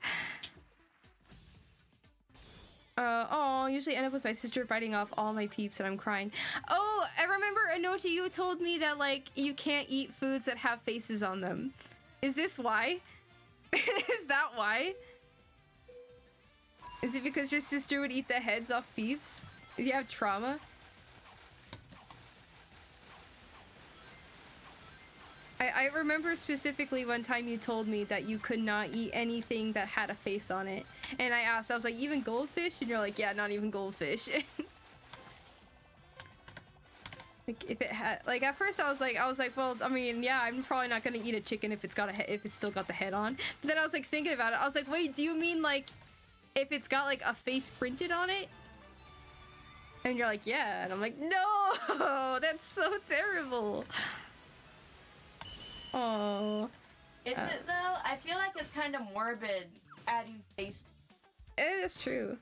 [SPEAKER 1] Usually end up with my sister biting off all my peeps and I'm crying. Oh, I remember, Anochi, you told me that, like, you can't eat foods that have faces on them. Is this why? Is that why? Is it because your sister would eat the heads off peeps? Do you have trauma? I remember specifically one time you told me that you could not eat anything that had a face on it. And I asked, I was like, even goldfish? And you're like, yeah, not even goldfish. Like, if it had, like, at first I was like, well, I mean, yeah, I'm probably not gonna eat a chicken if it's got if it's still got the head on. But then I was like thinking about it. I was like, wait, do you mean like if it's got like a face printed on it? And you're like, yeah. And I'm like, no, that's so terrible. Oh.
[SPEAKER 3] Is it though? I feel like it's kind of morbid adding face.
[SPEAKER 1] It's true.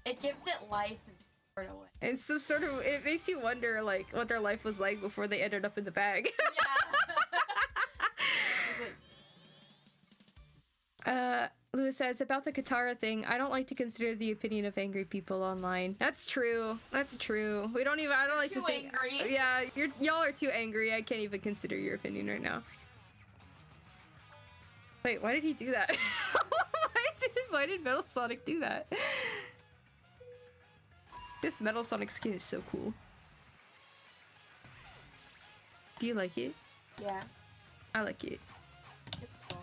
[SPEAKER 3] It gives it life in sort of way.
[SPEAKER 1] It's so sort of, it makes you wonder like what their life was like before they ended up in the bag.
[SPEAKER 3] Yeah.
[SPEAKER 1] Lewis says, about the Katara thing, I don't like to consider the opinion of angry people online. That's true. That's true. I don't like to think.
[SPEAKER 3] Angry.
[SPEAKER 1] Yeah, y'all are too angry. I can't even consider your opinion right now. Wait, why did he do that? Why did Metal Sonic do that? This Metal Sonic skin is so cool. Do you like it?
[SPEAKER 3] Yeah.
[SPEAKER 1] I like it.
[SPEAKER 3] It's cool.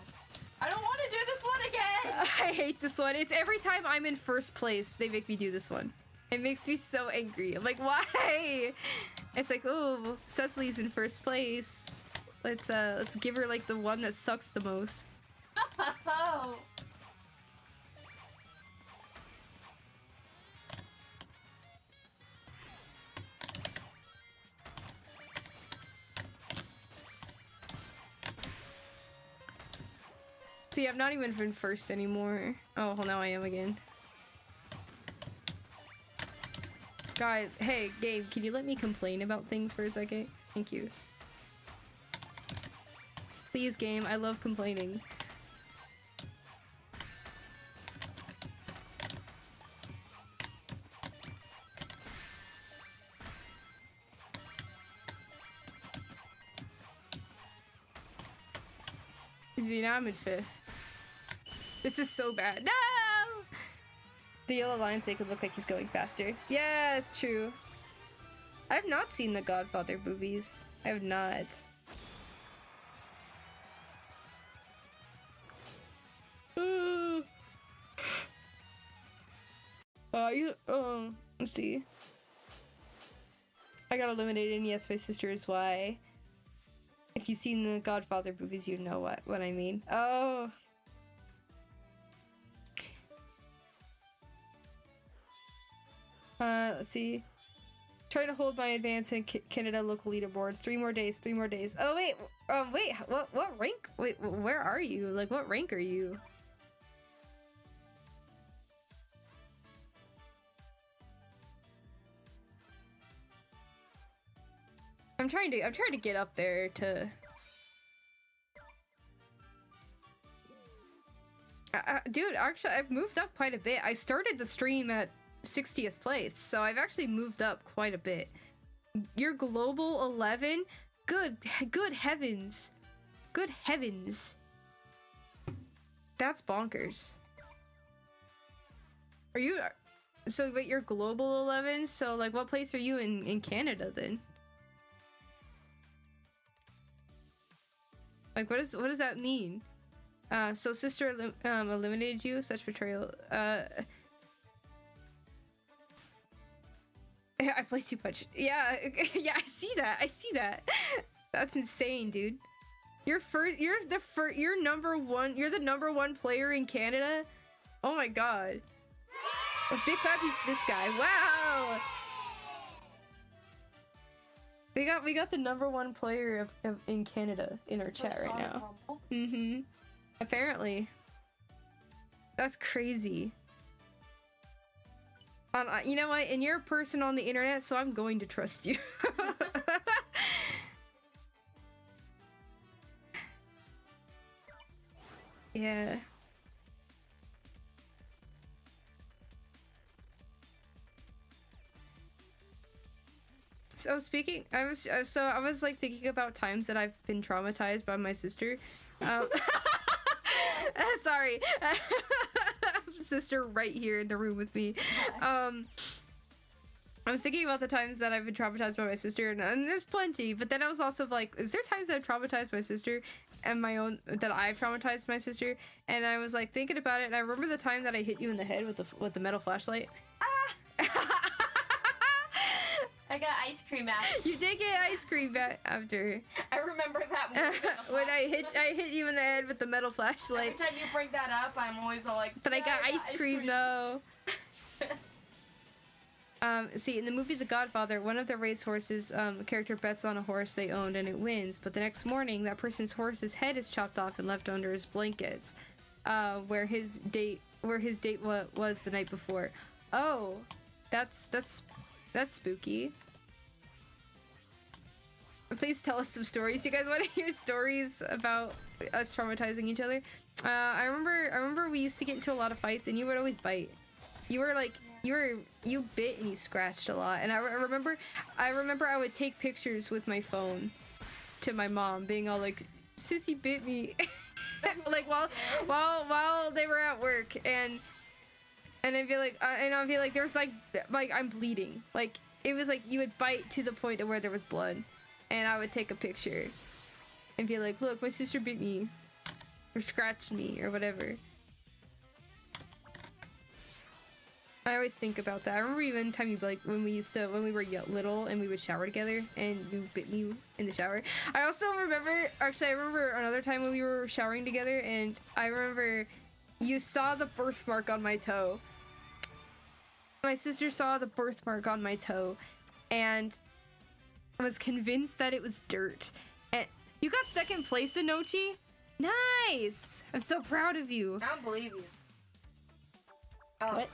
[SPEAKER 3] I don't want to do this one again!
[SPEAKER 1] I hate this one. It's every time I'm in first place, they make me do this one. It makes me so angry. I'm like, why? It's like, oh, Cecily's in first place. Let's give her like the one that sucks the most.
[SPEAKER 3] Oh.
[SPEAKER 1] See, I'm not even in first anymore. Oh, well, now I am again. Guys, hey, Gabe, can you let me complain about things for a second? Thank you. Please, game, I love complaining. See, now I'm in 5th. This is so bad. No! The yellow line so it could look like he's going faster. Yeah, it's true. I have not seen the Godfather movies. I have not. Let's see. I got eliminated, and yes, my sister is why. If you've seen the Godfather movies, you know what I mean. Oh. Let's see. Try to hold my advance in Canada local leaderboards. 3 more days, 3 more days. Oh, wait. Wait, what rank? Wait, where are you? Like, what rank are you? I'm trying to get up there to... dude, actually, I've moved up quite a bit. I started the stream at 60th place, so I've actually moved up quite a bit. You're global 11? Good heavens. Good heavens. That's bonkers. Are you... So, wait, you're global 11? So, like, what place are you in Canada, then? Like, what does that mean? So sister eliminated you? Such betrayal. I play too much. Yeah, yeah, I see that. That's insane, dude. You're number one. You're the number 1 player in Canada? Oh my god. A big clap, he's this guy. Wow! We got the number 1 player in Canada in our chat right now. Mm-hmm. Apparently. That's crazy. You know what? And you're a person on the internet, so I'm going to trust you. Yeah. So speaking, I was like thinking about times that I've been traumatized by my sister. Sorry, sister right here in the room with me. I was thinking about the times that I've been traumatized by my sister, and there's plenty. But then I was also like, is there times that I've traumatized my sister and my own that I've traumatized my sister? And I was like thinking about it, and I remember the time that I hit you in the head with the metal flashlight. Ah!
[SPEAKER 3] I got ice cream after.
[SPEAKER 1] You did get ice cream after.
[SPEAKER 3] I remember that moment.
[SPEAKER 1] When I hit you in the head with the metal flashlight.
[SPEAKER 3] Every time you bring that up, I'm always all like,
[SPEAKER 1] but yeah, I got ice cream though. See, in the movie The Godfather, one of the racehorses, a character bets on a horse they owned and it wins, but the next morning, that person's horse's head is chopped off and left under his blankets, where his date was the night before. Oh, that's spooky. please tell us some stories. You guys want to hear stories about us traumatizing each other? I remember we used to get into a lot of fights, and you would always bite. You were like, you bit and you scratched a lot. And I remember I would take pictures with my phone to my mom, being all like, "Sissy bit me," like while they were at work, and I'd be like, there's like I'm bleeding. Like it was like you would bite to the point of where there was blood, and I would take a picture and be like, "Look, my sister bit me, or scratched me, or whatever." I always think about that. I remember even time you like when we were little and we would shower together and you bit me in the shower. I also remember, actually I remember another time when we were showering together, and I remember you saw the birthmark on my toe. My sister saw the birthmark on my toe and was convinced that it was dirt. And you got second place, Inochi? Nice! I'm so proud of you.
[SPEAKER 3] I don't believe you.
[SPEAKER 1] Oh. What?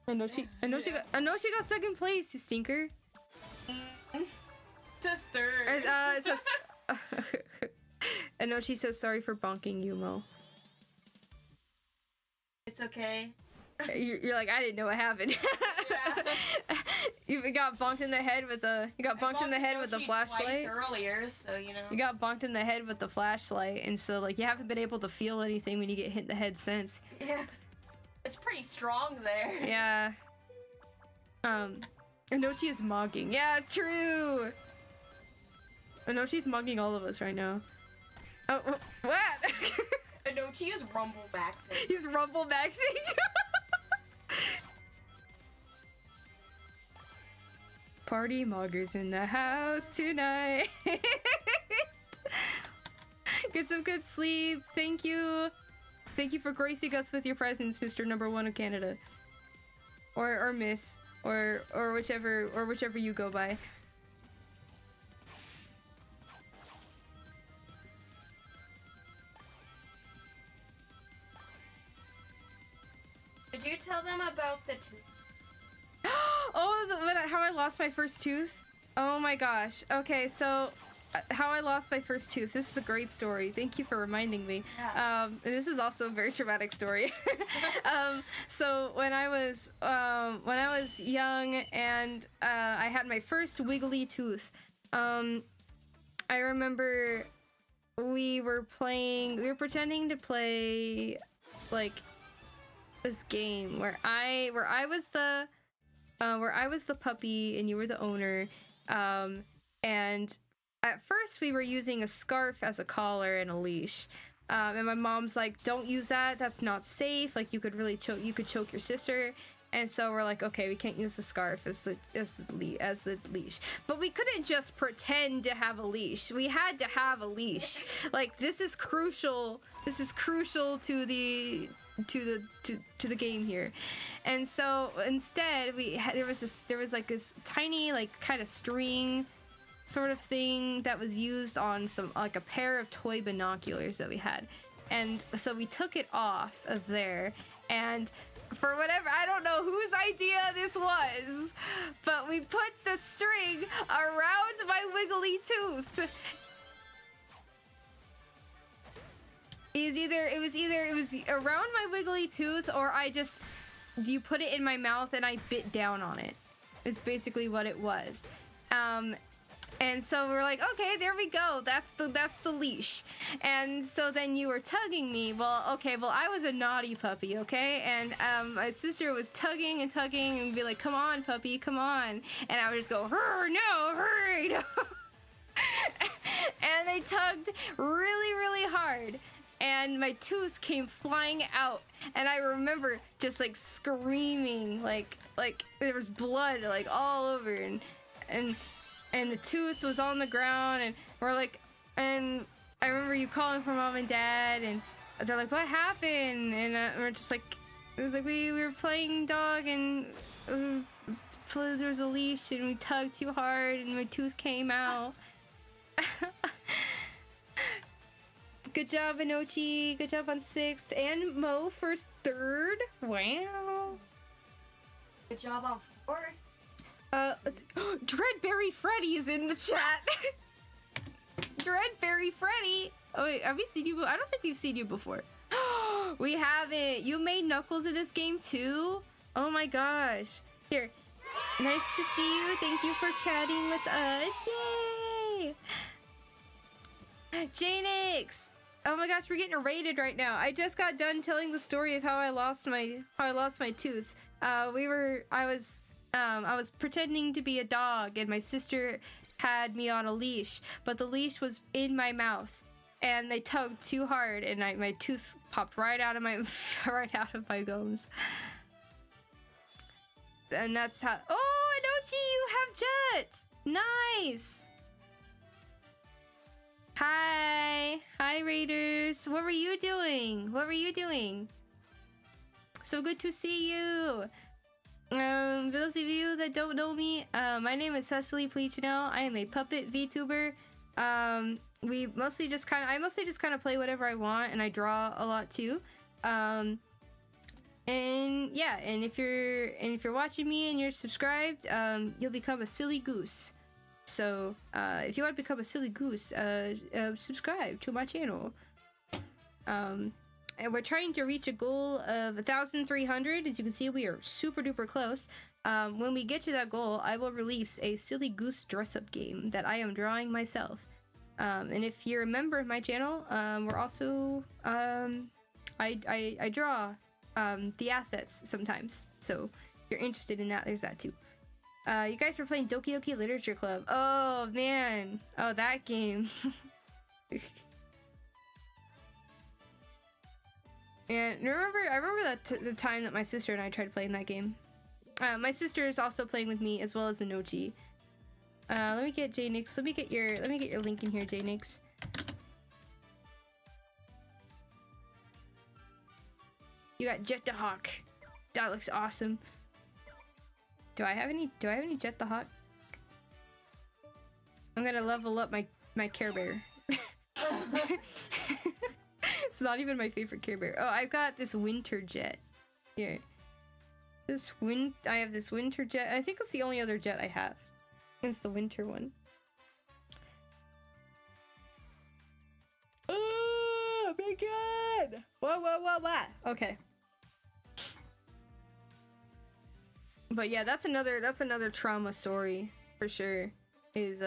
[SPEAKER 1] Inochi got second place, you stinker.
[SPEAKER 3] Just third.
[SPEAKER 1] It says, Inochi says sorry for bonking you, Mo.
[SPEAKER 3] It's okay.
[SPEAKER 1] You're like, I didn't know what happened. Yeah. You got bonked in the head with the flashlight
[SPEAKER 3] earlier, so you know.
[SPEAKER 1] You got bonked in the head with the flashlight, and so like you haven't been able to feel anything when you get hit in the head since.
[SPEAKER 3] Yeah. It's pretty strong there.
[SPEAKER 1] Yeah. Inochi is mugging. Yeah, true. Inochi's mugging all of us right now. Oh, what?
[SPEAKER 3] Inochi is rumble maxing.
[SPEAKER 1] He's rumble maxing. Party muggers in the house tonight. Get some good sleep. Thank you. Thank you for gracing us with your presence, Mr. Number 1 of Canada. Or Miss. Or whichever you go by.
[SPEAKER 3] Did you tell them about the tooth?
[SPEAKER 1] Oh, how I lost my first tooth? Oh my gosh. Okay, so how I lost my first tooth. This is a great story. Thank you for reminding me.
[SPEAKER 3] Yeah.
[SPEAKER 1] And this is also a very traumatic story. So when I was young and I had my first wiggly tooth, I remember we were pretending to play like this game where I was the puppy and you were the owner, and at first we were using a scarf as a collar and a leash, and my mom's like, "Don't use that, that's not safe, like you could choke your sister." And so we're like, okay, we can't use the scarf as the leash. But we couldn't just pretend to have a leash. We had to have a leash. Like this is crucial to the game here. And so instead there was like this tiny like kind of string sort of thing that was used on like a pair of toy binoculars that we had. And so we took it off of there, and for whatever, I don't know whose idea this was, but we put the string around my wiggly tooth. It was around my wiggly tooth, or you put it in my mouth and I bit down on it. It's basically what it was. And so we're like, okay, there we go. That's the leash. And so then you were tugging me. Well, I was a naughty puppy, okay? And my sister was tugging and be like, "Come on, puppy, come on." And I would just go, hurry, no. And they tugged really, really hard. And my tooth came flying out. And I remember just like screaming, like there was blood like all over, and the tooth was on the ground, and we're like, and I remember you calling for Mom and Dad, and they're like, "What happened?" And we're just like, it was like we were playing dog, and there was a leash, and we tugged too hard, and my tooth came out. Good job, Inochi. Good job on 6th, and Mo for 3rd. Wow.
[SPEAKER 3] Good job on 4th.
[SPEAKER 1] Let's see. Dreadberry Freddy is in the chat. Furry Freddy. Oh wait, have we seen you? I don't think we've seen you before. We haven't. You made Knuckles in this game too? Oh my gosh. Here. Nice to see you. Thank you for chatting with us. Yay! Janix! Oh my gosh, we're getting raided right now. I just got done telling the story of how I lost my tooth. I was pretending to be a dog, and my sister had me on a leash, but the leash was in my mouth, and they tugged too hard, and my tooth popped right out of my gums. And that's how. Oh, Anochi, you have Jet. Nice. Hi, Raiders. What were you doing? So good to see you. For those of you that don't know me, my name is Cecily Pleachino. I am a puppet VTuber. I mostly just kind of play whatever I want, and I draw a lot too. And yeah, and if you're watching me and you're subscribed, you'll become a silly goose. So if you want to become a silly goose, subscribe to my channel. And we're trying to reach a goal of 1,300. As you can see, we are super duper close. When we get to that goal, I will release a silly goose dress-up game that I am drawing myself. And if you're a member of my channel, we're also I draw the assets sometimes. So if you're interested in that, there's that too. You guys were playing Doki Doki Literature Club. Oh man, oh that game. And I remember that the time that my sister and I tried playing that game. My sister is also playing with me as well as Anochi. Let me get Janix. Let me get your link in here, Janix. You got Jet the Hawk. That looks awesome. Do I have any Jet the Hawk? I'm gonna level up my Care Bear. It's not even my favorite Care Bear. Oh, I've got this Winter Jet. Here. I have this Winter Jet. I think it's the only other jet I have. It's the winter one. Oh my god! Whoa. Okay. But yeah, that's another trauma story for sure. Is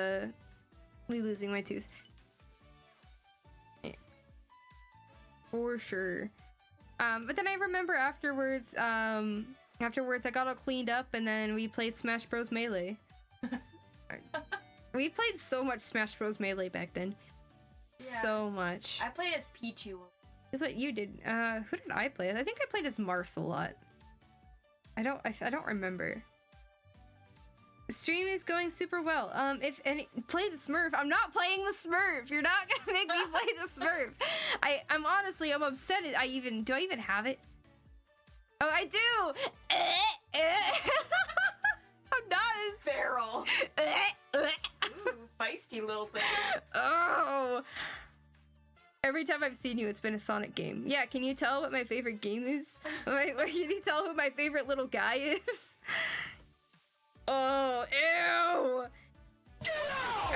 [SPEAKER 1] me losing my tooth. Yeah. For sure. But then I remember afterwards I got all cleaned up, and then we played Smash Bros. Melee. We played so much Smash Bros. Melee back then. Yeah. So much.
[SPEAKER 3] I played as Pichu.
[SPEAKER 1] That's what you did. Who did I play as? I think I played as Marth a lot. I don't remember. The stream is going super well. Play the Smurf. I'm not playing the Smurf. You're not gonna make me play the Smurf. I'm honestly upset. Do I even have it? Oh, I do. I'm not
[SPEAKER 3] feral. Ooh, feisty little thing.
[SPEAKER 1] Oh. Every time I've seen you, it's been a Sonic game. Yeah, can you tell what my favorite game is? Can you tell who my favorite little guy is? Oh, ew!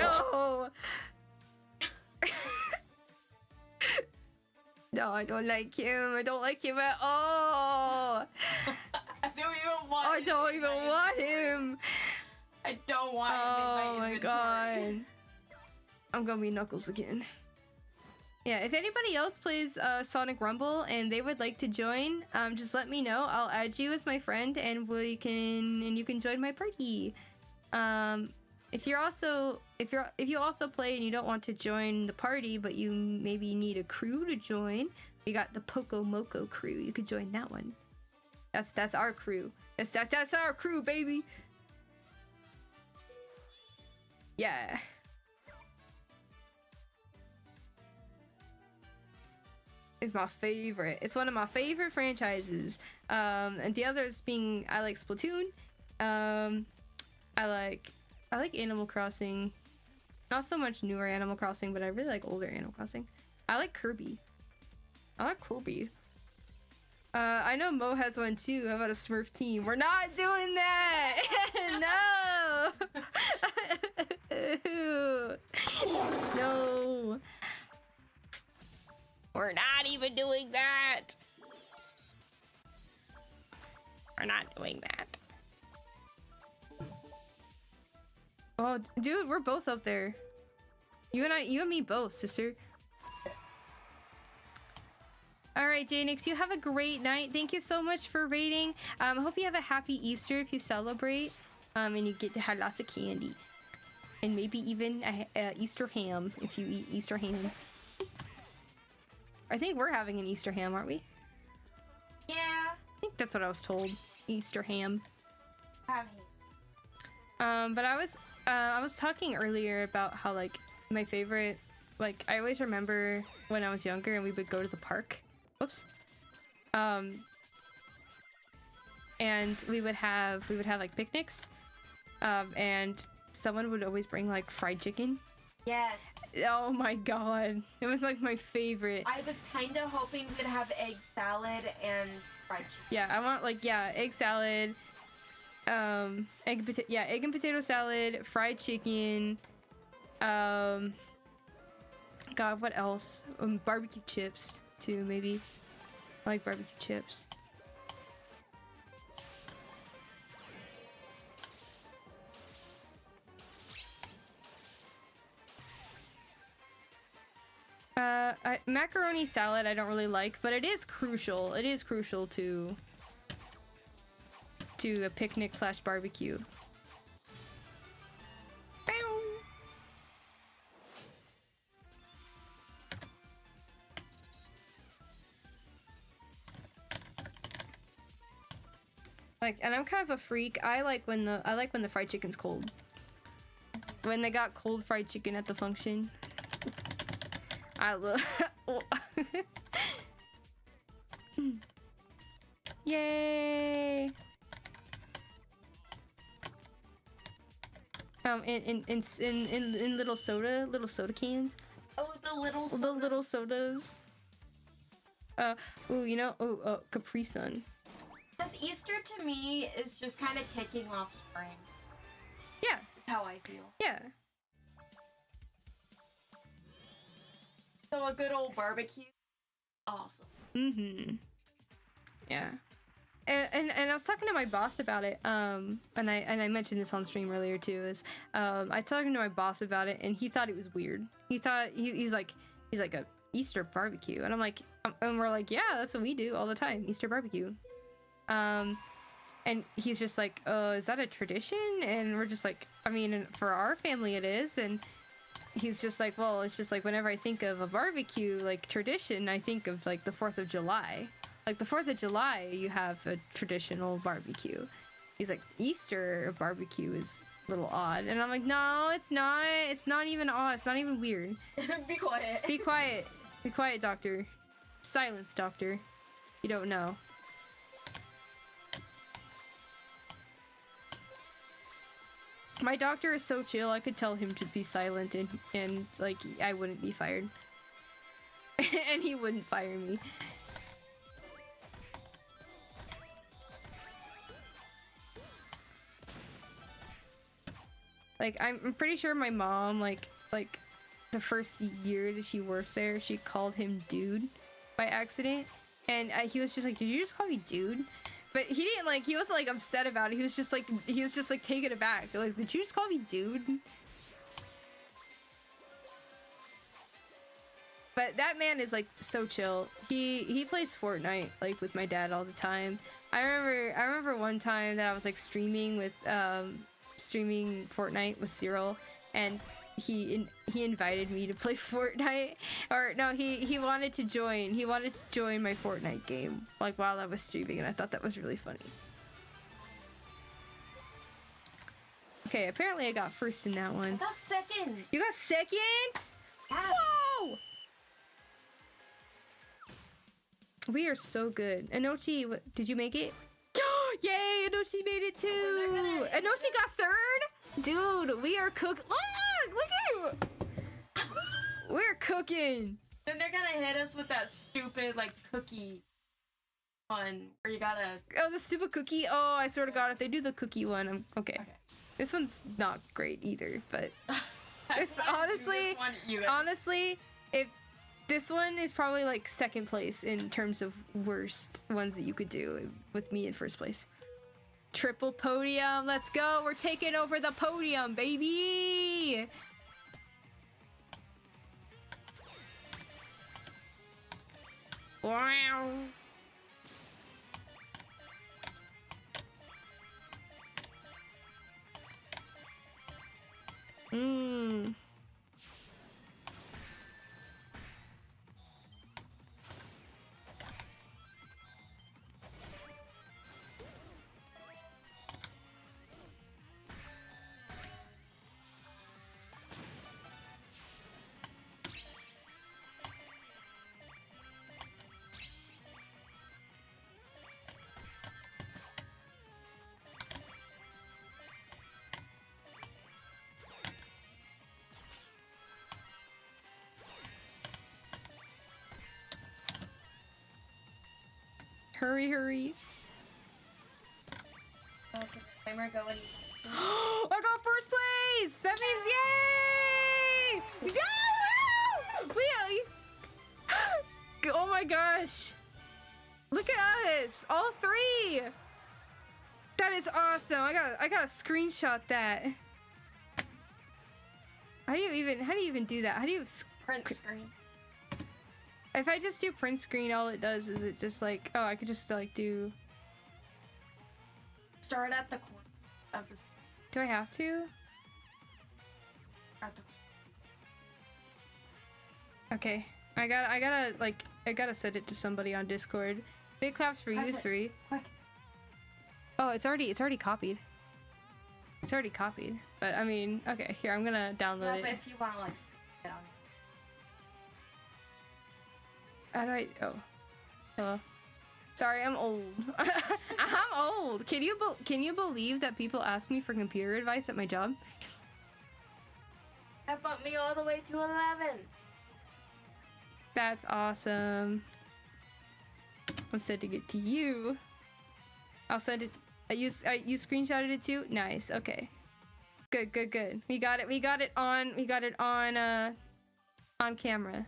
[SPEAKER 1] Oh! No, I don't like him. I don't like him at all.
[SPEAKER 3] I don't even want
[SPEAKER 1] I don't even want him.
[SPEAKER 3] I don't want him
[SPEAKER 1] in my
[SPEAKER 3] inventory.
[SPEAKER 1] god. I'm gonna be Knuckles again. Yeah, if anybody else plays Sonic Rumble and they would like to join, just let me know. I'll add you as my friend, and you can join my party. If you also play and you don't want to join the party, but you maybe need a crew to join, we got the Poco Moco crew. You could join that one. That's our crew. That's our crew, baby. Yeah. It's my favorite. It's one of my favorite franchises. And the others being, I like Splatoon. I like Animal Crossing. Not so much newer Animal Crossing, but I really like older Animal Crossing. I like Kirby. I know Mo has one too. How about a Smurf team? We're not doing that! No! No! We're not even doing that. We're not doing that. Oh, dude, we're both up there. You and me both, sister. All right, Janix, you have a great night. Thank you so much for raiding. I hope you have a happy Easter if you celebrate, and you get to have lots of candy, and maybe even a Easter ham if you eat Easter ham. I think we're having an Easter ham, aren't we?
[SPEAKER 3] Yeah.
[SPEAKER 1] I think that's what I was told. Easter ham.
[SPEAKER 3] Have ham.
[SPEAKER 1] But I was talking earlier about how like my favorite, like I always remember when I was younger and we would go to the park. Whoops. And we would have like picnics. And someone would always bring like fried chicken.
[SPEAKER 3] Yes.
[SPEAKER 1] Oh my god. It was like my favorite.
[SPEAKER 3] I was kind of hoping we'd have egg salad and fried chicken.
[SPEAKER 1] Yeah, I want like, yeah, egg salad, egg and potato salad, fried chicken, god, what else? Barbecue chips too, maybe. I like barbecue chips. Macaroni salad I don't really like, but it is crucial. It is crucial to a picnic / barbecue. Like, and I'm kind of a freak. I like when the fried chicken's cold. When they got cold fried chicken at the function. I love. Yay! In little soda cans.
[SPEAKER 3] Oh, the little sodas.
[SPEAKER 1] The little sodas. Ooh, you know, Capri Sun.
[SPEAKER 3] Because Easter to me is just kind of kicking off spring.
[SPEAKER 1] Yeah.
[SPEAKER 3] That's how I feel.
[SPEAKER 1] Yeah.
[SPEAKER 3] So a good old barbecue. Awesome.
[SPEAKER 1] Mm-hmm. Yeah. And I was talking to my boss about it, and I mentioned this on stream earlier too, is I was talking to my boss about it and he thought it was weird. He thought he's like a Easter barbecue, and I'm like, and we're like, yeah, that's what we do all the time, Easter barbecue. And he's just like, is that a tradition? And we're just like, I mean, for our family it is. And he's just like, well, it's just like whenever I think of a barbecue, like tradition, I think of like the 4th of July. Like the 4th of July, you have a traditional barbecue. He's like, Easter barbecue is a little odd. And I'm like, no, it's not. It's not even odd. It's not even weird.
[SPEAKER 3] Be quiet.
[SPEAKER 1] Be quiet. Be quiet, doctor. Silence, doctor. You don't know. My doctor is so chill, I could tell him to be silent and like, I wouldn't be fired. And he wouldn't fire me. Like, I'm pretty sure my mom, like the first year that she worked there, she called him dude by accident. And he was just like, did you just call me dude? But he didn't, like, he wasn't, like, upset about it. He was just, like, taken aback. Like, did you just call me dude? But that man is, like, so chill. He plays Fortnite, like, with my dad all the time. I remember one time that I was, like, streaming Fortnite with Cyril, and he invited me to play Fortnite. Or no, he wanted to join. He wanted to join my Fortnite game, like, while I was streaming, and I thought that was really funny. Okay, apparently I got first in that one.
[SPEAKER 3] I got second.
[SPEAKER 1] You got second?
[SPEAKER 3] Yeah.
[SPEAKER 1] Whoa! We are so good. Anochi, did you make it? Yay, Anochi made it too! Anochi got third? Dude, we are cooking. Look at you! We're cooking.
[SPEAKER 3] Then they're gonna hit us with that stupid, like, cookie one where you gotta.
[SPEAKER 1] Oh, the stupid cookie? Oh, I swear to God, if they do the cookie one, I'm okay. This one's not great either, but this honestly, if this one is probably like second place in terms of worst ones that you could do, with me in first place. Triple podium, let's go. We're taking over the podium, baby. Wow. Mmm. Hurry, hurry.
[SPEAKER 3] Okay, timer going.
[SPEAKER 1] I got first place! That means yay! Yeah! Oh my gosh. Look at us! All three! That is awesome. I gotta screenshot that. How do you even do that? How do you
[SPEAKER 3] Print screen.
[SPEAKER 1] If I just do print screen, all it does is it just like, oh, I could just like do.
[SPEAKER 3] Start at the corner of the.
[SPEAKER 1] Do I have to?
[SPEAKER 3] At the.
[SPEAKER 1] Okay, I gotta send it to somebody on Discord. Big claps for you three.
[SPEAKER 3] Quick.
[SPEAKER 1] Oh, it's already copied. It's already copied. But I mean, okay, here I'm gonna download it.
[SPEAKER 3] But if you want to like get on.
[SPEAKER 1] How do I? Oh, hello. Sorry, I'm old. I'm old. Can you believe that people ask me for computer advice at my job?
[SPEAKER 3] That bumped me all the way to 11.
[SPEAKER 1] That's awesome. I'm sending it to you. I'll send it. You screenshotted it too? Nice. Okay. Good. We got it on camera.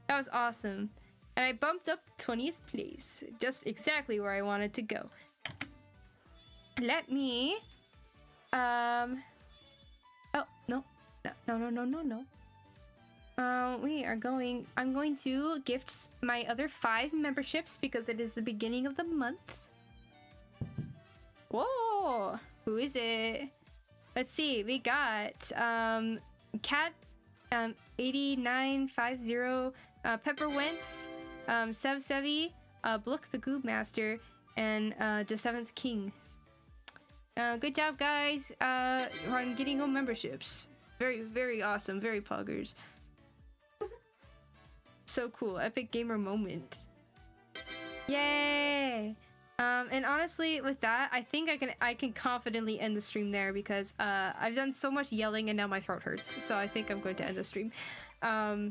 [SPEAKER 1] That was awesome. And I bumped up to 20th place. Just exactly where I wanted to go. Let me oh, no. I'm going to gift my other 5 memberships because it is the beginning of the month. Whoa! Who is it? Let's see. We got Cat 8950, Pepper Wentz, Sevi, Blook the Goob Master, and the 7th King. Good job, guys, on getting home memberships. Very, very awesome. Very poggers. So cool. Epic gamer moment. Yay! And honestly, with that, I think I can confidently end the stream there because I've done so much yelling and now my throat hurts. So I think I'm going to end the stream. Yeah.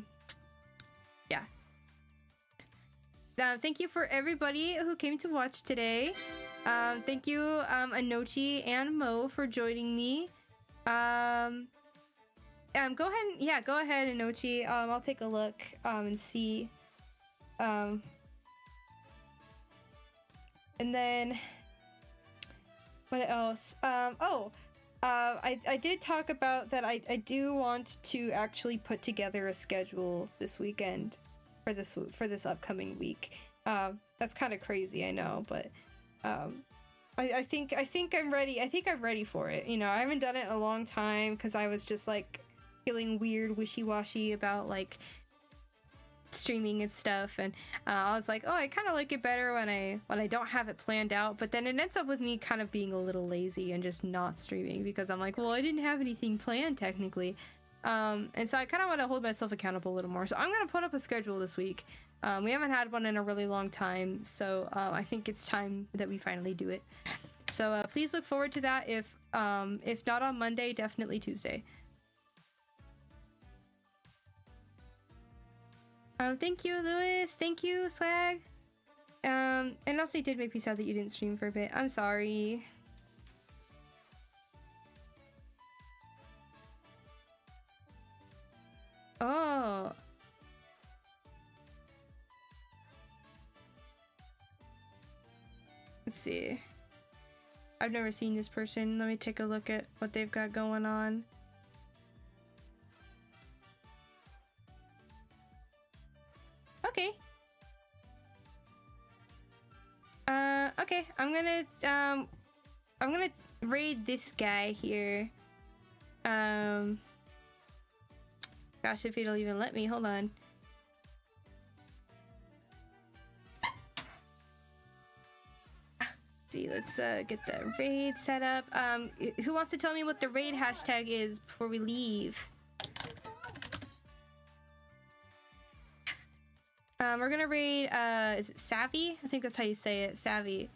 [SPEAKER 1] Thank you for everybody who came to watch today. Thank you, Anochi and Mo, for joining me. Go ahead, Anochi. I'll take a look and see. And then what else? I did talk about that I do want to actually put together a schedule this weekend for this upcoming week. That's kind of crazy, I know, but I think I'm ready. I think I'm ready for it. You know, I haven't done it in a long time because I was just like feeling weird, wishy-washy about like streaming and stuff, and I was like, oh, I kind of like it better when I don't have it planned out, but then it ends up with me kind of being a little lazy and just not streaming because I'm like, well, I didn't have anything planned technically, and so I kind of want to hold myself accountable a little more. So I'm gonna put up a schedule this week. We haven't had one in a really long time, so I think it's time that we finally do it. So please look forward to that. If not on Monday, definitely Tuesday. Thank you, Lewis. Thank you, Swag. And also, it did make me sad that you didn't stream for a bit. I'm sorry. Oh. Let's see. I've never seen this person. Let me take a look at what they've got going on. Okay. Okay. I'm gonna raid this guy here. Gosh, if it'll even let me. Hold on. See, let's get that raid set up. Who wants to tell me what the raid hashtag is before we leave? We're gonna raid, is it Savvy? I think that's how you say it, Savvy.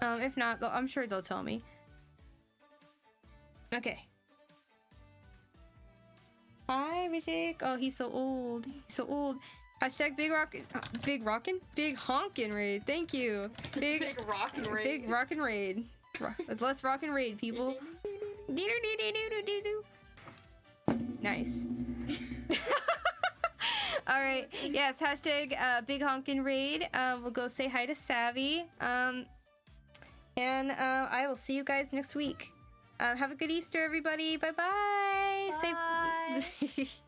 [SPEAKER 1] If not, I'm sure they'll tell me. Okay. Hi, Rishik. Oh, he's so old. He's so old. Hashtag big honkin' raid. Thank you.
[SPEAKER 2] Big rockin' raid.
[SPEAKER 1] Big rockin' raid. Let's rockin' raid, people. Nice. All right. Yes. Hashtag big honkin' raid. We'll go say hi to Savvy. And I will see you guys next week. Have a good Easter, everybody. Bye-bye.
[SPEAKER 3] Bye.
[SPEAKER 1] Safe.